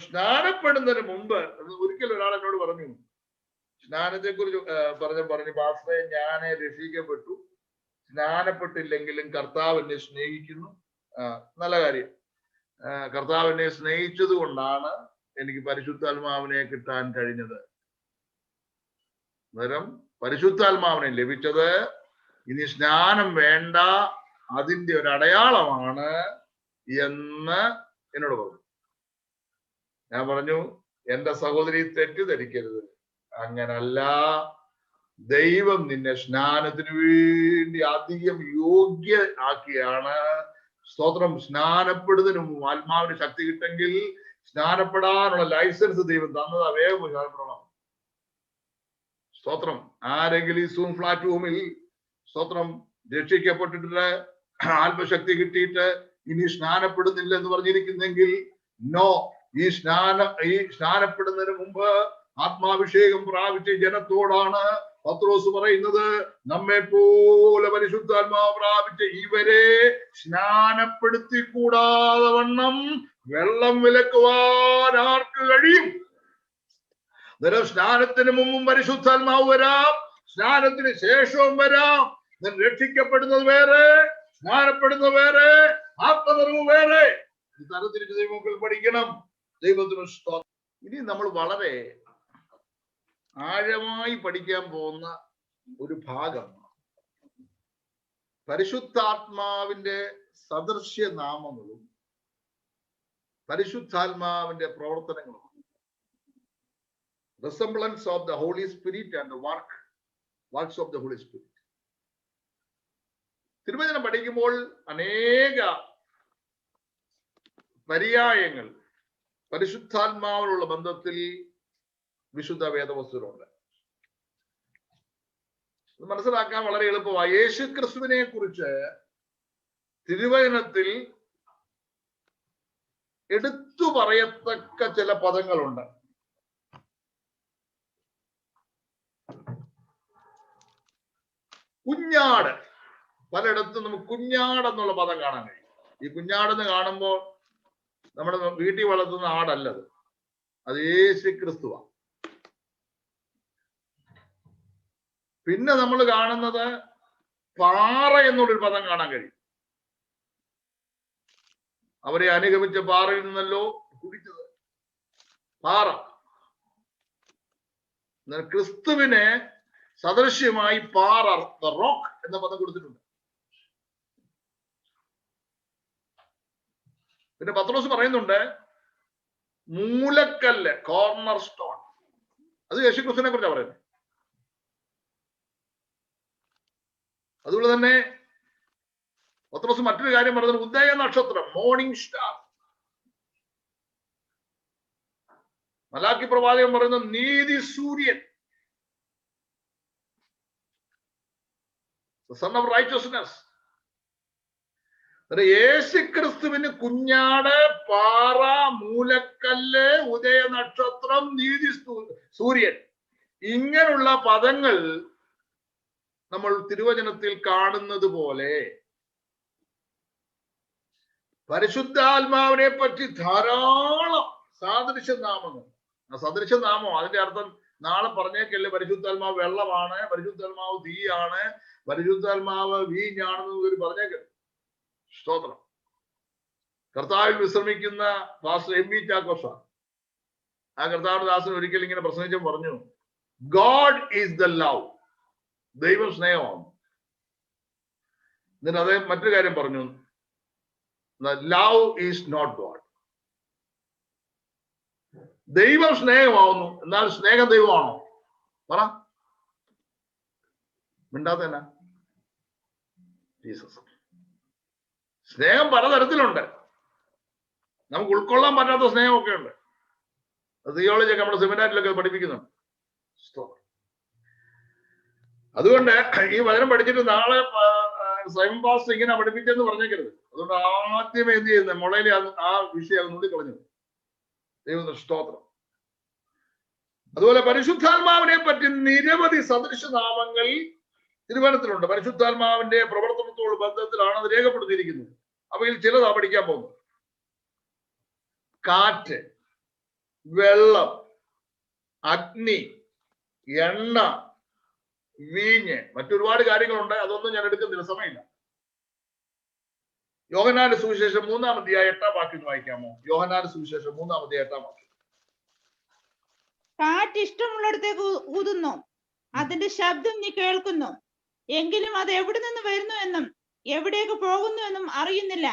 സ്നാനപ്പെടുന്നതിന് മുമ്പ് ഒരിക്കൽ ഒരാൾ എന്നോട് പറഞ്ഞു, സ്നാനത്തെ കുറിച്ച് പറഞ്ഞു പാസ്റ്ററെ, ഞാൻ രക്ഷിക്കപ്പെട്ടു, സ്നാനപ്പെട്ടില്ലെങ്കിലും കർത്താവ് എന്നെ സ്നേഹിക്കുന്നു. നല്ല കാര്യം. കർത്താവ് എന്നെ സ്നേഹിച്ചത് കൊണ്ടാണ് എനിക്ക് പരിശുദ്ധാത്മാവിനെ കിട്ടാൻ കഴിഞ്ഞത്. അന്നേരം പരിശുദ്ധാത്മാവിനെ ലഭിച്ചത് ഇനി സ്നാനം വേണ്ട, അതിന്റെ ഒരു അടയാളമാണ് എന്ന് എന്നോട് പറഞ്ഞു. ഞാൻ പറഞ്ഞു, എന്റെ സഹോദരി തെറ്റിദ്ധരിക്കരുത്, അങ്ങനല്ല. ദൈവം നിന്നെ സ്നാനത്തിന് വേണ്ടി അധികം യോഗ്യ ആക്കിയാണ്. സ്തോത്രം. സ്നാനപ്പെടുന്നതിന് മുമ്പ് ആത്മാവിന് ശക്തി കിട്ടെങ്കിൽ സ്നാനപ്പെടാനുള്ള ലൈസൻസ് ദൈവം തന്നതാ. വേഗം സ്നാനപ്പെടണം. സ്തോത്രം. ആരെങ്കിലും ഈ സൂം പ്ലാറ്റ്ഫോമിൽ സ്തോത്രം രക്ഷിക്കപ്പെട്ടിട്ട് ആത്മശക്തി കിട്ടിയിട്ട് ഇനി സ്നാനപ്പെടുന്നില്ല എന്ന് പറഞ്ഞിരിക്കുന്നെങ്കിൽ നോ. ഈ സ്നാനപ്പെടുന്നതിന് മുമ്പ് ആത്മാഭിഷേകം പ്രാപിച്ച ജനത്തോടാണ് പത്രോസ് പറയുന്നത്, നമ്മെ പോലെ പരിശുദ്ധാത്മാവ് പ്രാപിച്ച ഇവരെ സ്നാനപ്പെടുത്തി കൂടാതെ വണ്ണം വെള്ളം വിലക്കുവാൻ ആർക്ക് കഴിയും? സ്നാനത്തിന് മുമ്പും പരിശുദ്ധാത്മാവ് വരാം, സ്നാനത്തിന് ശേഷവും വരാം. രക്ഷിക്കപ്പെടുന്നത് വേറെ, സ്നാനപ്പെടുന്നത് വേറെ, ആത്മനിറവ് വേറെ. തരത്തിരിച്ച് ദൈവമക്കൾ പഠിക്കണം. ദൈവത്തിന് സ്തോത്രം. ഇനി നമ്മൾ വളരെ ആഴമായി പഠിക്കാൻ പോകുന്ന ഒരു ഭാഗം പരിശുദ്ധാത്മാവിന്റെ സദൃശ്യ നാമങ്ങളും പരിശുദ്ധാത്മാവിന്റെ പ്രവർത്തനങ്ങളും. Resemblance of the Holy Spirit and the works of the Holy Spirit. തിരുവചനം പഠിക്കുമ്പോൾ അനേക പര്യായങ്ങൾ പരിശുദ്ധാത്മാവിനുള്ള ബന്ധത്തിൽ വിശുദ്ധ വേദവസ്തുവിലുണ്ട്. മനസ്സിലാക്കാൻ വളരെ എളുപ്പമായി. യേശു ക്രിസ്തുവിനെ കുറിച്ച് തിരുവചനത്തിൽ എടുത്തു പറയത്തക്ക ചില പദങ്ങളുണ്ട്. കുഞ്ഞാട്, പലയിടത്തും നമുക്ക് കുഞ്ഞാട് എന്നുള്ള പദം കാണാൻ കഴിയും. ഈ കുഞ്ഞാടെന്ന് കാണുമ്പോൾ നമ്മുടെ വീട്ടിൽ വളർത്തുന്ന ആടല്ലത്, അത് യേശു ക്രിസ്തുവാണ്. പിന്നെ നമ്മൾ കാണുന്നത് പാറ എന്നുള്ളൊരു പദം കാണാൻ കഴിയും. അവരെ അനുഗമിച്ച പാറയിൽ നിന്നല്ലോ കുടിച്ചത്. പാറ. ക്രിസ്തുവിനെ സദൃശ്യമായി പാറ, റോക്ക് എന്ന പദം കൊടുത്തിട്ടുണ്ട്. പിന്നെ പത്രോസ് പറയുന്നുണ്ട് മൂലക്കല്ല്, കോർണർ സ്റ്റോൺ. അത് യേശുക്രിസ്തുവിനെ കുറിച്ചാണ് പറയുന്നത്. അതുപോലെ തന്നെ പത്രോസ് മറ്റൊരു കാര്യം പറയുന്നത് ഉദയ നക്ഷത്രം, മോർണിംഗ് സ്റ്റാർ. മലാക്കി പ്രവാചകൻ പറയുന്നത് നീതി സൂര്യൻ, സൺ ഓഫ് റൈച്ചസ്നെസ്. യേശു ക്രിസ്തുവിന് കുഞ്ഞാട്, പാറ, മൂലക്കല്ല്, ഉദയ നക്ഷത്രം, നീതി സൂര്യൻ, ഇങ്ങനെയുള്ള പദങ്ങൾ നമ്മൾ തിരുവചനത്തിൽ കാണുന്നത് പോലെ പരിശുദ്ധാത്മാവിനെ പറ്റി ധാരാളം സാദൃശ്യനാമങ്ങൾ. സദൃശ്യനാമം അതിന്റെ അർത്ഥം നാളെ പറഞ്ഞേക്കല്ലേ, പരിശുദ്ധാത്മാവ് വെള്ളമാണ്, പരിശുദ്ധാത്മാവ് തീയാണ്, പരിശുദ്ധാത്മാവ് വീഞ്ഞാണെന്ന് പറഞ്ഞേക്കല്ലേ. സ്തോത്രം. കർത്താവിൽ വിശ്രമിക്കുന്ന പാസ്റ്റർ എം വി ചാക്കോസ, ആ കർത്താവിന്റെ ദാസൻ ഒരിക്കൽ ഇങ്ങനെ പ്രസംഗിച്ചു പറഞ്ഞു, ഗോഡ് ഈസ് ദ ലവ്. ദൈവം സ്നേഹമാണ്. എന്നിട്ട് അതേ മറ്റൊരു കാര്യം പറഞ്ഞു, ലവ് ഈസ് നോട്ട് ഗോഡ്. ദൈവം സ്നേഹമാവുന്നു, എന്നാൽ സ്നേഹം ദൈവമാണോ? പറ. മിണ്ടാത്തന്നെ. ജീസസ്. സ്നേഹം പലതരത്തിലുണ്ട്. നമുക്ക് ഉൾക്കൊള്ളാൻ പറ്റാത്ത സ്നേഹമൊക്കെ ഉണ്ട്. തിയോളജിയൊക്കെ നമ്മുടെ സെമിനാറിലൊക്കെ പഠിപ്പിക്കുന്നുണ്ട്. അതുകൊണ്ട് ഈ വചനം പഠിച്ചിട്ട് നാളെ സൈമൺ പാസ്റ്റർ ഇങ്ങനെ പഠിപ്പിച്ചെന്ന് പറഞ്ഞേക്കരുത്. അതുകൊണ്ട് ആദ്യമേ എന്ത് ചെയ്യുന്നത്, മുളയിലെ ആ വിഷയം നുള്ളിക്കളഞ്ഞത്. ദൈവത്തിന് സ്തോത്രം. അതുപോലെ പരിശുദ്ധാത്മാവിനെ പറ്റി നിരവധി സദൃശനാമങ്ങൾ തിരുവനന്തപുരത്തിലുണ്ട്. പരിശുദ്ധാത്മാവിന്റെ പ്രവർത്തനത്തോട് ബന്ധത്തിലാണ് അത് രേഖപ്പെടുത്തിയിരിക്കുന്നത്. അവയിൽ ചിലതാ പഠിക്കാൻ പോകുന്നത്. കാറ്റ്, വെള്ളം, അഗ്നി, എണ്ണ, വീഞ്ഞ്, മറ്റൊരുപാട് കാര്യങ്ങളുണ്ട്. അതൊന്നും ഞാൻ എടുക്കുന്നില്ല, സമയമില്ല. യോഹന്നാന്റെ സുവിശേഷം 3-ാം അധ്യായം 8-ാം വാക്യം വായിക്കാമോ? യോഹന്നാന്റെ സുവിശേഷം 3-ാം അധ്യായം 8-ാം വാക്യം. കാറ്റ് ഇഷ്ടമുള്ളിടത്തേക്ക് ഊതുന്നു, അതിന്റെ ശബ്ദം നീ കേൾക്കുന്നു, എങ്കിലും അത് എവിടെ നിന്ന് വരുന്നു എന്നും എവിടേക്ക് പോകുന്നു എന്നും അറിയുന്നില്ല.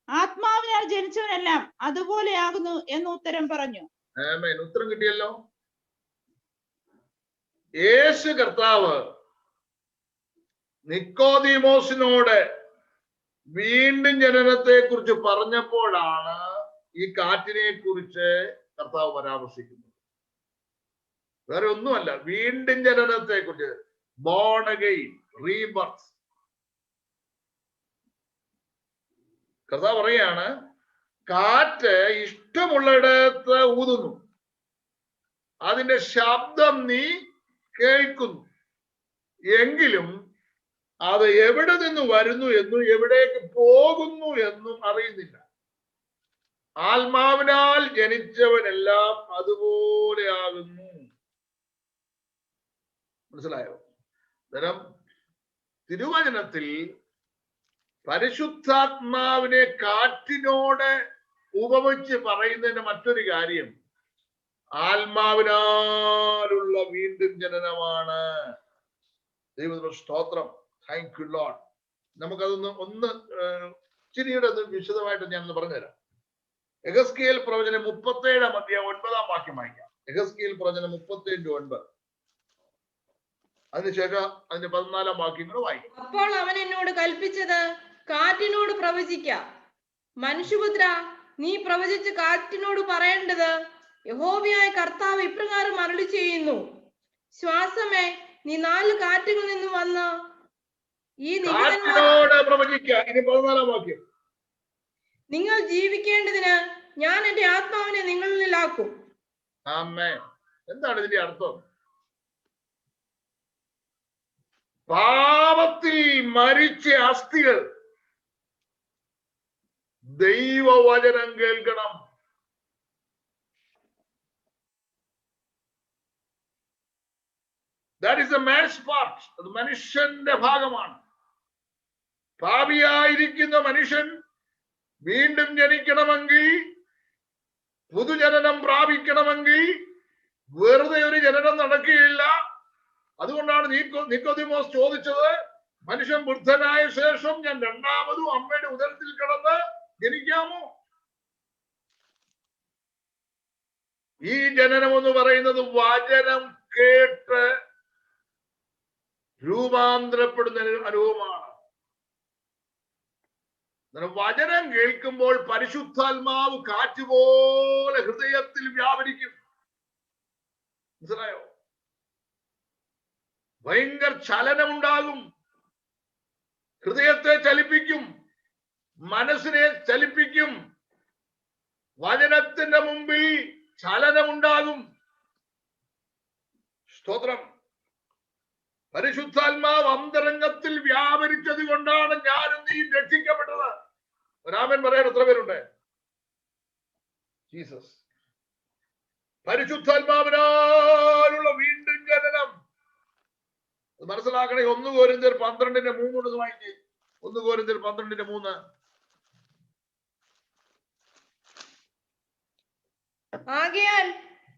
ആത്മാവിനാൽ ജനിച്ചവനെല്ലാം അതുപോലെയാകുന്നു എന്ന് ഉത്തരം പറഞ്ഞു. ഉത്തരം കിട്ടിയല്ലോ. യേശു കർത്താവ് നിക്കോദീമോസിനോട് വീണ്ടും ജനനത്തെ കുറിച്ച് പറഞ്ഞപ്പോഴാണ് ഈ കാറ്റിനെ കുറിച്ച് കർത്താവ് പരാമർശിക്കുന്നത്. വേറെ ഒന്നുമല്ല, വീണ്ടും ജനനത്തെ കുറിച്ച്, ബോൺ അഗെയിൻ, റീബർത്ത്. കർത്താവ് പറയാണ്, കാറ്റ് ഇഷ്ടമുള്ളിടത്ത് ഊതുന്നു, അതിന്റെ ശബ്ദം നീ കേൾക്കുന്നു, എങ്കിലും അത് എവിടെ നിന്ന് വരുന്നു എന്നും എവിടേക്ക് പോകുന്നു എന്നും അറിയുന്നില്ല. ആത്മാവിനാൽ ജനിച്ചവനെല്ലാം അതുപോലെ ആകുന്നു. മനസ്സിലായോ? അന്നേരം തിരുവചനത്തിൽ പരിശുദ്ധാത്മാവിനെ കാറ്റിനോട് ഉപമിച്ച് പറയുന്നതിന്റെ മറ്റൊരു കാര്യം ആത്മാവിനാലുള്ള വീണ്ടും ജനനമാണ്. ദൈവത്തിന്റെ സ്തോത്രം. Thank you Lord. നമുക്കതൊന്ന് ഇച്ചിരിയുടെ വിശദമായിട്ട് ഞാനൊന്ന് പറഞ്ഞുതരാം. യെഹെസ്കേൽ പ്രവചനം 37-ാം അധ്യായം 9-ാം വാക്യം വായിക്കാം. യെഹെസ്കേൽ പ്രവചനം 37:9. അതിനുശേഷം അതിന്റെ 14-ാം വാക്യങ്ങൾ വായിക്കും. അപ്പോൾ അവൻ എന്നോട് കൽപ്പിച്ചത്, കാറ്റിനോട് പ്രവചിക്ക. മനുഷ്യപുത്ര, നീ പ്രവചിച്ച് കാറ്റിനോട് പറയേണ്ടത്, യഹോവയായ കർത്താവ് ഇപ്രകാരം അരുളി ചെയ്യുന്നു, ശ്വാസമേ, നീ 4 കാറ്റുകളിൽ നിന്ന് വന്ന് ഈ നിങ്ങൾ ജീവിക്കേണ്ടതിന് ഞാൻ എന്റെ ആത്മാവിനെ നിങ്ങളിലാക്കും. ആമേൻ. എന്താണ് ഇതിന്റെ അർത്ഥം? പാപത്തിൽ മരിച്ച അസ്ഥികൾ ദൈവവചനം കേൾക്കണം. That is a man's part. അത് മനുഷ്യന്റെ ഭാഗമാണ്. പാപിയായിരിക്കുന്ന മനുഷ്യൻ വീണ്ടും ജനിക്കണമെങ്കിൽ, പുതുജനനം പ്രാപിക്കണമെങ്കിൽ വെറുതെ ഒരു ജനനം നടക്കുകയില്ല. അതുകൊണ്ടാണ് നിക്കോദീമോസ് ചോദിച്ചത്, മനുഷ്യൻ വൃദ്ധനായ ശേഷം ഞാൻ രണ്ടാമതും അമ്മയുടെ ഉദരത്തിൽ കിടന്ന് ജനിക്കാമോ? ഈ ജനനം എന്ന് പറയുന്നത് വചനം കേട്ട് രൂപാന്തരപ്പെടുന്ന അനുഭവമാണ്. വചനം കേൾക്കുമ്പോൾ പരിശുദ്ധാത്മാവ് കാറ്റുപോലെ ഹൃദയത്തിൽ വ്യാപരിക്കും. മനസ്സിലായോ? ഭയങ്കര ചലനമുണ്ടാകും. ഹൃദയത്തെ ചലിപ്പിക്കും, മനസ്സിനെ ചലിപ്പിക്കും. വചനത്തിന്റെ മുമ്പിൽ ചലനമുണ്ടാകും. സ്തോത്രം. പരിശുദ്ധാത്മാവ് അന്തരംഗത്തിൽ വ്യാപരിച്ചത് കൊണ്ടാണ് ഞാനും നീ രക്ഷിക്കപ്പെട്ടത്. രാമൻ പറയാൻ എത്ര പേരുണ്ട്? ജീസസ്. പരിശുദ്ധാത്മാവിനാലുള്ള വീണ്ടും ജനനം മനസ്സിലാക്കണേ. 1 കൊരിന്ത്യർ 12:3 വായിക്കേ. 1 കൊരിന്ത്യർ 12:3. ആകയാൽ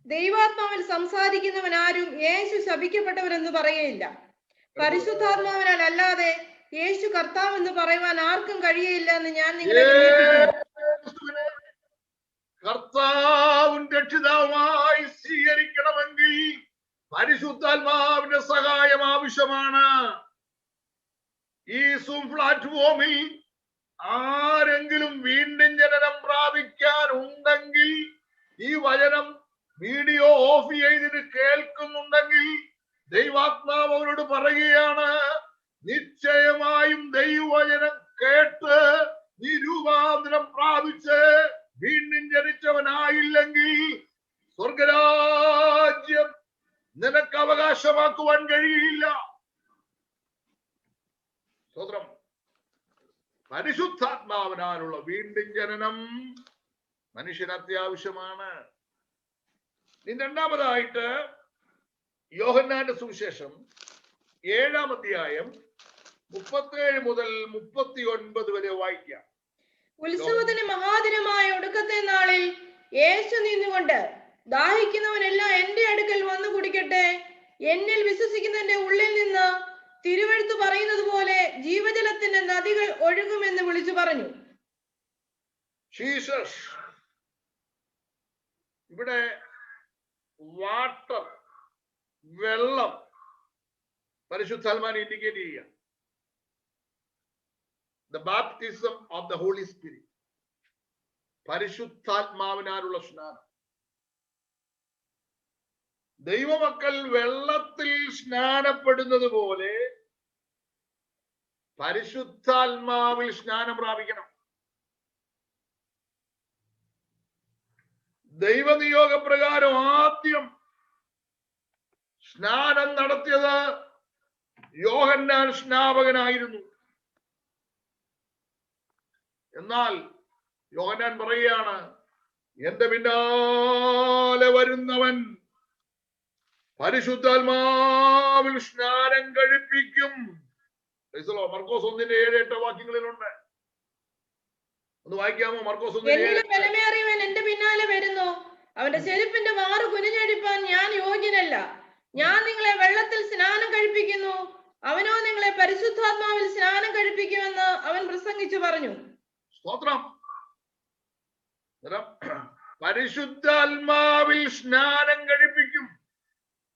ദൈവാത്മാവിൽ സംസാരിക്കുന്നവൻ ആരും യേശു ശപിക്കപ്പെട്ടവരെന്ന് പറയുകയില്ല. പരിശുദ്ധാത്മാവിനാൽ അല്ലാതെ യേശു കർത്താവ് എന്ന് പറയുവാൻ ആർക്കും കഴിയില്ല എന്ന് ഞാൻ നിങ്ങളെ കർത്താവും രക്ഷിതാവുമായി സ്വീകരിക്കണമെങ്കിൽ പരിശുദ്ധാത്മാവിന്റെ സഹായം ആവശ്യമാണ്. ഈ സൂം പ്ലാറ്റ്ഫോമിൽ ആരെങ്കിലും വീണ്ടും ജനനം പ്രാപിക്കാൻ ഉണ്ടെങ്കിൽ, ഈ വചനം വീഡിയോ ഓഫ് ചെയ്തിട്ട് കേൾക്കുന്നുണ്ടെങ്കിൽ, ദൈവാത്മാവ് അവരോട് പറയുകയാണ്, നിശ്ചയമായും ദൈവവചനം കേട്ട് നീ രൂപാന്തരം പ്രാപിച്ച് വീണ്ടും ജനിച്ചവനായില്ലെങ്കിൽ സ്വർഗരാജ്യം നിനക്ക് അവകാശമാക്കുവാൻ കഴിയില്ല. സ്തോത്രം. പരിശുദ്ധാത്മാവിനാലുള്ള വീണ്ടും ജനനം മനുഷ്യന് അത്യാവശ്യമാണ്. രണ്ടാമതായിട്ട് യോഹന്നാന്റെ സുവിശേഷം 7-ാം അധ്യായം 37 മുതൽ 39 വരെ വായിക്കാം. ഉത്സവത്തിന് മഹാദിനമായ ഒടുക്കത്തെ നാളിൽ യേശു നിന്നുകൊണ്ട്, ദാഹിക്കുന്നവനെല്ലാം എന്റെ അടുക്കൽ വന്നു കുടിക്കട്ടെ, എന്നിൽ വിശ്വസിക്കുന്നതിന്റെ ഉള്ളിൽ നിന്ന് തിരുവെഴുത്ത് പറയുന്നത് പോലെ ജീവജലത്തിന്റെ നദികൾ ഒഴുകുമെന്ന് വിളിച്ചു പറഞ്ഞു. ജീസസ് ഇവിടെ വാട്ടർ, വെള്ളം, പരിശുദ്ധാത്മാവിനെ ഇൻഡിക്കേറ്റ് ചെയ്യുക. The baptism of the Holy Spirit, പരിശുദ്ധാത്മാവിനാലുള്ള സ്നാനം. ദൈവമക്കൾ വെള്ളത്തിൽ സ്നാനപ്പെടുന്നത് പോലെ പരിശുദ്ധാത്മാവിൽ സ്നാനം പ്രാപിക്കണം. ദൈവനിയോഗപ്രകാരം ആദ്യം സ്നാനം നടത്തിയത് യോഹന്നാൻ സ്നാപകനായിരുന്നു. എന്നാൽ യോഹന്നാൻ പറയുകയാണ്, എന്റെ പിന്നാലെ വരുന്നവൻ പരിശുദ്ധാത്മാവിൽ സ്നാനം കഴിപ്പിക്കും. മർക്കോസ് 1:7-8 വാക്യങ്ങളിലുണ്ട്. ഒന്ന് വായിക്കാമോ? മർക്കോസ് 1:7. ബലമേറിയവൻ എന്റെ പിന്നാലെ വരുന്നു, അവന്റെ ചെരുപ്പിന്റെ വാറ് കുനിഞ്ഞടിപ്പാൻ ഞാൻ യോഗ്യനല്ല. ഞാൻ നിങ്ങളെ വെള്ളത്തിൽ സ്നാനം കഴിപ്പിക്കുന്നു, അവനോ നിങ്ങളെ പരിശുദ്ധാത്മാവിൽ സ്നാനം കഴിപ്പിക്കുമെന്ന് അവൻ പ്രസംഗിച്ചു പറഞ്ഞു. സ്തോത്രം. പരിശുദ്ധാത്മാവിൽ സ്നാനം കഴിപ്പിക്കും.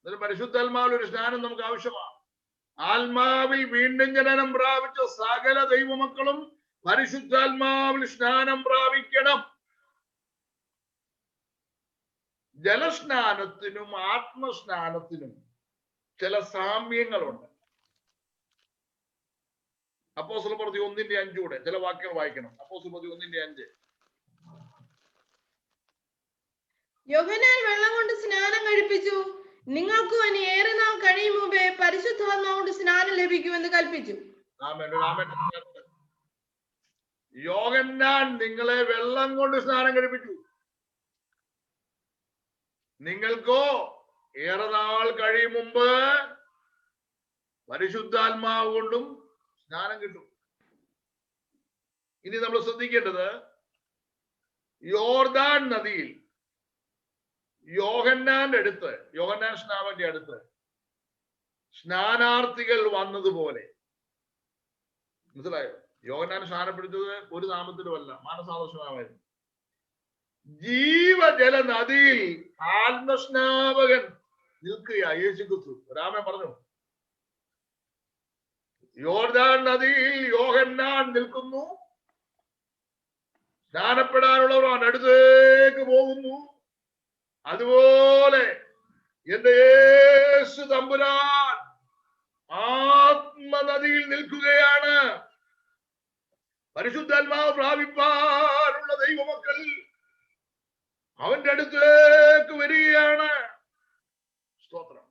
പരിശുദ്ധാത്മാവിൽ ഒരു സ്നാനം നമുക്ക് ആവശ്യമാണ്. ആത്മാവിൽ വീണ്ടും ജനനം പ്രാപിച്ച സകല ദൈവമക്കളും പരിശുദ്ധാത്മാവിൽ സ്നാനം പ്രാപിക്കണം. ജലസ്നാനത്തിനും ആത്മസ്നാനത്തിനും ചില സാമ്യങ്ങളുണ്ട്. അപ്പോസ്തലപ്രവൃത്തി 1:5 കൂടെ ചില വാക്യങ്ങൾ വായിക്കണം. അപ്പോസ്തലപ്രവൃത്തി 1:5. യോഹന്നാൻ വെള്ളം കൊണ്ട് സ്നാനം കഴിപ്പിച്ചു, നിങ്ങൾക്കും ഇനി ഏറെ നാൾ കഴിയും മുമ്പേ പരിശുദ്ധാത്മാവ് കൊണ്ട് സ്നാനം ലഭിക്കുമെന്ന് കൽപ്പിച്ചു. യോഹന്നാൻ നിങ്ങളെ വെള്ളം കൊണ്ട് സ്നാനം കഴിപ്പിച്ചു, നിങ്ങൾക്കോ ഏറെ നാൾ കഴിയും മുമ്പ് പരിശുദ്ധാത്മാവ് കൊണ്ടും സ്നാനം കിട്ടും. ഇനി നമ്മൾ ശ്രദ്ധിക്കേണ്ടത്, യോർദാൻ നദിയിൽ യോഹന്നാന്റെ അടുത്ത്, യോഹന്നാൻ സ്നാപകന്റെ അടുത്ത് സ്നാനാർത്ഥികൾ വന്നതുപോലെ, മനസ്സിലായോ? യോഹന്നാൻ സ്നാനപ്പെടുത്തത് ഒരു നാമത്തിലുമല്ല, മാനസാദർശനമായിരുന്നു. ജീവജല നദിയിൽ ആത്മസ്നാപകൻ നിൽക്കുക, യേശു ക്രിസ്തു. രാമൻ പറഞ്ഞു, യോർദാൻ നദിയിൽ യോഹന്നാൻ നിൽക്കുന്നു, സ്നാനപ്പെടാനുള്ളവർ അവൻ അടുത്തേക്ക് പോകുന്നു. അതുപോലെ എന്റെ യേശു തമ്പുരാൻ ആത്മനദിയിൽ നിൽക്കുകയാണ്. പരിശുദ്ധാത്മാവ് പ്രാപിപ്പാനുള്ള ദൈവമക്കൾ അവന്റെ അടുത്തേക്ക് വരികയാണ്. സ്തോത്രം.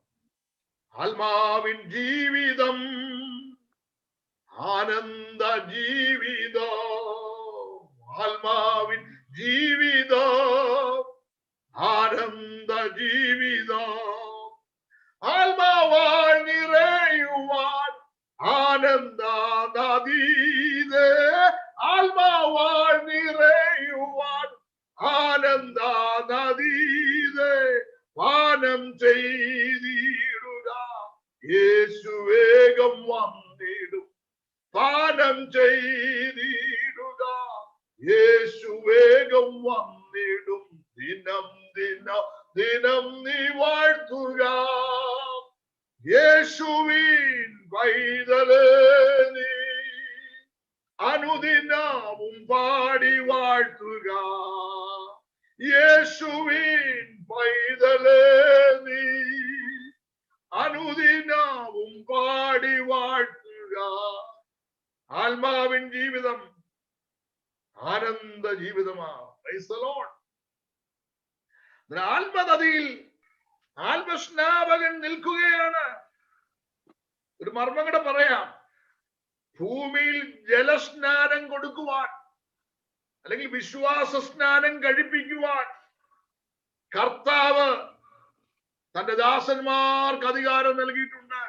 ആത്മാവിൻ ജീവിതം, ആനന്ദ ജീവിതം, ആത്മാവിൻ ജീവിതം, ആനന്ദ ജീവിതം. ആത്മാവാൽ നിറയുവാൻ ആനന്ദ നദീതേ, ആത്മാവാൽ നിറയുവാൻ ആനന്ദ നദീതേ, പാനം ചെയ്തിടുക, യേശു വേഗം വന്നിടും. പാനം ചെയ്തിടുക, യേശു വേഗം വന്നിടും. ദിനം ദിനം ദിനം നീ വാഴ്ത്തുക, യേശുവിൻ പൈതലേ നീ അനുദിനവും പാടി വാഴ്ത്തുക. യേശുവിൻ പൈതലേ നീ അനുദിനവും പാടി വാഴ്ത്തുക. Praise the Lord. ആത്മനദിയിൽ ആത്മസ്നാപകൻ നിൽക്കുകയാണ്. ഒരു മർമ്മം കൂടെ പറയാം. ഭൂമിയിൽ ജലസ്നാനം കൊടുക്കുവാൻ അല്ലെങ്കിൽ വിശ്വാസ സ്നാനം കഴിപ്പിക്കുവാൻ കർത്താവ് തന്റെ ദാസന്മാർക്ക് അധികാരം നൽകിയിട്ടുണ്ട്.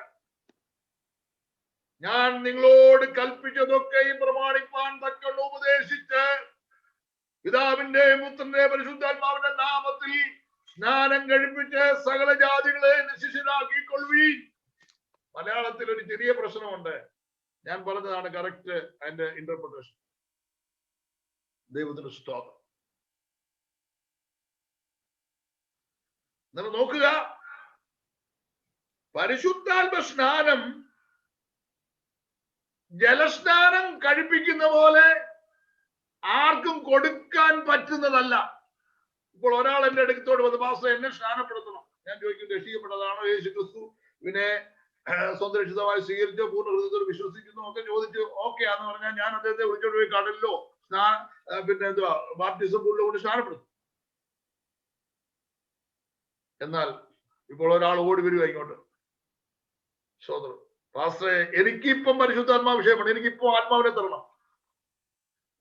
ഞാൻ നിങ്ങളോട് കൽപ്പിച്ചതൊക്കെയും പ്രമാണിപ്പാൻ തക്കൊണ്ട് ഉപദേശിച്ച് പിതാവിന്റെ പുത്രന്റെ പരിശുദ്ധാത്മാവിന്റെ നാമത്തിൽ സ്നാനം കഴിപ്പിച്ച് സകല ജാതികളെ ശിഷ്യരാക്കിക്കൊള്ളുവീൻ. മലയാളത്തിൽ ഒരു ചെറിയ പ്രശ്നമുണ്ട്. ഞാൻ പറഞ്ഞതാണ് കറക്റ്റ് അതിന്റെ ഇന്റർപ്രിട്ടേഷൻ. ദൈവത്തിന് സ്തോത്രം. നിങ്ങൾ നോക്കുക, പരിശുദ്ധാത്മ സ്നാനം ജലസ്നാനം കഴിപ്പിക്കുന്ന പോലെ ആർക്കും കൊടുക്കാൻ പറ്റുന്നതല്ല. ഇപ്പോൾ ഒരാൾ എന്റെ അടുത്തോട് വന്ന് പാസ്റ്റർ എന്നെ സ്നാനപ്പെടുത്തണം. ഞാൻ ചോദിക്കും, രക്ഷിക്കപ്പെട്ടതാണോ യേശു ക്രിസ്തുവിനെ സ്വന്തം രക്ഷിതമായി സ്വീകരിച്ചോ പൂർണ്ണ ഹൃദയത്തോട് വിശ്വസിക്കുന്നു ഒക്കെ ചോദിച്ചു ഓക്കെ ആന്ന് പറഞ്ഞാൽ ഞാൻ അദ്ദേഹത്തെ വിളിച്ചോണ്ട് പോയി കടലിലോ പിന്നെ എന്തുവാ ബാപ്റ്റിസം പൂളിലോ കൊണ്ട് സ്നാനപ്പെടുത്തും. എന്നാൽ ഇപ്പോൾ ഒരാൾ ഓടി വരിക ഇങ്ങോട്ട്, സോദരൻ പാസ്റ്ററെ എനിക്കിപ്പം പരിശുദ്ധാത്മാ വിഷയമാണ്, എനിക്കിപ്പോ ആത്മാവിനെ തരണം,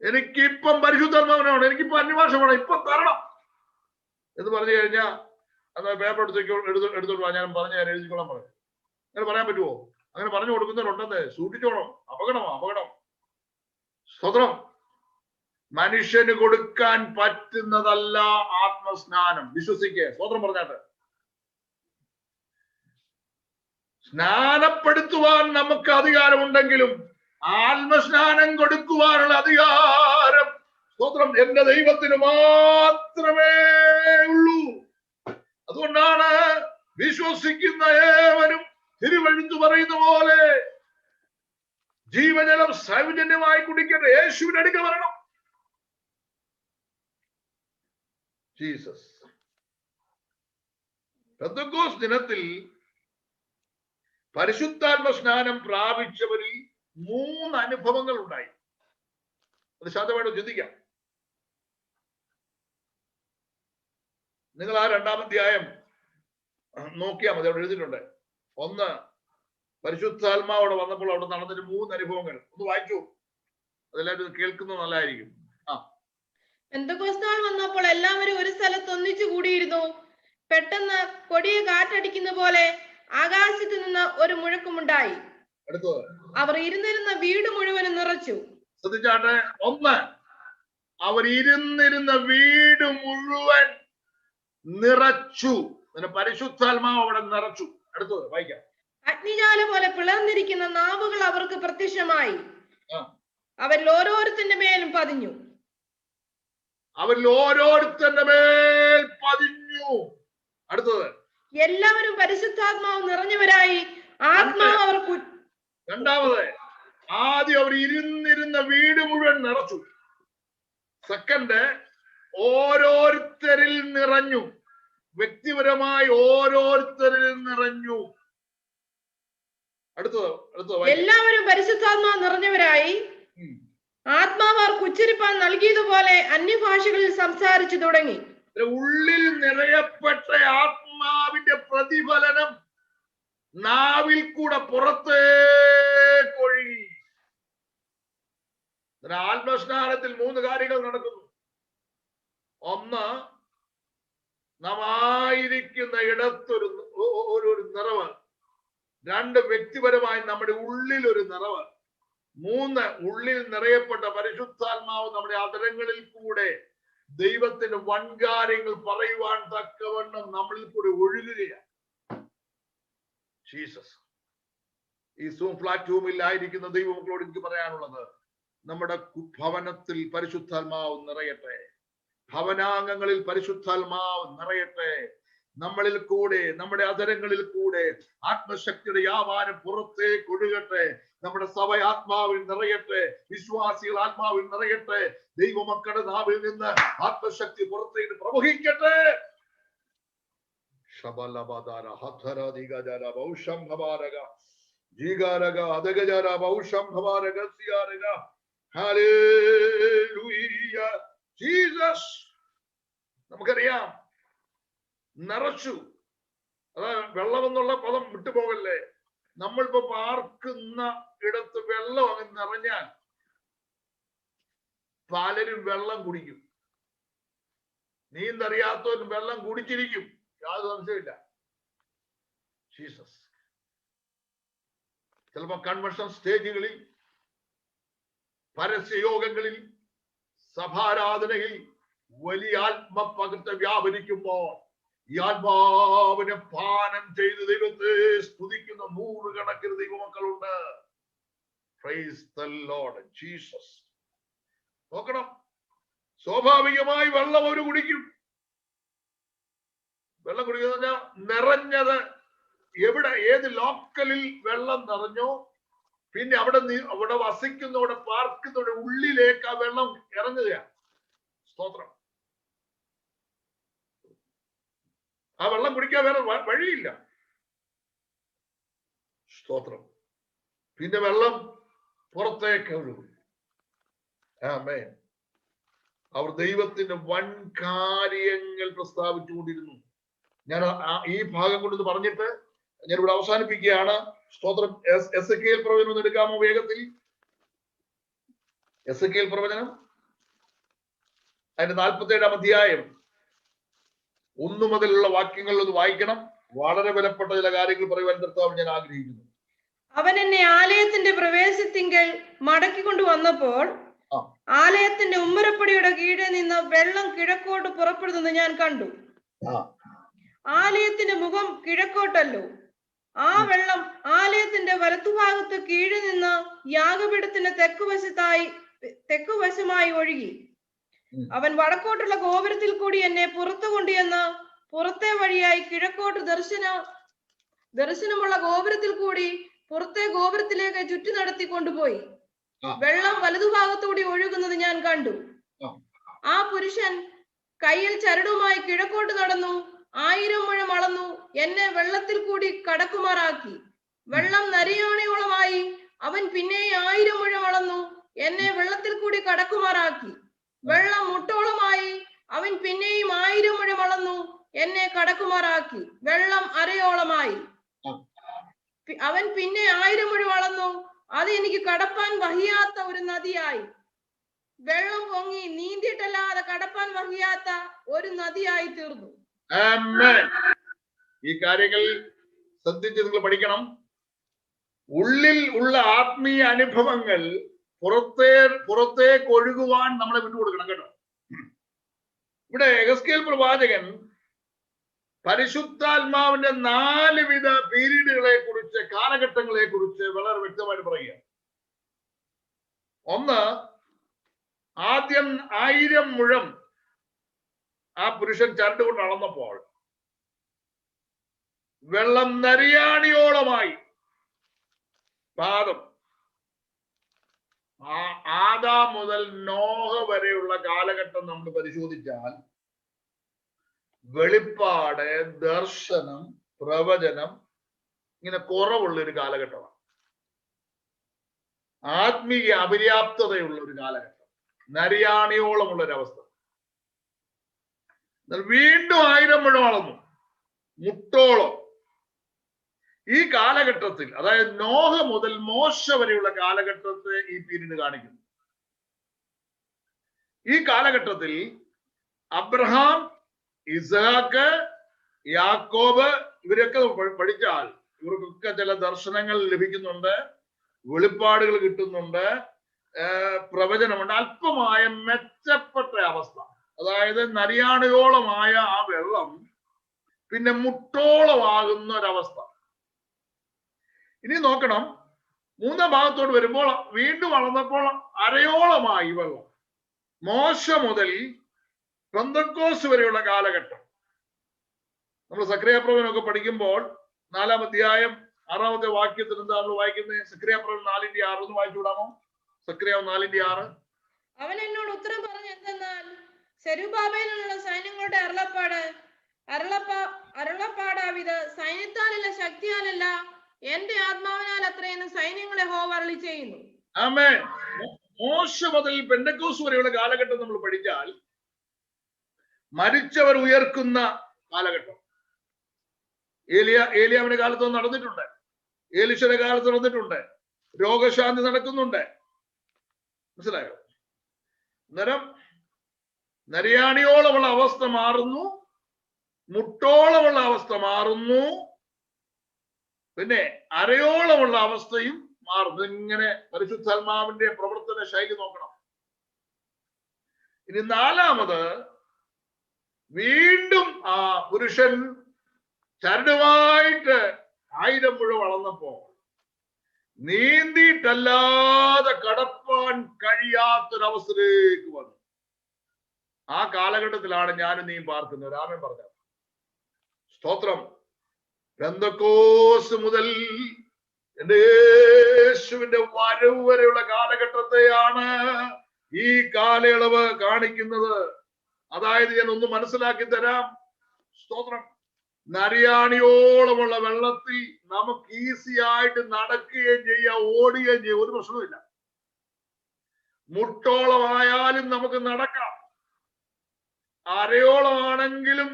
എനിക്കിപ്പം പരിശുദ്ധാത്മാവിനാണ്, എനിക്കിപ്പോ അന്യഭാഷ വേണം, ഇപ്പൊ തരണം എന്ന് പറഞ്ഞു കഴിഞ്ഞാൽ അത് പേപ്പർ എടുത്തോളൂ, ഞാൻ പറഞ്ഞു ഞാൻ എഴുതിക്കോളാൻ പറഞ്ഞു. അങ്ങനെ പറയാൻ പറ്റുമോ? അങ്ങനെ പറഞ്ഞു കൊടുക്കുന്നവരുണ്ടെന്ന് സൂക്ഷിച്ചോണം. അപകടം. സ്വതന്ത്രം മനുഷ്യന് കൊടുക്കാൻ പറ്റുന്നതല്ല ആത്മസ്നാനം. വിശ്വസിക്കുക. സ്വതന്ത്രം പറഞ്ഞാട്ട് സ്നാനപ്പെടുത്തുവാൻ നമുക്ക് അധികാരമുണ്ടെങ്കിലും ആത്മസ്നാനം കൊടുക്കുവാനുള്ള അധികാരം സ്തോത്രം എന്റെ ദൈവത്തിന് മാത്രമേ ഉള്ളൂ. അതുകൊണ്ടാണ് വിശ്വസിക്കുന്ന ഏവനും തിരുവെഴുത്ത് പറയുന്ന പോലെ ജീവജലം സൗജന്യമായി കുടിക്കട്ടെ. യേശുവിന്റെ അടുക്ക വരണം. ജീസസ്. പെന്തക്കോസ്ത് ദിനത്തിൽ പരിശുദ്ധാത്മ സ്നാനം പ്രാപിച്ചവരിൽ 3 അനുഭവങ്ങൾ ഉണ്ടായി. അത് ശാന്തമായിട്ട് ചിന്തിക്കാം. നിങ്ങൾ ആ 2-ാം അധ്യായം നോക്കിയാൽ മതി, അവിടെ എഴുതിയിട്ടുണ്ട്. 1, പരിശുദ്ധാത്മാവോടെ വന്നപ്പോൾ അവിടെ നടന്നൊരു 3 അനുഭവങ്ങൾ. ഒന്ന് വായിച്ചു, അതെല്ലാവരും കേൾക്കുന്നത് നല്ലതായിരിക്കും. പെന്തക്കോസ്ത് നാൾ വന്നപ്പോൾ എല്ലാവരും ഒരു സ്ഥലത്ത് ഒന്നിച്ചു കൂടിയിരുന്നു. പെട്ടെന്ന് കൊടിയ കാറ്റടിക്കുന്ന പോലെ ആകാശത്ത് നിന്ന് ഒരു മുഴക്കമുണ്ടായി. അടുത്തത്, അവർ ഇരുന്നിരുന്ന വീട് മുഴുവനും നിറച്ചു. ശ്രദ്ധിച്ചാട്ടെ. 1, അവർ ഇരുന്നിരുന്ന വീട് മുഴുവൻ നിറച്ചു. പരിശുദ്ധാത്മാവ് അവിടെ നിറച്ചു. അടുത്തത് വായിക്കാം. അഗ്നിജാല പോലെ പിളർന്നിരിക്കുന്ന നാവുകൾ അവർക്ക് പ്രത്യക്ഷമായി. അവരിൽ ഓരോരുത്തന്റെ മേലും പതിഞ്ഞു. അടുത്തത്, എല്ലാവരും പരിശുദ്ധാത്മാവ് നിറഞ്ഞവരായി ആത്മാവ് അവർക്ക്. 2, ആദ്യം അവർ ഇരുന്നിരുന്ന വീട് മുഴുവൻ നിറച്ചു. 2, ഓരോരുത്തരിൽ നിറഞ്ഞു. വ്യക്തിപരമായി ഓരോരുത്തരിൽ നിറഞ്ഞു. അടുത്തത് എല്ലാവരും പരിശുദ്ധാത്മാവ് നിറഞ്ഞവരായി ആത്മാവ് അവർക്ക് ഉച്ചരിപ്പാൻ നൽകിയതുപോലെ അന്യഭാഷകളിൽ സംസാരിച്ചു തുടങ്ങി. ഉള്ളിൽ നിറയപ്പെട്ട ആത്മാവിന്റെ പ്രതിഫലനം നാവിൽ കൂടെ പുറത്തേക്കൊഴുകി. ആത്മസ്നാനത്തിൽ 3 കാര്യങ്ങൾ നടക്കുന്നു. 1, നാം ആയിരിക്കുന്ന ഇടത്തൊരു നിറവ്. 2, വ്യക്തിപരമായി നമ്മുടെ ഉള്ളിൽ ഒരു നിറവ്. 3, ഉള്ളിൽ നിറയപ്പെട്ട പരിശുദ്ധാത്മാവ് നമ്മുടെ അധരങ്ങളിൽ കൂടെ ദൈവത്തിന്റെ വൻകാര്യങ്ങൾ പറയുവാൻ തക്കവണ്ണം നമ്മളിൽ കൂടെ ഒഴുകുകയാണ്. ജീസസ്. ഈ ഫ്ലാറ്റ്ഫോമിൽ ആയിരിക്കുന്ന ദൈവമക്കളോട് എനിക്ക് പറയാനുള്ളത്, നമ്മുടെ ഭവനത്തിൽ പരിശുദ്ധാത്മാവ് നിറയട്ടെ. ഭവനാംഗങ്ങളിൽ പരിശുദ്ധാത്മാവ് നിറയട്ടെ. നമ്മളിൽ കൂടെ, നമ്മുടെ അധരങ്ങളിൽ കൂടെ ആത്മശക്തിയുടെ വ്യാപാരം പുറത്തേക്ക് ഒഴുകട്ടെ. നമ്മുടെ സഭ ആത്മാവിൽ നിറയട്ടെ. വിശ്വാസികൾ ആത്മാവിൽ നിറയട്ടെ. ദൈവമക്കളുടെ നാവിൽ നിന്ന് ആത്മശക്തി പുറത്തേക്ക് പ്രവഹിക്കട്ടെ. ജീസസ്. നമുക്കറിയാം, നിറച്ചു. അതായത് വെള്ളം എന്നുള്ള പദം വിട്ടുപോകല്ലേ. നമ്മളിപ്പോ പാർക്കുന്ന ഇടത്ത് വെള്ളം അങ്ങ് നിറഞ്ഞാൽ പലരും വെള്ളം കുടിക്കും. നീന്തറിയാത്തവരും വെള്ളം കുടിച്ചിരിക്കും, യാതൊരു സംശയമില്ല. ജീസസ് ചിലപ്പോ കൺവെൻഷൻ സ്റ്റേജുകളിൽ, പരസ്യയോഗങ്ങളിൽ, സഭാരാധനയിൽ വലിയ ആത്മപകർച്ച വ്യാപരിക്കുമ്പോൾ ഈ ആത്മാവിനെ പാനം ചെയ്ത് ദൈവത്തെ സ്തുതിക്കുന്ന നൂറുകണക്കിന് ദൈവമക്കളുണ്ട്. Praise the Lord Jesus. നോക്കണം, സ്വാഭാവികമായി വെള്ളം ഒരു കുടിക്കും. വെള്ളം കുടിക്കുന്ന പറഞ്ഞാൽ നിറഞ്ഞത് എവിടെ, ഏത് ലോക്കലിൽ വെള്ളം നിറഞ്ഞോ പിന്നെ അവിടെ വസിക്കുന്ന, അവിടെ പാർക്കുന്നവിടെ ഉള്ളിലേക്ക് ആ വെള്ളം ഇറങ്ങുകയാണ്. സ്തോത്രം. ആ വെള്ളം കുടിക്കാൻ വേറെ വഴിയില്ല. സ്തോത്രം. പിന്നെ വെള്ളം പുറത്തേക്ക് ഒഴുകും. ആമേൻ. അവർ ദൈവത്തിന്റെ വൻ കാര്യങ്ങൾ പ്രസ്താവിച്ചുകൊണ്ടിരുന്നു. ഞാൻ ഈ ഭാഗം കൊണ്ടൊന്ന് പറഞ്ഞിട്ട് ഞാൻ ഇവിടെ അവസാനിപ്പിക്കുകയാണ്. സ്തോത്രം. എസെക്കിയേൽ പ്രവചനം ഒന്ന് എടുക്കാമോ വേഗത്തിൽ? എസെക്കിയേൽ പ്രവചനം അതിന്റെ 47-ാം അധ്യായം 1 മുതലുള്ള വാക്യങ്ങളിൽ ഒന്ന് വായിക്കണം. വളരെ വിലപ്പെട്ട ചില കാര്യങ്ങൾ പറയുവാൻ കർത്താവ് ഞാൻ ആഗ്രഹിക്കുന്നു. അവൻ എന്നെ ആലയത്തിന്റെ പ്രവേശത്തിങ്കൽ മടക്കിക്കൊണ്ടു വന്നപ്പോൾ ആലയത്തിന്റെ ഉമ്മരപ്പടിയുടെ കീഴിൽ നിന്ന് വെള്ളം കിഴക്കോട്ട് പുറപ്പെടുന്നത് ഞാൻ കണ്ടു. ആലയത്തിന്റെ മുഖം കിഴക്കോട്ടല്ലോ. ആ വെള്ളം ആലയത്തിന്റെ വലത്തുഭാഗത്ത് കീഴിൽ നിന്ന് യാഗപീഠത്തിന്റെ തെക്കുവശമായി ഒഴുകി. അവൻ വടക്കോട്ടുള്ള ഗോപുരത്തിൽ കൂടി എന്നെ പുറത്തു കൊണ്ടുവന്ന് പുറത്തെ വഴിയായി കിഴക്കോട്ട് ദർശനമുള്ള ഗോപുരത്തിൽ കൂടി പുറത്തെ ഗോപുരത്തിലേക്ക് ചുറ്റി നടത്തി കൊണ്ടുപോയി. വെള്ളം വലതുഭാഗത്തുകൂടി ഒഴുകുന്നത് ഞാൻ കണ്ടു. ആ പുരുഷൻ കയ്യിൽ ചരടുമായി കിഴക്കോട്ട് നടന്നു 1000 മുഴം അളന്നു എന്നെ വെള്ളത്തിൽ കൂടി കടക്കുമാറാക്കി. വെള്ളം നരിയാണിയോളമായി. അവൻ പിന്നെ 1000 മുഴം അളന്നു എന്നെ വെള്ളത്തിൽ കൂടി കടക്കുമാറാക്കി. വെള്ളം മുട്ടോളമായി. അവൻ പിന്നെയും 1000 മുഴം അളന്നു എന്നെ കടക്കുമാറാക്കി. വെള്ളം അരയോളമായി. അവൻ പിന്നെ 1000 മുഴം അളന്നു. അത് എനിക്ക് കടപ്പാൻ വഹിയാത്ത ഒരു നദിയായി. വെള്ളം പൊങ്ങി നീന്തിയിട്ടല്ലാതെ കടപ്പാൻ വഹിയാത്ത ഒരു നദിയായി തീർന്നു. ഈ കാര്യങ്ങൾ ശ്രദ്ധിച്ച് നിങ്ങൾ പഠിക്കണം. ഉള്ളിൽ ഉള്ള ആത്മീയ അനുഭവങ്ങൾ പുറത്തേക്ക് ഒഴുകുവാൻ നമ്മളെ വിട്ടുകൊടുക്കണം കേട്ടോ. ഇവിടെ യെഹെസ്കേൽ പ്രവാചകൻ പരിശുദ്ധാത്മാവിന്റെ 4 വിധ പീരീഡുകളെ കുറിച്ച്, കാലഘട്ടങ്ങളെ കുറിച്ച് വളരെ വ്യക്തമായിട്ട് പറയുക. ഒന്ന്, ആദ്യം 1000 മുഴം ആ പുരുഷൻ ചരടുകൊണ്ട് അളന്നപ്പോൾ വെള്ളം നരിയാണിയോളമായി. പാദം. ആദാം മുതൽ നോഹ വരെയുള്ള കാലഘട്ടം നമ്മൾ പരിശോധിച്ചാൽ വെളിപ്പാട്, ദർശനം, പ്രവചനം ഇങ്ങനെ കുറവുള്ള ഒരു കാലഘട്ടമാണ്. ആത്മീയ അപര്യാപ്തതയുള്ള ഒരു കാലഘട്ടം, നരിയാണിയോളമുള്ള ഒരവസ്ഥ. വീണ്ടും 1000 മുഴം അളന്നു, മുട്ടോളം. ഈ കാലഘട്ടത്തിൽ, അതായത് നോഹ മുതൽ മോശ വരെയുള്ള കാലഘട്ടത്തെ ഈ പീരീഡ് കാണിക്കുന്നു. ഈ കാലഘട്ടത്തിൽ അബ്രഹാം, ഇസ്ഹാക്ക്, യാക്കോബ് ഇവരൊക്കെ പഠിച്ചാൽ ഇവർക്കൊക്കെ ചില ദർശനങ്ങൾ ലഭിക്കുന്നുണ്ട്, വെളിപ്പാടുകൾ കിട്ടുന്നുണ്ട്, പ്രവചനമുണ്ട്. അല്പമായ മെച്ചപ്പെട്ട അവസ്ഥ, അതായത് നരിയാണിയോളമായ ആ വെള്ളം പിന്നെ മുട്ടോളമാകുന്ന ഒരവസ്ഥ. ഇനി നോക്കണം, 3-ാം ഭാഗത്തോട് വരുമ്പോൾ വീണ്ടും വളർന്നപ്പോൾ അരയോളമായി വെള്ളം. മോശ മുതൽ പെന്തക്കോസ്ത് വരെയുള്ള കാലഘട്ടം. നമ്മൾ സക്രിയ പ്രവചനമൊക്കെ പഠിക്കുമ്പോൾ 4-ാം അധ്യായം 6-ാമത്തെ വാക്യത്തിൽ എന്താ നമ്മൾ വായിക്കുന്നത്? സക്രിയ പ്രവചനം 4:6 ഒന്ന് വായിച്ചു വിടാമോ? സക്രിയ 4:6. അവൻ എന്നോട് ഉത്തരം പറഞ്ഞു എന്തെന്നാൽ, സെരുബാബേലിനുള്ള സൈന്യങ്ങളുടെ അരുളപ്പാടാവിത്, സൈന്യത്താലല്ല ശക്തിയാലല്ല എന്റെ ആത്മാവിനാൽ അത്രയെന്ന് സൈന്യങ്ങളെ യഹോവ അരുളി ചെയ്യുന്നു. ആമേൻ. മോശ മുതൽ പെന്തക്കോസ്ത് വരെയുള്ള കാലഘട്ടം നമ്മൾ പഠിച്ചാൽ മരിച്ചവർ ഉയർക്കുന്ന കാലഘട്ടം. ഏലിയാവിന്റെ കാലത്ത് നടന്നിട്ടുണ്ട്, ഏലിശയുടെ കാലത്ത് നടന്നിട്ടുണ്ട്, രോഗശാന്തി നടക്കുന്നുണ്ട്. മനസ്സിലായോ? അന്നേരം നരിയാണിയോളമുള്ള അവസ്ഥ മാറുന്നു, മുട്ടോളമുള്ള അവസ്ഥ മാറുന്നു, പിന്നെ അരയോളമുള്ള അവസ്ഥയും മാറുന്നു. ഇങ്ങനെ പരിശുദ്ധാത്മാവിന്റെ പ്രവർത്തന ശൈലി നോക്കണം. ഇനി നാലാമത്, വീണ്ടും ആ പുരുഷൻ ചരടുമായിട്ട് 1000 മുഴ വളർന്നപ്പോ നീന്തിയിട്ടല്ലാതെ കടപ്പാൻ കഴിയാത്തൊരവസ്ഥയിലേക്ക് വന്നു. ആ കാലഘട്ടത്തിലാണ് ഞാനും നീ പാർക്കുന്നത്. രാമൻ പറഞ്ഞത്. സ്തോത്രം. പെന്തക്കോസ് മുതൽ എന്റെ യേശുവിന്റെ വരവ് വരെയുള്ള കാലഘട്ടത്തെയാണ് ഈ കാലയളവ് കാണിക്കുന്നത്. അതായത് ഞാൻ ഒന്ന് മനസ്സിലാക്കി തരാം. സ്തോത്രം. നരിയാണിയോളമുള്ള വെള്ളത്തിൽ നമുക്ക് ഈസി ആയിട്ട് നടക്കുകയും ചെയ്യാം, ഓടുകയും ചെയ്യാം, ഒരു പ്രശ്നവുമില്ല. മുട്ടോളമായാലും നമുക്ക് നടക്കാം, അരയോളമാണെങ്കിലും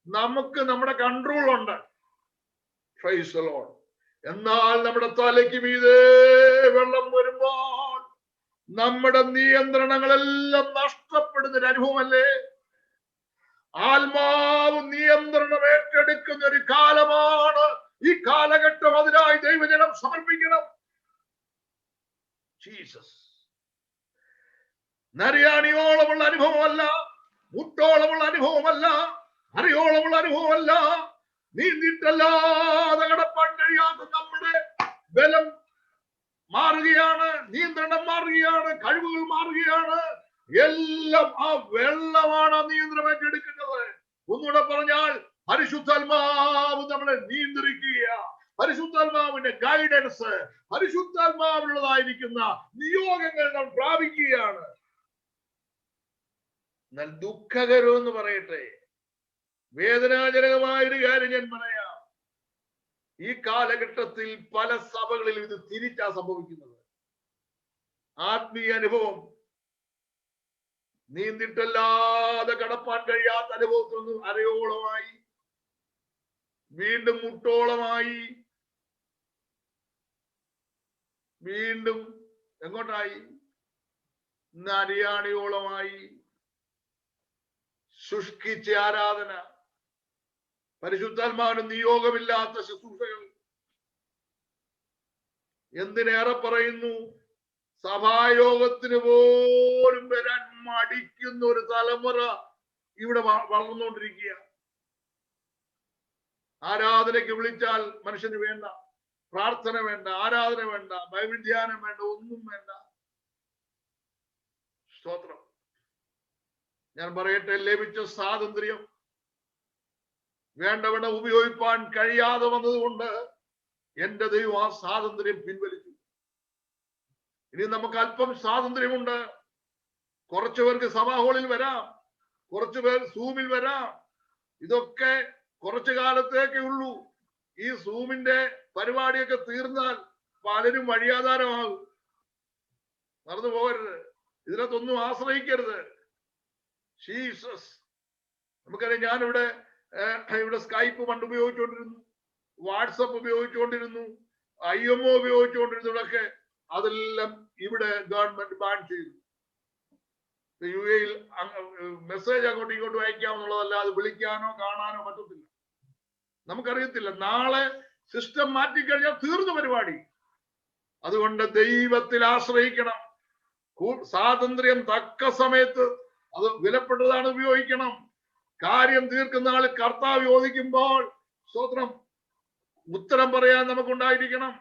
നമുക്ക് നമ്മുടെ കൺട്രോൾ ഉണ്ട്. Price the Lord. എന്നാൽ നമ്മുടെ തലയ്ക്ക് മീതെ വെള്ളം വരുമ്പോൾ നമ്മുടെ നിയന്ത്രണങ്ങളെല്ലാം നഷ്ടപ്പെടുന്ന ഒരു അനുഭവമല്ലേ? ആത്മാവ് നിയന്ത്രണം ഏറ്റെടുക്കുന്ന ഒരു കാലമാണ് ഈ കാലഘട്ടം. അതിനായി ദൈവജനം സമർപ്പിക്കണം. ജീസസ്. നരിയാണിയോളമുള്ള അനുഭവമല്ല, മുട്ടോളമുള്ള അനുഭവമല്ല, അരയോളമുള്ള അനുഭവമല്ല. നീന്തിട്ടല്ലാതെ കടപ്പാൻ കഴിയാത്ത നമ്മുടെ ബലം മാറുകയാണ്, നിയന്ത്രണം മാറുകയാണ്, കഴിവുകൾ മാറുകയാണ്. എല്ലാം ആ വെള്ളമാണ് നിയന്ത്രണം ഏറ്റെടുക്കുന്നത്. ഒന്നുകൂടെ പറഞ്ഞാൽ, പരിശുദ്ധാത്മാവ് നമ്മളെ നിയന്ത്രിക്കുക. പരിശുദ്ധാത്മാവിന്റെ ഗൈഡൻസ്, പരിശുദ്ധാത്മാവിനുള്ളതായിരിക്കുന്ന നിയോഗങ്ങൾ നാം പ്രാപിക്കുകയാണ്. എന്നാൽ ദുഃഖകരം എന്ന് പറയട്ടെ, വേദനാജനകമായൊരു കാര്യം ഞാൻ പറയാം. ഈ കാലഘട്ടത്തിൽ പല സഭകളിലും ഇത് തിരിച്ചാ സംഭവിക്കുന്നത്. ആത്മീയ അനുഭവം നീന്തിട്ടല്ലാതെ കടപ്പാൻ കഴിയാത്ത അനുഭവത്തിൽ നിന്ന് അരയോളമായി, വീണ്ടും മുട്ടോളമായി, വീണ്ടും എങ്ങോട്ടായി? നരിയാണിയോളമായി. ശുഷ്കിച്ച ആരാധന, പരിശുദ്ധാത്മാവിന് നിയോഗമില്ലാത്ത ശുശ്രൂഷകൾ. എന്തിനേറെ പറയുന്നു, സഭായോഗത്തിന് പോലും വരാൻ മടിക്കുന്ന ഒരു തലമുറ ഇവിടെ വളർന്നുകൊണ്ടിരിക്കുക. ആരാധനയ്ക്ക് വിളിച്ചാൽ മനുഷ്യന് വേണ്ട, പ്രാർത്ഥന വേണ്ട, ആരാധന വേണ്ട, ബൈബിൾ ധ്യാനം വേണ്ട, ഒന്നും വേണ്ട. സ്തോത്രം. ഞാൻ പറയട്ടെ, ലഭിച്ച സ്വാതന്ത്ര്യം വേണ്ടവണ്ണം ഉപയോഗിപ്പാൻ കഴിയാതെ വന്നതുകൊണ്ട് എന്റെ ദൈവം ആ സ്വാതന്ത്ര്യം പിൻവലിച്ചു. ഇനി നമുക്ക് അല്പം സ്വാതന്ത്ര്യമുണ്ട്. കുറച്ചു പേർക്ക് സഭാ ഹാളിൽ വരാം, കുറച്ചു പേർ സൂമിൽ വരാം. ഇതൊക്കെ കുറച്ചു കാലത്തേക്കേ ഉള്ളൂ. ഈ സൂമിന്റെ പരിപാടിയൊക്കെ തീർന്നാൽ പലരും വഴിയാധാരമാകും. മറന്നു പോകരുത്, ഇതിനകത്തൊന്നും ആശ്രയിക്കരുത്. ജീസസ്. നമുക്കറിയാം, ഞാനിവിടെ സ്കൈപ്പ് പണ്ട് ഉപയോഗിച്ചുകൊണ്ടിരുന്നു, വാട്സപ്പ് ഉപയോഗിച്ചുകൊണ്ടിരുന്നു, IMO ഉപയോഗിച്ചുകൊണ്ടിരുന്നതൊക്കെ അതെല്ലാം ഇവിടെ ഗവൺമെന്റ് ബാൻ ചെയ്തു. UAE മെസ്സേജ് അങ്ങോട്ടും ഇങ്ങോട്ടും അയക്കാമെന്നുള്ളതല്ല, അത് വിളിക്കാനോ കാണാനോ പറ്റത്തില്ല. നമുക്കറിയത്തില്ല, നാളെ സിസ്റ്റം മാറ്റിക്കഴിഞ്ഞാൽ തീർന്നു പരിപാടി. അതുകൊണ്ട് ദൈവത്തിൽ ആശ്രയിക്കണം. സ്വാതന്ത്ര്യം തക്ക സമയത്ത് അത് വിലപ്പെട്ടതാണ്, ഉപയോഗിക്കണം. കാര്യം തീർക്കുന്ന ആൾ കർത്താവ് ചോദിക്കുമ്പോൾ സ്തോത്രം ഉത്തരം പറയാൻ നമുക്കുണ്ടായിരിക്കണം.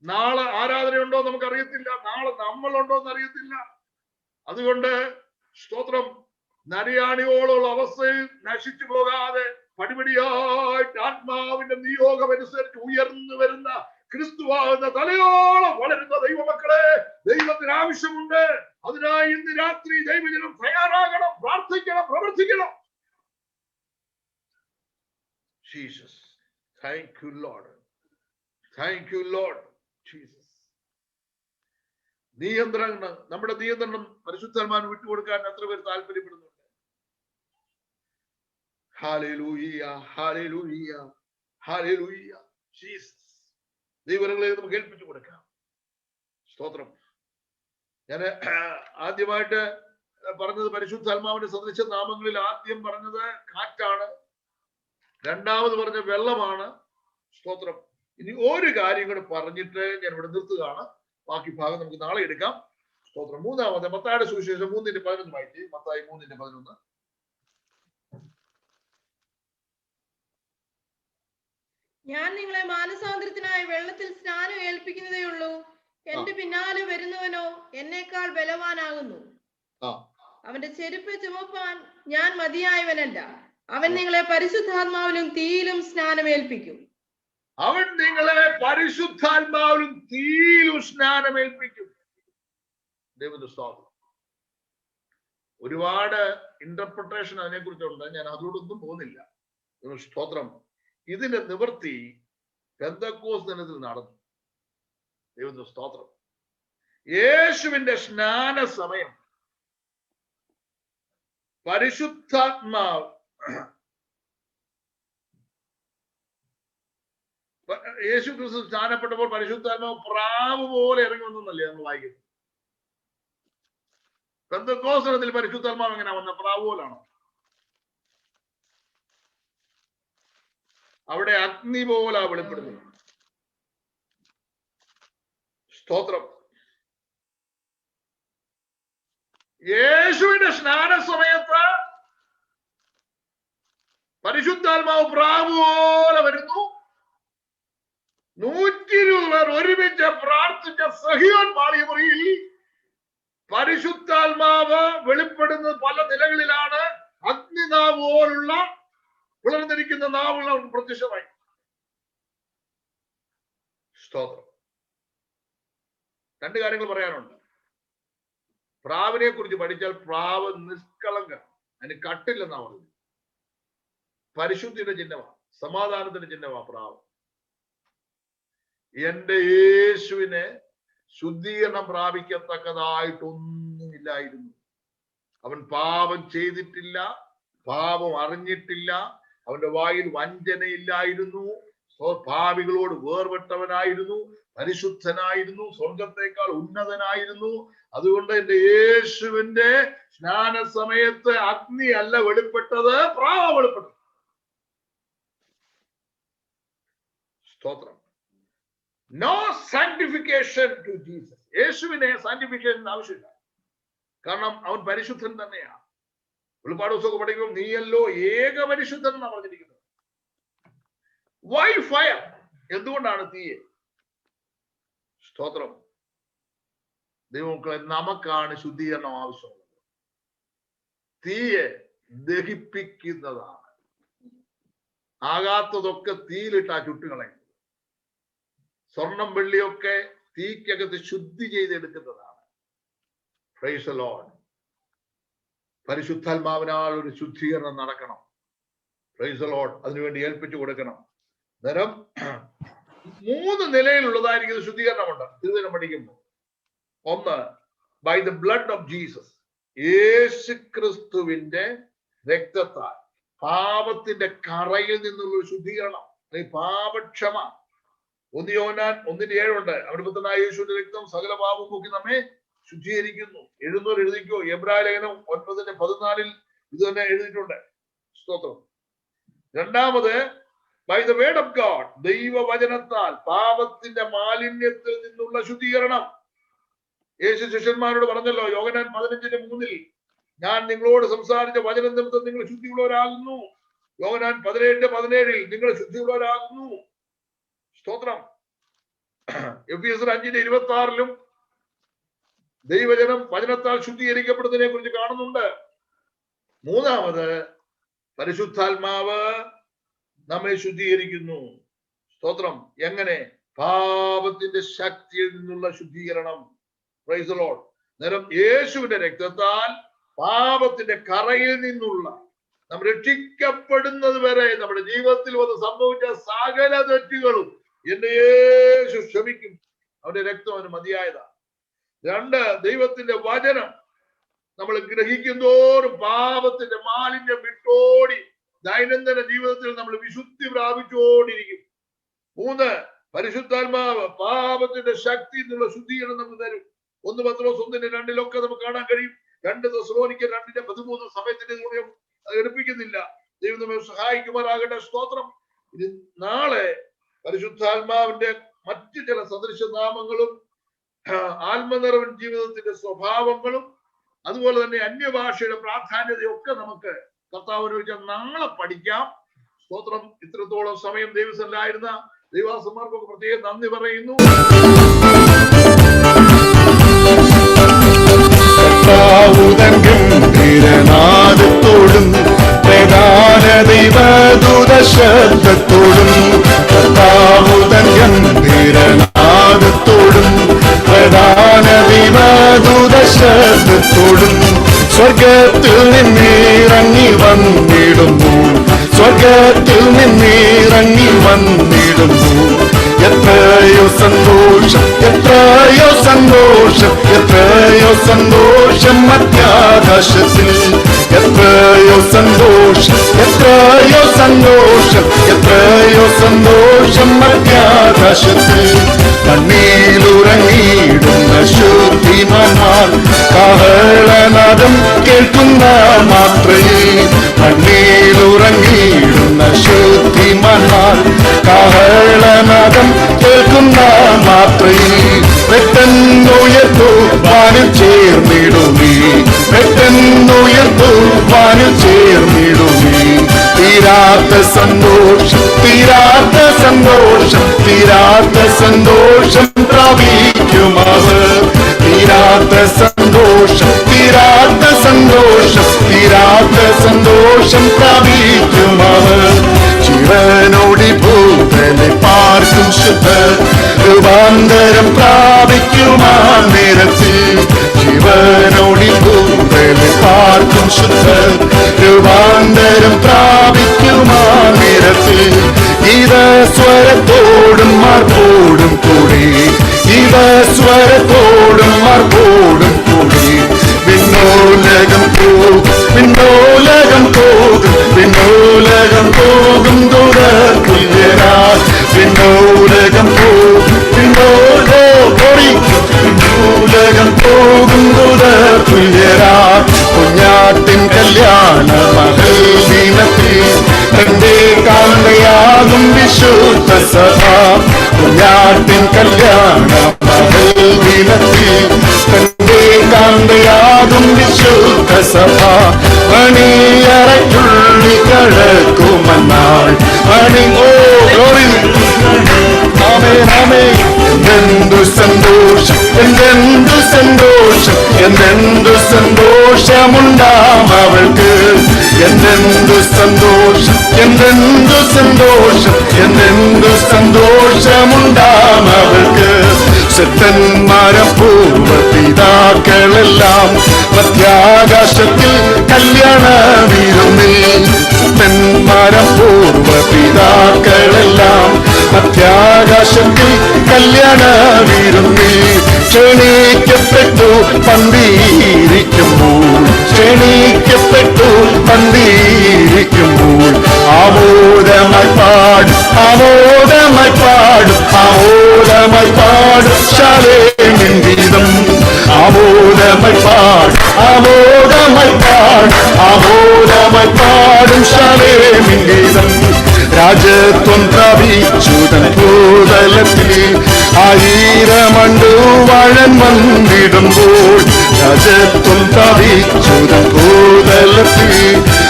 നാളെ ആരാധനയുണ്ടോ നമുക്കറിയത്തില്ല, നാളെ നമ്മളുണ്ടോ എന്ന് അറിയത്തില്ല. അതുകൊണ്ട് സ്തോത്രം, നരിയാണിയോളുള്ള അവസ്ഥയിൽ നശിച്ചു പോകാതെ പടിപടിയായിട്ട് ആത്മാവിന്റെ നിയോഗം അനുസരിച്ച് ഉയർന്നു വരുന്ന ക്രിസ്തുവാകുന്ന തലയോളം വളരുന്ന ദൈവമക്കളെ ദൈവത്തിന് ആവശ്യമുണ്ട്. അതിനായി ഇന്ന് രാത്രി ദൈവജനം തയ്യാറാകണം, പ്രാർത്ഥിക്കണം, പ്രവർത്തിക്കണം. Jesus. Thank you Lord, thank you Lord Jesus. നമ്മുടെ നിയന്ത്രണം പരിശുദ്ധാത്മാവിന് വിട്ടുകൊടുക്കാൻ എത്ര പേർ താല്പര്യപ്പെടുന്നുണ്ട്? Hallelujah, hallelujah, hallelujah. ജീസസ്. ദൈവങ്ങളെ നമുക്ക് കേൾപ്പിച്ചു കൊടുക്കാം. സ്തോത്രം. ഞാൻ ആദ്യമായിട്ട് പറഞ്ഞത് പരിശുദ്ധാത്മാവിന്റെ സദൃശ നാമങ്ങളിൽ ആദ്യം പറഞ്ഞത് കാറ്റാണ്, രണ്ടാമത് പറഞ്ഞ വെള്ളമാണ്. സ്തോത്രം. ഇനി ഒരു കാര്യം കൂടെ പറഞ്ഞിട്ട് ഞാൻ ഇവിടെ നിർത്തുകയാണ്. ബാക്കി ഭാഗം നമുക്ക് നാളെ എടുക്കാം. സ്തോത്രം. മൂന്നാമത് മത്തായിയുടെ സുവിശേഷം 3:11 വായിച്ച്. മത്തായി 3:11. ഞാൻ നിങ്ങളെ മാനസാന്തരത്തിനായി വെള്ളത്തിൽ സ്നാനം ഏൽപ്പിക്കുന്നതേ ഉള്ളൂ. എന്റെ പിന്നാലെ വരുന്നവനോ എന്നേക്കാൾ ബലവാനാകുന്നു. അവന്റെ ചെരുപ്പ് ചുമപ്പാൻ ഞാൻ മതിയായവനല്ല. അവൻ നിങ്ങളെ പരിശുദ്ധാത്മാവിലും തീയിലും സ്നാനമേൽപ്പിക്കും. അവൻ നിങ്ങളെ പരിശുദ്ധാത്മാവിലും തീയിലും സ്നാനമേൽപ്പിക്കും. ദൈവത്തിന്റെ സ്തോത്രം. ഒരുപാട് ഇന്റർപ്രിട്ടേഷൻ അതിനെ കുറിച്ചുണ്ട്. ഞാൻ അതോടൊന്നും പോകുന്നില്ല. സ്തോത്രം. ഇതിന്റെ നിവൃത്തി പെന്തക്കോസ്ത് ദിനത്തിൽ നടന്നു. ദൈവത്തിന്റെ സ്തോത്രം. യേശുവിന്റെ സ്നാന സമയം പരിശുദ്ധാത്മാവ് യേശു ക്രിസ്തു സ്നാനപ്പെട്ടപ്പോൾ പരിശുദ്ധാത്മാവ് പ്രാവ് പോലെ ഇറങ്ങി വന്നല്ലേ നമ്മൾ വായിക്കുന്നത്. പെന്തക്കോസ്ത് ദിനത്തിൽ പരിശുദ്ധാത്മാവ് എങ്ങനെ വന്ന? പ്രാവ് പോലാണോ? അവിടെ അഗ്നി പോലെ വെളിപ്പെടുന്നു. സ്തോത്രം. യേശുവിന്റെ സ്നാന സമയത്ത് പരിശുദ്ധാത്മാവ് പ്രാവ് പോലെ വരുന്നു. 120 പേർ ഒരുമിച്ച് പ്രാർത്ഥിച്ച സഹിയോൻ പാളിയമുറിയിൽ പരിശുദ്ധാത്മാവ് വെളിപ്പെടുന്നത് പല നിലകളിലാണ്. അഗ്നിനാവ് പോലുള്ള പിളർന്നിരിക്കുന്ന നാവുകൾ പ്രത്യക്ഷമായി. സ്തോത്രം. രണ്ട് കാര്യങ്ങൾ പറയാനുണ്ട്. പ്രാവിനെ കുറിച്ച് പഠിച്ചാൽ പ്രാവ് നിഷ്കളങ്കം, അതിന് കട്ടില്ലെന്നാ പറഞ്ഞത്. പരിശുദ്ധിയുടെ ചിഹ്നമാണ്, സമാധാനത്തിന്റെ ചിഹ്നമാണ് പ്രാവ്. എന്റെ യേശുവിനെ ശുദ്ധീകരണം പ്രാപിക്കത്തക്കതായിട്ടൊന്നുമില്ലായിരുന്നു. അവൻ പാപം ചെയ്തിട്ടില്ല, പാപം അറിഞ്ഞിട്ടില്ല, അവന്റെ വായിൽ വഞ്ചനയില്ലായിരുന്നു, പാപികളോട് വേർപെട്ടവനായിരുന്നു, പരിശുദ്ധനായിരുന്നു, സ്വർഗത്തേക്കാൾ ഉന്നതനായിരുന്നു. അതുകൊണ്ട് എന്റെ യേശുവിന്റെ സ്നാന സമയത്ത് അഗ്നി അല്ല വെളിപ്പെട്ടത്, പ്രാവ വെളിപ്പെട്ടത്. സ്തോത്രം. No sanctification to Jesus. യേശുവിനെ സാങ്ക്ടിഫിക്കേഷൻ ആവശ്യമില്ല, കാരണം അവൻ പരിശുദ്ധൻ തന്നെയാണ്. വെളിപ്പാട് പുസ്തകം പഠിക്കുമ്പോൾ നീയല്ലോ ഏക പരിശുദ്ധൻ എന്നാണ് പറഞ്ഞിരിക്കുന്നത്. Why fire? എന്തുകൊണ്ടാണ് തീയെ? സ്തോത്രം. ദൈവമക്കളെ, നമുക്കാണ് ശുദ്ധീകരണം ആവശ്യമുള്ളത്. തീയെ ദഹിപ്പിക്കുന്നതാണ്. ആകാത്തതൊക്കെ തീയിലിട്ടാ ചുട്ടുകളയുന്നത്. സ്വർണം വെള്ളിയൊക്കെ തീക്കകത്ത് ശുദ്ധി ചെയ്തെടുക്കുന്നതാണ്. Price the Lord. പരിശുദ്ധാത്മാവിനാൽ ഒരു ശുദ്ധീകരണം നടക്കണം. Price the Lord. അതിനുവേണ്ടി ഏൽപ്പിച്ചു കൊടുക്കണം. അന്നേരം 3 നിലയിലുള്ളതായിരിക്കും ശുദ്ധീകരണമുണ്ട് തിരുവചനം പഠിക്കുമ്പോൾ. ഒന്ന്, by the blood of Jesus. യേശു ക്രിസ്തുവിന്റെ രക്തത്താൽ പാപത്തിന്റെ കറയിൽ നിന്നുള്ള ശുദ്ധീകരണം, പാപക്ഷമ. 1 യോഹന്നാൻ 1:7 അവിടെ പുത്രനായ യേശുവിന്റെ രക്തം സകല പാപം പോക്കി നമ്മെ ശുദ്ധീകരിക്കുന്നു. എഴുന്നൂറ് എഴുതിക്കോ. എബ്രായ ലേഖനം 9:14 ഇത് തന്നെ എഴുതിയിട്ടുണ്ട്. സ്തോത്രം. രണ്ടാമത്, by the word of God. ദൈവവചനത്താൽ പാപത്തിന്റെ മാലിന്യത്തിൽ നിന്നുള്ള ശുദ്ധീകരണം. യേശു ശിഷ്യന്മാരോട് പറഞ്ഞല്ലോ, യോഹന്നാൻ 15:3 ഞാൻ നിങ്ങളോട് സംസാരിച്ച വചനം നിമിത്തം നിങ്ങൾ ശുദ്ധിയുള്ളവരാകുന്നു. യോഹന്നാൻ 17:17 നിങ്ങൾ ശുദ്ധിയുള്ളവരാകുന്നു. സ്തോത്രം. എഫെസ്യർ 5:26 ദൈവജനം വചനത്താൽ ശുദ്ധീകരിക്കപ്പെടുന്നതിനെ കുറിച്ച് കാണുന്നുണ്ട്. മൂന്നാമത്, പരിശുദ്ധാത്മാവ് നമ്മെ ശുദ്ധീകരിക്കുന്നു. സ്തോത്രം. എങ്ങനെ? പാപത്തിന്റെ ശക്തിയിൽ നിന്നുള്ള ശുദ്ധീകരണം. Price the Lord. നേരം യേശുവിന്റെ രക്തത്താൽ പാപത്തിന്റെ കറയിൽ നിന്നുള്ള നാം രക്ഷിക്കപ്പെടുന്നത് വരെ നമ്മുടെ ജീവിതത്തിൽ വന്ന് സംഭവിച്ച സകല തെറ്റുകളും എന്റെ യേശു ക്ഷമിക്കും. അവന്റെ രക്തം അവന് മതിയായതാണ്. 2, ദൈവത്തിന്റെ വചനം നമ്മൾ ഗ്രഹിക്കുന്തോറും പാപത്തിന്റെ മാലിന്യം വിട്ടോടി ദൈനംദിന ജീവിതത്തിൽ നമ്മൾ വിശുദ്ധി പ്രാപിച്ചുകൊണ്ടിരിക്കും. 3, പരിശുദ്ധാത്മാവ് പാപത്തിന്റെ ശക്തി എന്നുള്ള ശുദ്ധീകരണം നമുക്ക് തരും. 1 പത്രോസ് 1:2 നമുക്ക് കാണാൻ കഴിയും. 2 തെസ്സലോനിക്കർ 2:13 സമയത്തിന്റെ കൂടെ അത് എടുപ്പിക്കുന്നില്ല. ദൈവം നമ്മെ സഹായിക്കുമാറാകട്ടെ. സ്തോത്രം. ഇത് നാളെ പരിശുദ്ധാത്മാവിന്റെ മറ്റു ചില സദൃശ നാമങ്ങളും ആത്മനിറവൻ ജീവിതത്തിന്റെ സ്വഭാവങ്ങളും അതുപോലെ തന്നെ അന്യഭാഷയുടെ പ്രാധാന്യതയൊക്കെ നമുക്ക് കർത്താവിനെ നാളെ പഠിക്കാം. സ്തോത്രം. ഇത്രത്തോളം സമയം ദൈവസന്നിധിയിലായിരുന്ന ദൈവദാസന്മാർക്കൊക്കെ പ്രത്യേകം നന്ദി പറയുന്നു. ഗംഭീരനാദത്തോടും പ്രധാന ദൈവദൂത ശബ്ദത്തോടും കർത്താവുതൻ ഗംഭീരനാദത്തോടും പ്രധാന ദൈവദൂത ശബ്ദത്തോടും സ്വർഗത്തിൽ നിന്നിറങ്ങി വന്നിടുന്നു, സ്വർഗത്തിൽ നിന്നിറങ്ങി വന്നിടുന്നു. എത്രയോ സന്തോഷം, എത്രയോ സന്തോഷം, എത്രയോ സന്തോഷം മധ്യാകാശത്തിൽ. എത്രയോ സന്തോഷം, എത്രയോ സന്തോഷം, എത്രയോ സന്തോഷം മധ്യാകാശത്തിൽ. കണ്ണീലുറങ്ങിയിടുന്ന ശുദ്ധിമാന്മാർ കാഹളനാദം കേൾക്കുന്ന മാത്രയിൽ. കണ്ണീലുറങ്ങിയിടുന്ന ശുദ്ധിമാന്മാർ കാഹളനാദം കേൾക്കുന്ന മാത്രയിൽ. പെട്ടെന്നുയർത്തു വാനിൽ ചേർന്നിടുമേ, പെട്ടെന്നുയർത്തു വാനിൽ ചേർന്നിടുമേ. തീരാത്ത സന്തോഷം, തീരാത്ത സന്തോഷം, തീരാത്ത സന്തോഷം പ്രാപിക്കുമവർ. തീരാത്ത സന്തോഷം, തീരാത്ത സന്തോഷം, തീരാത്ത സന്തോഷം പ്രാപിക്കുമവർ. ജീവനോടി ഭൂതനെ പാർക്കും ശുദ്ധ രൂപാന്തരം പ്രാപിക്കുമാ നേരത്തിൽ. ജീവനോടി ഭൂതനെ പാർക്കും ശുദ്ധ രൂപാന്തരം പ്രാപിക്കുമാ നേരത്തിൽ. ഇത് സ്വരത്തോടും മാർപ്പോടും കൂടി, ഇത് സ്വരത്തോടും മാർപ്പോടും കൂടി. വിണ്ണോലകം പോകും, വിണ്ണോലകം പോകും, വിണ്ണോലകം പോകും ദൂരത്തുല്യരാ. വിണ്ണോലകം പോകും, വിണ്ണോലകം പോകും ദൂരത്തുല്യരാ. കുഞ്ഞാട്ടിൻ കല്യാണ മഹൽ ദിനത്തിൽ തന്റെ കാന്തയാകും വിശുദ്ധ സഭ. കുഞ്ഞാട്ടിൻ കല്യാണ മഹൽ ദിനത്തിൽ തന്റെ കാന്തയാകും വിശുദ്ധ സഭ. മണിയറയ്ക്കുള്ളി കഴക്കുമന്നാൾ മണി. ഓ ഗ്ലോറി. ആമേൻ, ആമേൻ. എന്തെന്തു സന്തോഷം, എന്തെന്തു സന്തോഷം, എന്തെന്തു സന്തോഷമുണ്ടാം അവൾക്ക്. എന്തെന്തു സന്തോഷം, എന്തെന്തു സന്തോഷം, എന്തെന്തു സന്തോഷമുണ്ടാം അവൾക്ക്. ശക്തന്മാരും പൂർവ്വപിതാക്കളെല്ലാം മധ്യാകാശത്തിൽ കല്യാണ വിരുന്നിൽ. ശക്തന്മാരും പൂർവ്വപിതാക്കളെല്ലാം മധ്യാകാശത്തിൽ കല്യാണ വിരുന്നിൽ. ക്ഷണിക്കപ്പെട്ടു പന്തിയിരിക്കുമ്പോൾ, ക്ഷണിക്കപ്പെട്ടു പന്തിയിരിക്കുമ്പോൾ. ആമോദമായി പാടും, ആമോദമായി പാടും, ആമോദമായി പാടും ശാലേമിൻ ഗീതം. ആമോദമായി പാടും, ആമോദമായി പാടും, ആമോദമായി പാടും ശാലേമിൻ ഗീതം. രാജത്വം പ്രാപിച്ചു തൻ ഭൂതലത്തിൽ 1000 മണ്ടുവാഴൻ വന്നിടുമ്പോൾ. രാജത്വം പ്രാപിച്ചു തൻ ഭൂതലത്തിൽ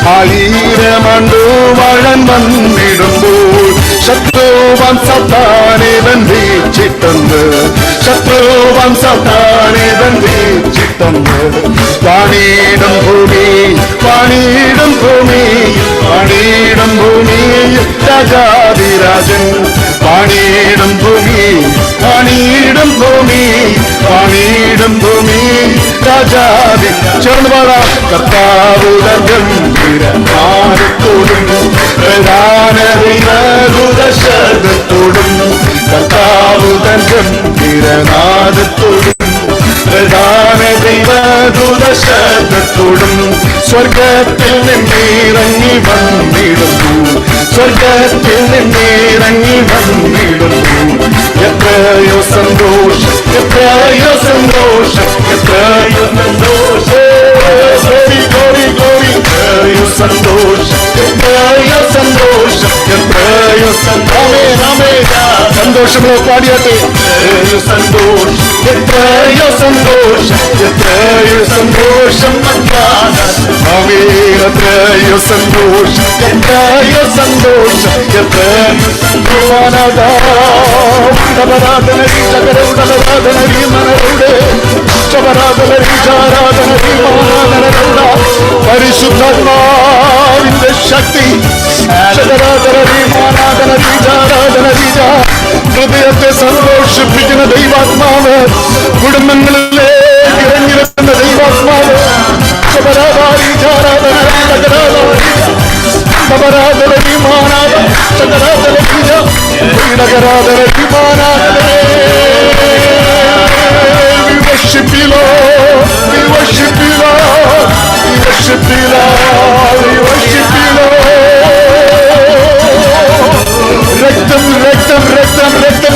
1000 മണ്ടുവാഴൻ വന്നിടുമ്പോൾ. ശത്രുവാൻ സാത്താനെ ബന്ധിച്ചിട്ടുണ്ട്, ശത്രുവാൻ സാത്താനെ ബന്ധിച്ചിട്ടുണ്ട്. വാണിടും ഭൂമി, വാണിടും ഭൂമി, വാണിടും ഭൂമി രാജാതിരാജൻ. വാണിടും ഭൂമി, വാണിടും ഭൂമി, വാണിടും ഭൂമി രാജാതി. ചേർന്ന് പാടാം. കർത്താവ് ഗംഭീരനാദത്തോടും പ്രധാന ദൈവദൂത ശബ്ദത്തോടും. കർത്താവ് ഗംഭീരനാദത്തോടും പ്രധാന ദൈവദൂത ശബ്ദത്തോടും. ശബ്ദത്തോടും സ്വർഗത്തിൽ നിന്നിറങ്ങി വന്നിടുന്നു, സ്വർഗത്തിൽ നിന്നിറങ്ങി വന്നിടുന്നു. എത്രയോ സന്തോഷം, എത്രയോ സന്തോഷം, എത്രയോ സന്തോഷം, ഗോരി ഗോരി ഗോരി, എത്രയോ സന്തോഷം, എത്രയോ സന്തോഷം, എത്രയോ സന്തോഷമോ പാടിയാട്ടെ. എത്രയോ സന്തോഷം, എത്രയോ സന്തോഷം, എത്രയോ സന്തോഷം, എത്രയോ സന്തോഷം, എത്രയോ സന്തോഷം, എത്രയോ പരിശുദ്ധാത്മാവിന്റെ ശക്തി, ഹൃദയത്തെ സന്തോഷിപ്പിക്കുന്ന ദൈവാത്മാവ്, കുടുംബങ്ങളിലേക്ക് ഇറങ്ങിയിരുന്ന ദൈവാത്മാവ്, രക്തം രക്തം രക്തം രക്തം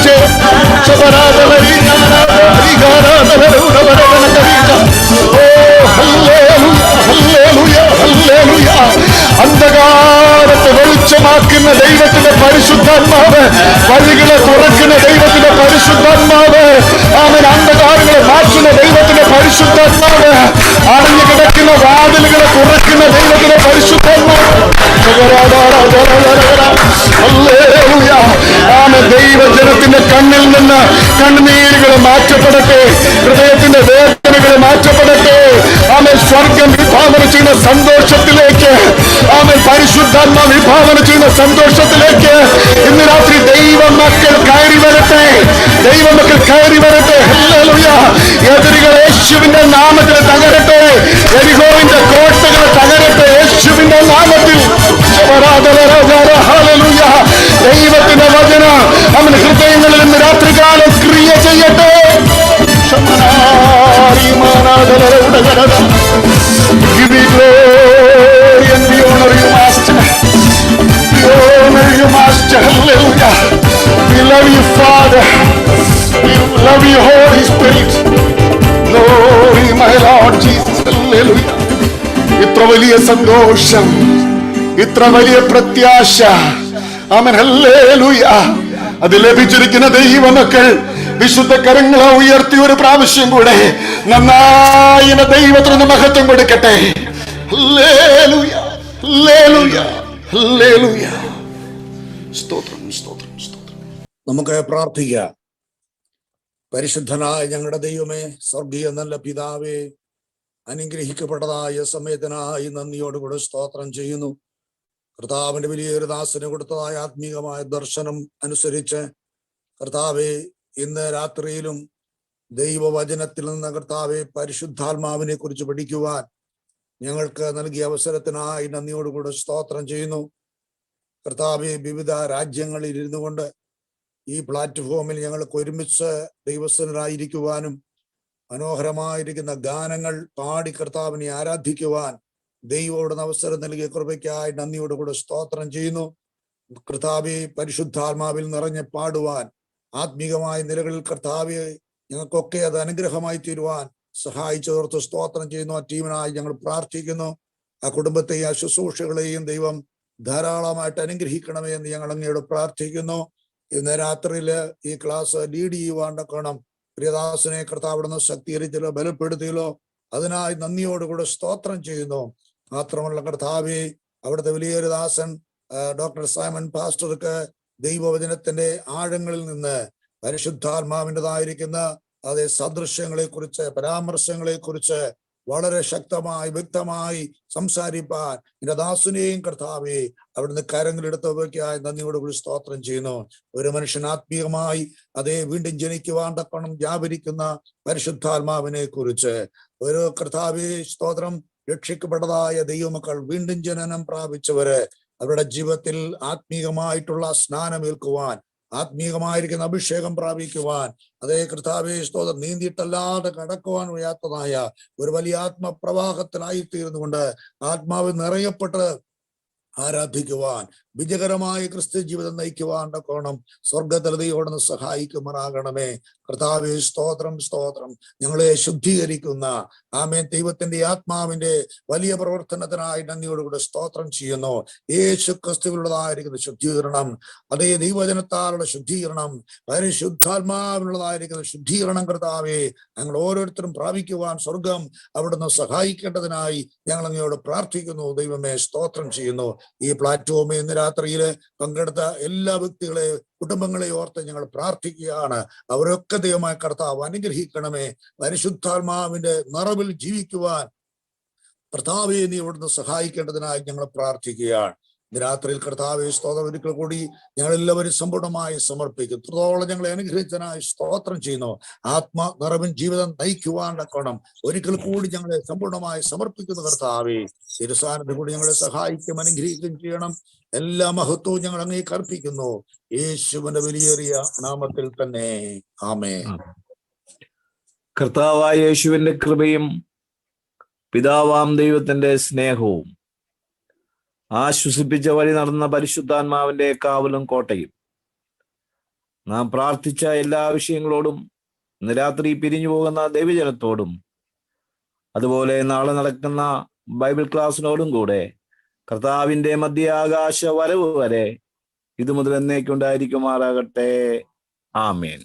അന്ധകാരത്തെ വെളിച്ചമാക്കുന്ന ദൈവത്തിന്റെ പരിശുദ്ധാത്മാവ്, വഴികളെ തുറക്കുന്ന ദൈവത്തിന്റെ പരിശുദ്ധാത്മാവ്, അവൻ അന്ധകാരങ്ങളെ മാറ്റുന്ന ദൈവത്തിന്റെ പരിശുദ്ധാത്മാവ്, അടഞ്ഞു കിടക്കുന്ന വാതിലുകളെ തുറക്കുന്ന ദൈവത്തിന്റെ പരിശുദ്ധാത്മാവ്. ദൈവജനത്തിന്റെ കണ്ണിൽ നിന്ന് കണ്ണുനീരുകൾ മാറ്റപ്പെടട്ടെ, ഹൃദയത്തിന്റെ വേദനകൾ മാറ്റപ്പെടട്ടെ. ആമേൻ. സ്വർഗം വിഭാവന ചെയ്യുന്ന സന്തോഷത്തിലേക്ക്, ആമേൻ, പരിശുദ്ധാത്മ വിഭാവന ചെയ്യുന്ന സന്തോഷത്തിലേക്ക് ഇന്ന് രാത്രി ദൈവമക്കൾ കയറി വരട്ടെ, ദൈവമക്കൾ കയറി വരട്ടെ. ഹല്ലേലൂയ. എതിരികൾ യേശുവിന്റെ നാമത്തിൽ തകരട്ടെ, എരിഹോവിന്റെ കോട്ടകൾ തകരട്ടെ യേശുവിന്റെ നാമത്തിൽ. ഹല്ലേലൂയ. ദൈവത്തിന്റെ വചനം അവന്റെ ഹൃദയങ്ങളിൽ ഇന്ന് രാത്രികാലം ക്രിയ ചെയ്യട്ടെ. Give me glory and we honor you, Master. We honor you, Master. Hallelujah. We love you, Father. We love you, Holy Spirit. Glory, my Lord Jesus. Hallelujah. ഇത്ര വലിയ സന്തോഷം, ഇത്ര വലിയ പ്രത്യാശ, ആമേൻ, ഹല്ലേലൂയ, അത് ലഭിച്ചിരിക്കുന്ന ദൈവമക്കൾ വിശുദ്ധ കരങ്ങളെ ഉയർത്തി ഒരു പ്രാവശ്യം കൂടെ നന്നായി ദൈവത്തിന് മഹത്വം കൊടുക്കട്ടെ. Hallelujah, hallelujah, hallelujah. സ്തോത്രം, സ്തോത്രം, സ്തോത്രം. നമുക്ക് പ്രാർത്ഥിക്കാം. പരിശുദ്ധനായ ഞങ്ങളുടെ ദൈവമേ, സ്വർഗീയ നല്ല പിതാവേ, അനുഗ്രഹിക്കപ്പെട്ടതായ സമയത്തിനായി നന്ദിയോടുകൂടെ സ്തോത്രം ചെയ്യുന്നു. കർത്താവിന്റെ വലിയൊരു ദാസന് കൊടുത്തതായ ആത്മീകമായ ദർശനം അനുസരിച്ച് കർത്താവെ, ഇന്ന് രാത്രിയിലും ദൈവവചനത്തിൽ നിന്ന് കർത്താവെ പരിശുദ്ധാത്മാവിനെ കുറിച്ച് പഠിക്കുവാൻ ഞങ്ങൾക്ക് നൽകിയ അവസരത്തിനായി നന്ദിയോടുകൂടെ സ്തോത്രം ചെയ്യുന്നു. കർത്താവെ, വിവിധ രാജ്യങ്ങളിൽ ഇരുന്നു കൊണ്ട് ഈ പ്ലാറ്റ്ഫോമിൽ ഞങ്ങൾക്ക് ഒരുമിച്ച് ദൈവസ്ഥനായിരിക്കുവാനും മനോഹരമായിരിക്കുന്ന ഗാനങ്ങൾ പാടി കർത്താവിനെ ആരാധിക്കുവാൻ ദൈവത്തോട് അവസരം നൽകിയ കൃപയ്ക്കായി നന്ദിയോടുകൂടെ സ്തോത്രം ചെയ്യുന്നു. കർത്താവെ, പരിശുദ്ധാത്മാവിൽ നിറഞ്ഞ് പാടുവാൻ ആത്മീകമായ നിലകളിൽ കർത്താവെ ഞങ്ങൾക്കൊക്കെ അത് അനുഗ്രഹമായി തീരുവാൻ സഹായിച്ചതോർത്ത് സ്തോത്രം ചെയ്യുന്നു. ആ ടീമിനായി ഞങ്ങൾ പ്രാർത്ഥിക്കുന്നു. ആ കുടുംബത്തെയും ആ ശുശ്രൂഷകളെയും ദൈവം ധാരാളമായിട്ട് അനുഗ്രഹിക്കണമേ എന്ന് ഞങ്ങൾ അങ്ങയോട് പ്രാർത്ഥിക്കുന്നു. ഇന്ന് രാത്രിയില് ഈ ക്ലാസ് ലീഡ് ചെയ്യുവാണ്ടക്കണം പ്രിയദാസനെ കർത്താവിടുന്ന് ശക്തീകരിച്ചല്ലോ, ബലപ്പെടുത്തിയല്ലോ, അതിനായി നന്ദിയോടുകൂടെ സ്തോത്രം ചെയ്യുന്നു. മാത്രമല്ല കർത്താവെ, അവിടുത്തെ വലിയൊരു ദാസൻ ഡോക്ടർ സൈമൺ പാസ്റ്റർക്ക് ദൈവവചനത്തിന്റെ ആഴങ്ങളിൽ നിന്ന് പരിശുദ്ധാത്മാവിൻ്റെതായിരിക്കുന്ന അതേ സദൃശ്യങ്ങളെ കുറിച്ച്, പരാമർശങ്ങളെ കുറിച്ച് വളരെ ശക്തമായി വ്യക്തമായി സംസാരിപ്പാൻ എന്റെ ദാസനെയും കർത്താവെ അവിടുന്ന് കരങ്ങളെടുത്തവയ്ക്കായി നന്ദിയോടുകൂടി സ്തോത്രം ചെയ്യുന്നു. ഒരു മനുഷ്യൻ ആത്മീയമായി അതേ വീണ്ടും ജനിക്കുവാൻ തക്കണം വ്യാപരിക്കുന്ന പരിശുദ്ധാത്മാവിനെ കുറിച്ച് ഒരു കർത്താവെ സ്തോത്രം, രക്ഷിക്കപ്പെട്ടതായ ദൈവമക്കൾ വീണ്ടും ജനനം പ്രാപിച്ചവര് അവരുടെ ജീവിതത്തിൽ ആത്മീയമായിട്ടുള്ള സ്നാനമേൽക്കുവാൻ ആത്മീയമായിരിക്കുന്ന അഭിഷേകം പ്രാപിക്കുവാൻ, അതേ കർത്താവേ സ്തോത്രം, നീന്തിയിട്ടല്ലാതെ കടക്കുവാൻ വയ്യാത്തതായ ഒരു വലിയ ആത്മപ്രവാഹത്തിലായിത്തീർന്നുകൊണ്ട് ആത്മാവ് നിറയപ്പെട്ട് ആരാധിക്കുവാൻ, വിജയകരമായ ക്രിസ്തു ജീവിതം നയിക്കുവാൻ കോണം സ്വർഗതലതയോടൊന്ന് സഹായിക്കുമാറാകണമേ. കർത്താവേ സ്തോത്രം, സ്തോത്രം. ഞങ്ങളെ ശുദ്ധീകരിക്കുന്ന ആമേൻ ദൈവത്തിന്റെ ആത്മാവിന്റെ വലിയ പ്രവർത്തനത്തിനായി നന്ദിയോടുകൂടെ സ്തോത്രം ചെയ്യുന്നു. യേശു ക്രിസ്തുവിനുള്ളതായിരിക്കുന്ന ശുദ്ധീകരണം, അതേ ദൈവജനത്താലുള്ള ശുദ്ധീകരണം, പരിശുദ്ധാത്മാവിനുള്ളതായിരിക്കുന്ന ശുദ്ധീകരണം കർത്താവേ ഞങ്ങൾ ഓരോരുത്തരും പ്രാപിക്കുവാൻ സ്വർഗം അവിടുന്ന് സഹായിക്കേണ്ടതിനായി ഞങ്ങൾ അങ്ങയോട് പ്രാർത്ഥിക്കുന്നു. ദൈവമേ സ്തോത്രം ചെയ്യുന്നു. ഈ പ്ലാറ്റ്ഫോമിൽ ഇന്ന് രാത്രിയിൽ പങ്കെടുത്ത എല്ലാ വ്യക്തികളെ, കുടുംബങ്ങളെ ഓർത്ത് ഞങ്ങൾ പ്രാർത്ഥിക്കുകയാണ്. അവരൊക്കെ ദൈവമായ കർത്താവ് അനുഗ്രഹിക്കണമേ. പരിശുദ്ധാത്മാവിന്റെ നിറവിൽ ജീവിക്കുവാൻ കർത്താവേ നീ ഇവിടുന്ന് സഹായിക്കേണ്ടതിനായി ഞങ്ങൾ പ്രാർത്ഥിക്കുകയാണ്. ഇന്ന് രാത്രിയിൽ കർത്താവേ സ്തോത്രം ഒരിക്കൽ കൂടി ഞങ്ങളെല്ലാവരും സമ്പൂർണ്ണമായി സമർപ്പിക്കും. ഇത്രത്തോളം ഞങ്ങളെ അനുഗ്രഹിച്ചതിനായി സ്തോത്രം ചെയ്യുന്നു. ആത്മ നിറവിൻ ജീവിതം നയിക്കുവാൻ തക്കോണം ഒരിക്കൽ കൂടി ഞങ്ങളെ സമ്പൂർണ്ണമായി സമർപ്പിക്കുന്ന കർത്താവേ തിരുസാന്നിധ്യം കൂടി ഞങ്ങളെ സഹായിക്കും, അനുഗ്രഹിക്കുകയും ചെയ്യണം. എല്ലാ മഹത്വവും ഞങ്ങൾ അങ്ങേക്ക് അർപ്പിക്കുന്നു. യേശുവിന്റെ വലിയേറിയ നാമത്തിൽ തന്നെ ആമേൻ. കർത്താവായ യേശുവിന്റെ കൃപയും പിതാവാം ദൈവത്തിന്റെ സ്നേഹവും ആശ്വസിപ്പിച്ച വഴി നടന്ന പരിശുദ്ധാത്മാവിന്റെ കാവലും കോട്ടയും നാം പ്രാർത്ഥിച്ച എല്ലാ വിഷയങ്ങളോടും ഇന്ന് രാത്രി പിരിഞ്ഞു പോകുന്ന ദൈവജനത്തോടും അതുപോലെ നാളെ നടക്കുന്ന ബൈബിൾ ക്ലാസ്സിനോടും കൂടെ കർത്താവിന്റെ മധ്യാകാശ വരവ് വരെ ഇതു മുതൽ എന്നേക്കുണ്ടായിരിക്കുമാറാകട്ടെ. ആമേൻ.